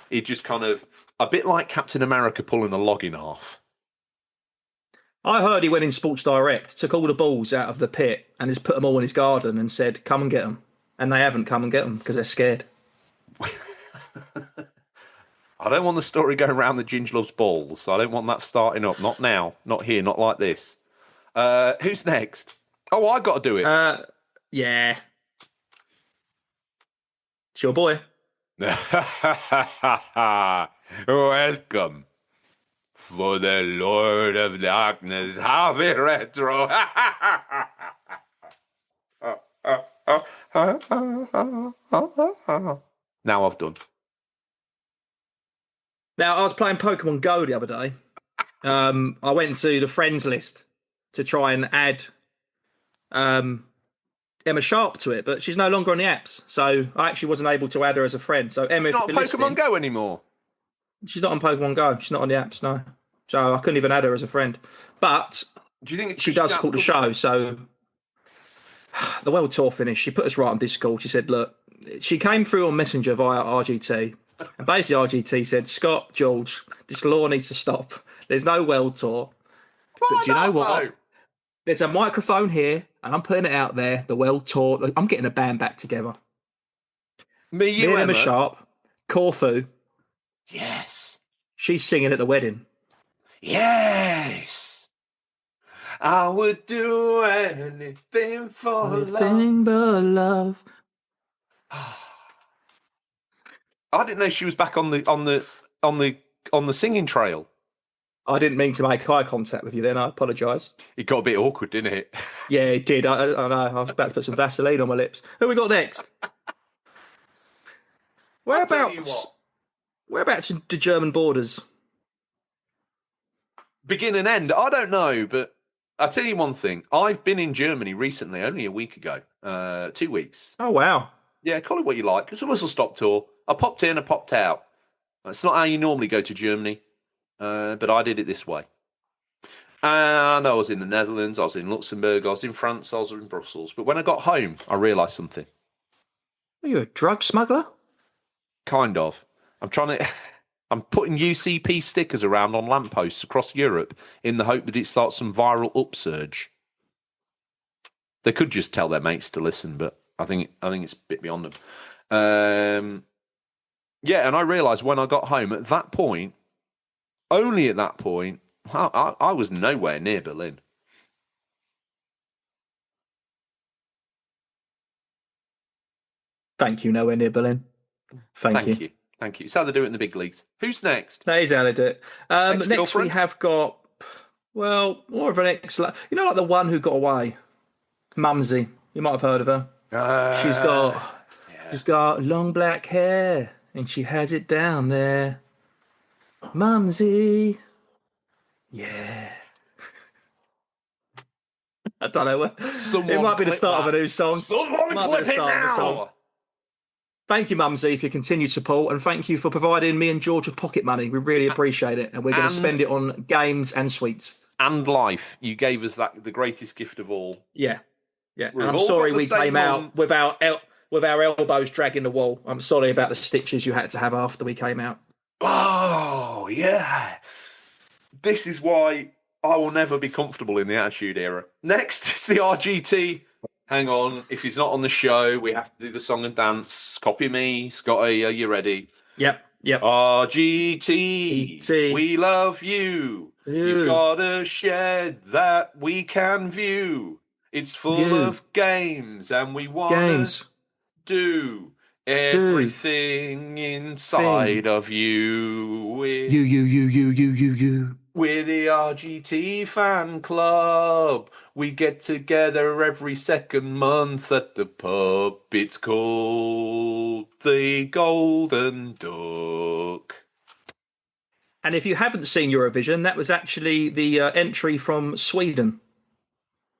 He'd just kind of, a bit like Captain America pulling a log in half. I heard he went in Sports Direct, took all the balls out of the pit and just put them all in his garden and said, come and get them. And they haven't come and get them because they're scared. I don't want the story going around that Ginge loves balls. I don't want that starting up. Not now. Not here. Not like this. Who's next? Oh, I got to do it. Yeah. It's your boy. Welcome. For the Lord of Darkness, Harvey Retro. Now I've done. Now, I was playing Pokemon Go the other day. I went to the friends list to try and add Emma Sharp to it, but she's no longer on the apps. So I actually wasn't able to add her as a friend. So Emma, It's if not you're Pokemon listening, Go anymore. she's not on Pokemon Go. She's not on the apps, no. So I couldn't even add her as a friend. But Do you think it's she 'cause she's does out support of the country? show. So the World Tour finished. She put us right on Discord. She said, look, she came through on Messenger via RGT. And basically RGT said, Scott, George, this law needs to stop. There's no World Tour. Why But do you know not, what? though? There's a microphone here, and I'm putting it out there. The World Tour. I'm getting a band back together. Me, Me you, and Emma Emma. Sharp, Corfu. Yes. She's singing at the wedding. Yes. I would do anything for Anything but love. I didn't know she was back on the singing trail. I didn't mean to make eye contact with you then. I apologise. It got a bit awkward, didn't it? Yeah, it did. I know. I was about to put some Vaseline on my lips. Who we got next? I'll tell you what. Whereabouts in the German borders? Begin and end. I don't know, but I'll tell you one thing. I've been in Germany recently, only a week ago, 2 weeks. Oh, wow. Yeah, call it what you like. It's a whistle-stop tour. I popped in, I popped out. It's not how you normally go to Germany, but I did it this way. And I was in the Netherlands, I was in Luxembourg, I was in France, I was in Brussels. But when I got home, I realised something. Are you a drug smuggler? Kind of. I'm putting UCP stickers around on lampposts across Europe in the hope that it starts some viral upsurge. They could just tell their mates to listen, but I think it's a bit beyond them. Yeah, and I realised when I got home at that point, only at that point, I was nowhere near Berlin. Thank you, nowhere near Berlin. Thank you. Thank you. It's how they do it in the big leagues. Who's next? That is how they do it. Next we Ex-girlfriend? have got, well, more of an ex. You know, like the one who got away, Mumsy. You might have heard of her. She's got long black hair and she has it down there. Mumsy. Yeah. I don't know. It might be the start of a new song. Someone Might be clip the it start of a song. now. Thank you, Mumsy, for your continued support, and thank you for providing me and George with pocket money. We really appreciate it, and we're going to spend it on games and sweets. And life. You gave us the greatest gift of all. Yeah. And We've I'm all sorry got the we same came out with our elbows dragging the wall. I'm sorry about the stitches you had to have after we came out. Oh, yeah. This is why I will never be comfortable in the Attitude Era. Next is the RGT. Hang on. If he's not on the show, we have to do the song and dance. Copy me. Scotty, are you ready? Yep. RGT, we love you. You've got a shed that we can view. It's full of games and we want to do everything inside of you. You. We're the RGT fan club. We get together every second month at the pub. It's called the Golden Duck. And if you haven't seen Eurovision, that was actually the entry from Sweden.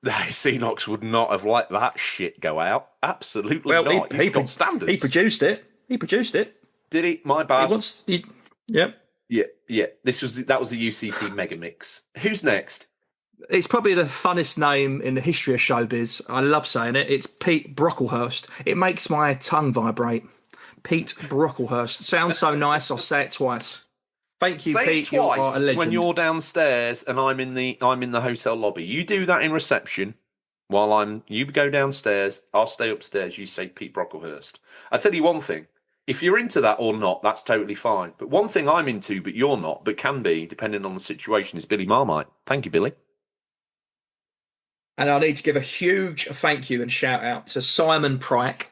Xenox would not have let that shit go out. Absolutely not. He's got standards. He produced it. Did he? My bad. Yep. Yeah. That was the UCP mega mix. Who's next? It's probably the funnest name in the history of showbiz. I love saying it. It's Pete Brocklehurst. It makes my tongue vibrate. Pete Brocklehurst. Sounds so nice. I'll say it twice. Thank you, Pete. Say it twice you are a legend. when you're downstairs and I'm in the hotel lobby. You do that in reception while you go downstairs. I'll stay upstairs. You say Pete Brocklehurst. I tell you one thing. If you're into that or not, that's totally fine. But one thing I'm into, but you're not, but can be, depending on the situation, is Billy Marmite. Thank you, Billy. And I need to give a huge thank you and shout out to Simon Pryke,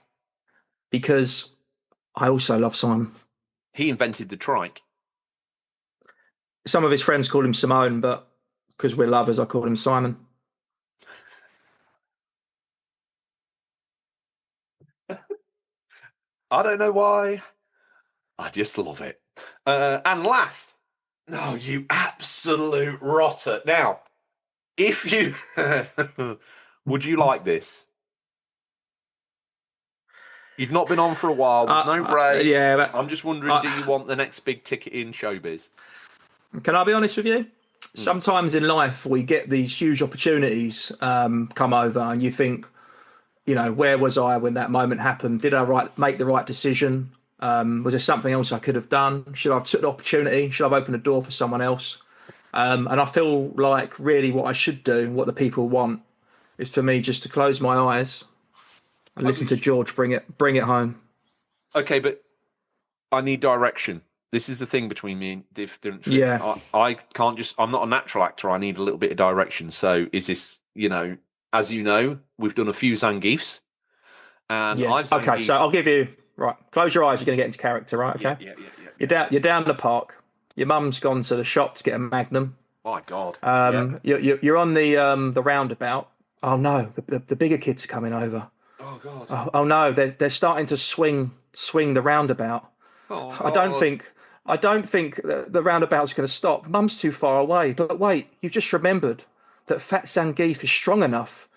because I also love Simon. He invented the trike. Some of his friends call him Simone, but because we're lovers, I call him Simon. I don't know why. I just love it. And last, no, you absolute rotter. Now, if you would you like this? You've not been on for a while. There's no break. Yeah, but I'm just wondering, do you want the next big ticket in showbiz? can I be honest with you? Sometimes in life we get these huge opportunities come over, and you think, where was I when that moment happened? Did I make the right decision? Was there something else I could have done? Should I have took the opportunity? Should I have opened a door for someone else? And I feel like really what I should do, what the people want, is for me just to close my eyes and listen to George bring it home. Okay, but I need direction. This is the thing between me and different. Yeah. I can't just. I'm not a natural actor. I need a little bit of direction. So is this? As you know, we've done a few Zangiefs, and Yeah. I've Okay, so I'll give you right. Close your eyes. You're going to get into character, right? Okay. Yeah. You're down the park. Your mum's gone to the shop to get a Magnum. My God. You're on the roundabout. Oh no, the bigger kids are coming over. Oh God. Oh no, they're starting to swing the roundabout. Oh, I don't think the roundabout's going to stop. Mum's too far away. But wait, you've just remembered that Fat Zangief is strong enough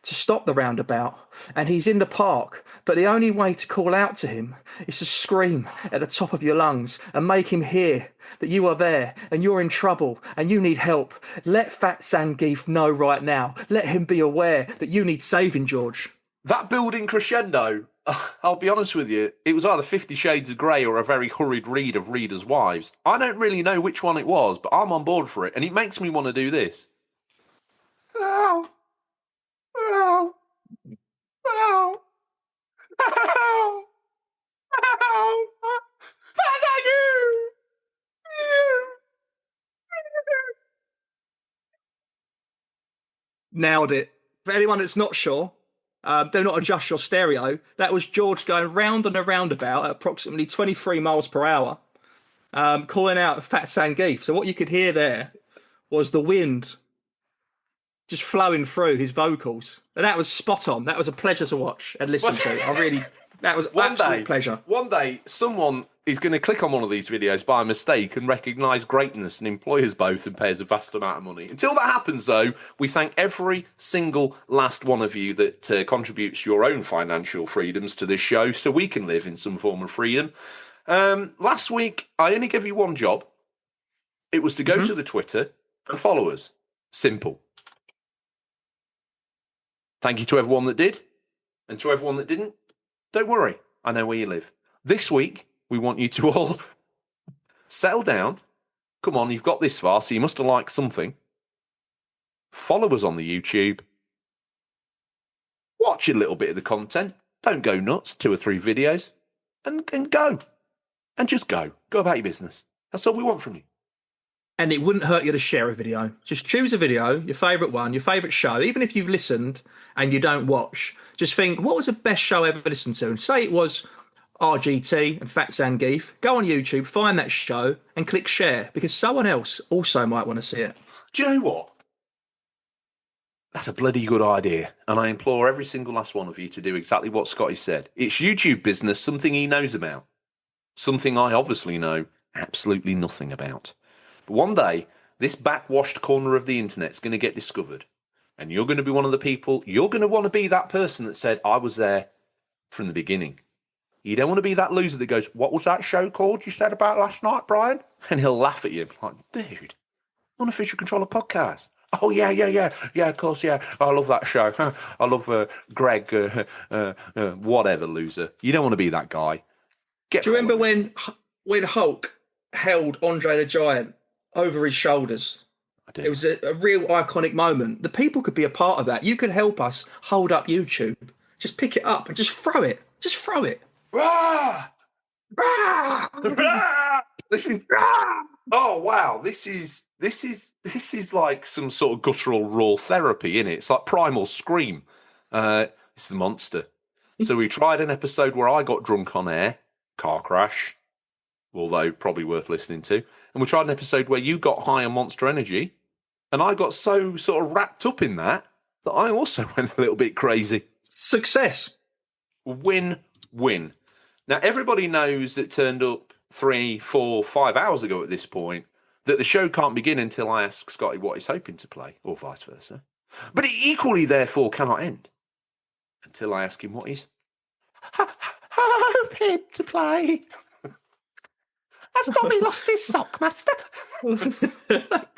to stop the roundabout, and he's in the park. But the only way to call out to him is to scream at the top of your lungs and make him hear that you are there and you're in trouble and you need help. Let Fat Zangief know right now. Let him be aware that you need saving, George. That building crescendo, I'll be honest with you, it was either 50 Shades of Grey or a very hurried read of Reader's Wives. I don't really know which one it was, but I'm on board for it, and it makes me want to do this. Ow. Ow. Ow. Ow. Ow. Thank you. Nailed it. For anyone that's not sure, do not adjust your stereo. That was George going round and a roundabout at approximately 23 miles per hour, calling out Fat Zangief. So what you could hear there was the wind just flowing through his vocals. And that was spot on. That was a pleasure to watch and listen to. That was absolute pleasure. One day, someone is going to click on one of these videos by mistake and recognise greatness and employ us both and pay us a vast amount of money. Until that happens, though, we thank every single last one of you that contributes your own financial freedoms to this show so we can live in some form of freedom. Last week, I only gave you one job. It was to go to the Twitter and follow us. Simple. Thank you to everyone that did. And to everyone that didn't, don't worry. I know where you live. This week, we want you to all settle down. Come on, you've got this far, so you must have liked something. Follow us on the YouTube. Watch a little bit of the content. Don't go nuts. 2 or 3 videos. And go. And just go. Go about your business. That's all we want from you. And it wouldn't hurt you to share a video. Just choose a video, your favourite one, your favourite show. Even if you've listened and you don't watch, just think, what was the best show I ever listened to? And say it was RGT and Fat Zangief. Go on YouTube, find that show and click share, because someone else also might want to see it. Do you know what? That's a bloody good idea. And I implore every single last one of you to do exactly what Scotty said. It's YouTube business, something he knows about. Something I obviously know absolutely nothing about. But one day, this backwashed corner of the internet's going to get discovered. And you're going to be one of the people, you're going to want to be that person that said, I was there from the beginning. You don't want to be that loser that goes, what was that show called you said about last night, Brian? And he'll laugh at you. Like, dude, Unofficial Controller Podcast. Oh, yeah, of course, yeah. I love that show. I love Greg, whatever, loser. You don't want to be that guy. Do you remember when Hulk held Andre the Giant over his shoulders? I do. It was a real iconic moment. The people could be a part of that. You could help us hold up YouTube. Just pick it up and just throw it. Just throw it. Rah! Rah! Rah! This is oh wow! This is like some sort of guttural raw therapy, innit? It's like primal scream. It's the monster. So we tried an episode where I got drunk on air, car crash, although probably worth listening to. And we tried an episode where you got high on Monster Energy, and I got so sort of wrapped up in that I also went a little bit crazy. Success. Win. Now, everybody knows that turned up 3, 4, 5 hours ago at this point that the show can't begin until I ask Scotty what he's hoping to play, or vice versa. But it equally, therefore, cannot end until I ask him what he's stupid to play. Has Dobby lost his sock, master?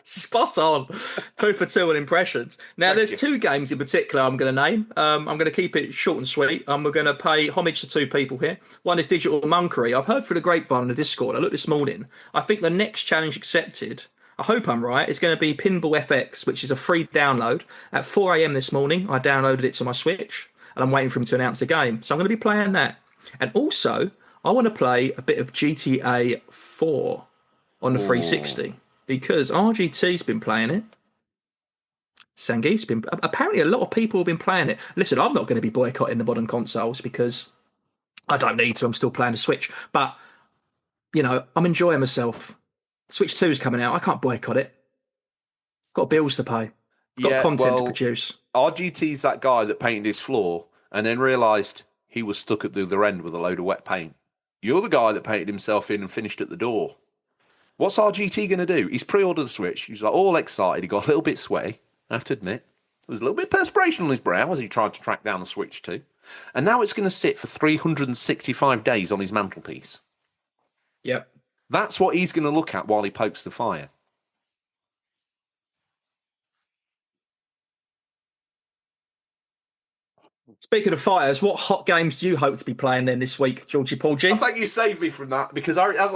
Spot on. 2 for 2 on impressions. Now, there's 2 games in particular I'm going to name. I'm going to keep it short and sweet. We're going to pay homage to 2 people here. One is Digital Monkery. I've heard through the grapevine on the Discord. I looked this morning. I think the next challenge accepted, I hope I'm right, is going to be Pinball FX, which is a free download. At 4 a.m. this morning, I downloaded it to my Switch, and I'm waiting for him to announce the game. So I'm going to be playing that. And also, I want to play a bit of GTA 4 on the 360 because RGT's been playing it. Sangeeth's been... Apparently, a lot of people have been playing it. Listen, I'm not going to be boycotting the modern consoles because I don't need to. I'm still playing the Switch. But, you know, I'm enjoying myself. Switch 2 is coming out. I can't boycott it. Got bills to pay. Got content to produce. RGT's that guy that painted his floor and then realised he was stuck at the other end with a load of wet paint. You're the guy that painted himself in and finished at the door. What's RGT going to do? He's pre-ordered the Switch. He's like all excited. He got a little bit sweaty, I have to admit. There was a little bit of perspiration on his brow as he tried to track down the Switch 2. And now it's going to sit for 365 days on his mantelpiece. Yep. That's what he's going to look at while he pokes the fire. Speaking of fires, what hot games do you hope to be playing then this week, Georgie Paul G? I think you saved me from that because as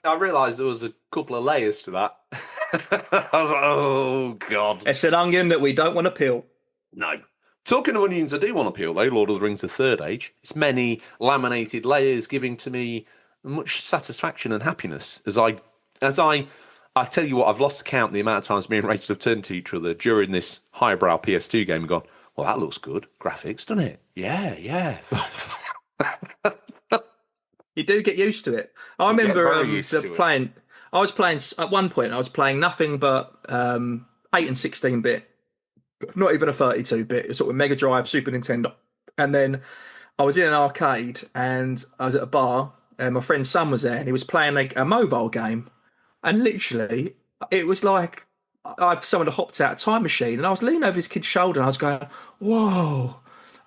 I realised there was a couple of layers to that. I was like, oh, God. It's an onion that we don't want to peel. No. Talking of onions, I do want to peel, though. Lord of the Rings: The Third Age. It's many laminated layers giving to me much satisfaction and happiness as I tell you what, I've lost count the amount of times me and Rachel have turned to each other during this highbrow PS2 game and gone, well, that looks good. Graphics, doesn't it? Yeah. You do get used to it. I remember playing. I was playing at one point. I was playing nothing but 8 and 16-bit, not even a 32-bit. Sort of Mega Drive, Super Nintendo, and then I was in an arcade and I was at a bar and my friend's son was there and he was playing a mobile game, and literally it was like someone had hopped out a time machine, and I was leaning over his kid's shoulder and I was going, whoa.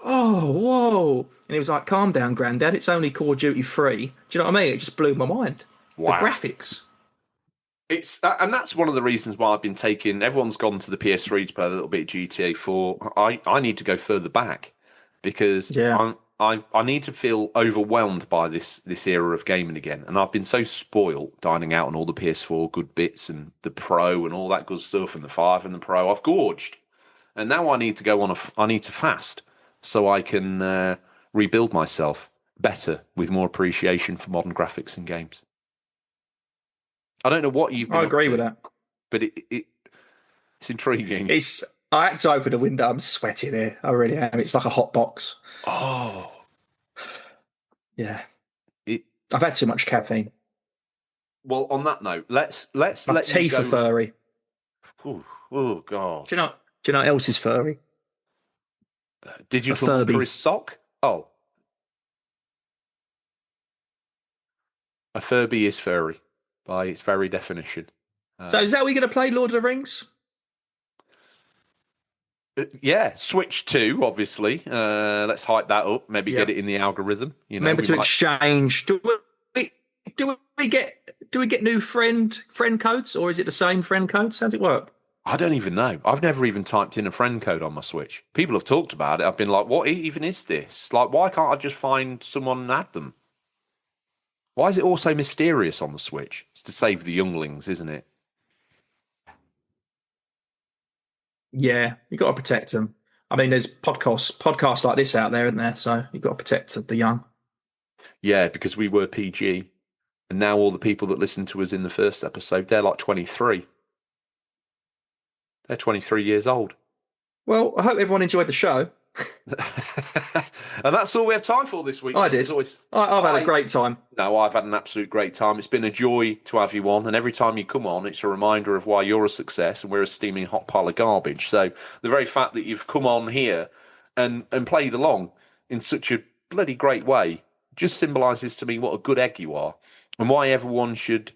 And he was like, calm down, Grandad, it's only Call of Duty 3. Do you know what I mean? It just blew my mind. Wow. The graphics. And that's one of the reasons why I've been taking... Everyone's gone to the PS3 to play a little bit of GTA 4. I need to go further back because I need to feel overwhelmed by this era of gaming again. And I've been so spoilt dining out on all the PS4 good bits and the Pro and all that good stuff and the 5 and the Pro. I've gorged. And now I need to go on I need to fast so I can rebuild myself better with more appreciation for modern graphics and games. I don't know what you've been I agree with that. But it's intriguing. I had to open the window. I'm sweating here. I really am. It's like a hot box. Oh. Yeah. I've had too much caffeine. Well, on that note, let's My let teeth are furry. Oh God. Do you know what else is furry? Digital Monkery's sock? Oh. A Furby is furry by its very definition. So is that what you're going to play, Lord of the Rings? Yeah, Switch 2, obviously. Let's hype that up. Maybe get it in the algorithm. You know, remember to exchange. Do we get new friend codes, or is it the same friend codes? How does it work? I don't even know. I've never even typed in a friend code on my Switch. People have talked about it. I've been like, what even is this? Like, why can't I just find someone and add them? Why is it all so mysterious on the Switch? It's to save the younglings, isn't it? Yeah, you got to protect them. I mean, there's podcasts like this out there, isn't there? So you've got to protect the young. Yeah, because we were PG, and now all the people that listened to us in the first episode, they're like 23. They're 23 years old. Well, I hope everyone enjoyed the show. And that's all we have time for this week. I've had a great time. No, I've had an absolute great time. It's been a joy to have you on, and every time you come on, it's a reminder of why you're a success and we're a steaming hot pile of garbage. So the very fact that you've come on here and played along in such a bloody great way just symbolises to me what a good egg you are, and why everyone should,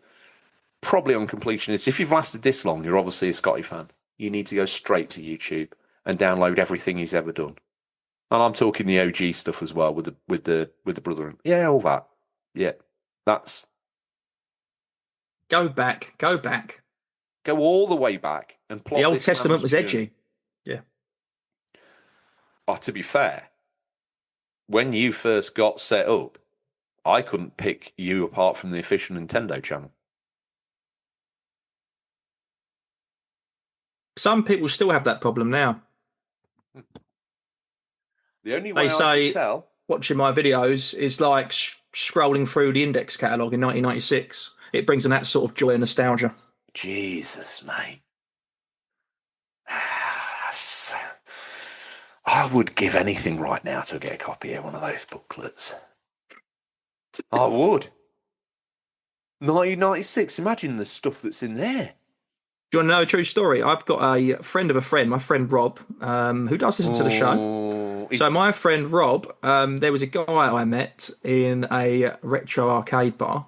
probably on completion, is if you've lasted this long, you're obviously a Scotty fan. You need to go straight to YouTube and download everything he's ever done. And I'm talking the OG stuff as well with the brother. Yeah, all that. Yeah, that's Go back. go all the way back and plot. The Old this Testament man's was journey. edgy. Yeah. Oh, to be fair, when you first got set up, I couldn't pick you apart from the official Nintendo channel. Some people still have that problem now. The only way They I say could tell. watching my videos is like scrolling through the index catalogue in 1996. It brings them that sort of joy and nostalgia. Jesus, mate. I would give anything right now to get a copy of one of those booklets. I would. 1996. Imagine the stuff that's in there. Do you want to know a true story? I've got a friend of a friend, my friend Rob, who does listen to the show. So my friend Rob, there was a guy I met in a retro arcade bar,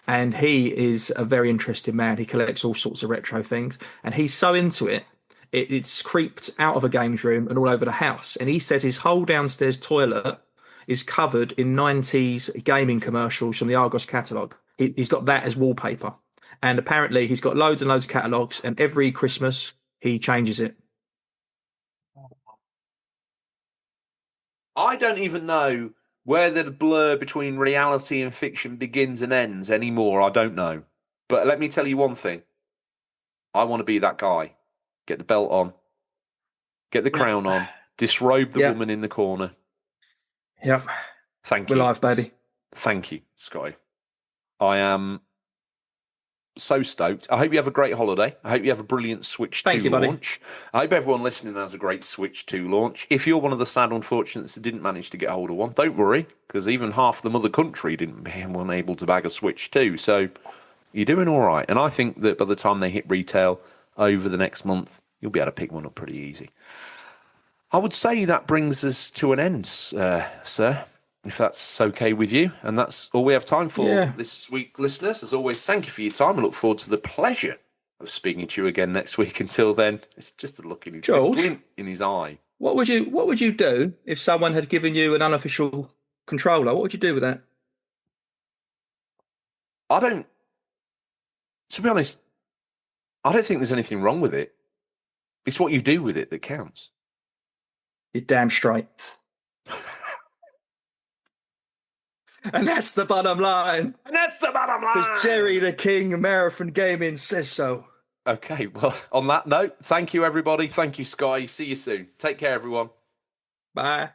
and he is a very interesting man. He collects all sorts of retro things, and he's so into it. It's creeped out of a games room and all over the house. And he says his whole downstairs toilet is covered in 90s gaming commercials from the Argos catalogue. He's got that as wallpaper. And apparently he's got loads and loads of catalogues, and every Christmas he changes it. I don't even know where the blur between reality and fiction begins and ends anymore. I don't know. But let me tell you one thing. I want to be that guy. Get the belt on. Get the crown on. Disrobe the woman in the corner. Yep. Thank you. We're live, baby. Thank you, Scotty. I am so stoked. I hope you have a great holiday. I hope you have a brilliant Switch 2 launch. I hope everyone listening has a great Switch 2 launch. If you're one of the sad unfortunates that didn't manage to get hold of one, don't worry, because even half the mother country weren't able to bag a Switch 2. So you're doing all right. And I think that by the time they hit retail over the next month, you'll be able to pick one up pretty easy. I would say that brings us to an end, sir, if that's okay with you. And that's all we have time for this week, listeners. As always, thank you for your time. I look forward to the pleasure of speaking to you again next week. Until then, it's just a look in his glint in his eye. What would you do if someone had given you an unofficial controller? What would you do with that? To be honest, I don't think there's anything wrong with it. It's what you do with it that counts. You're damn straight. And that's the bottom line. Because Jerry the King of Marathon Gaming says so. Okay, well, on that note, thank you, everybody. Thank you, Scotty. See you soon. Take care, everyone. Bye.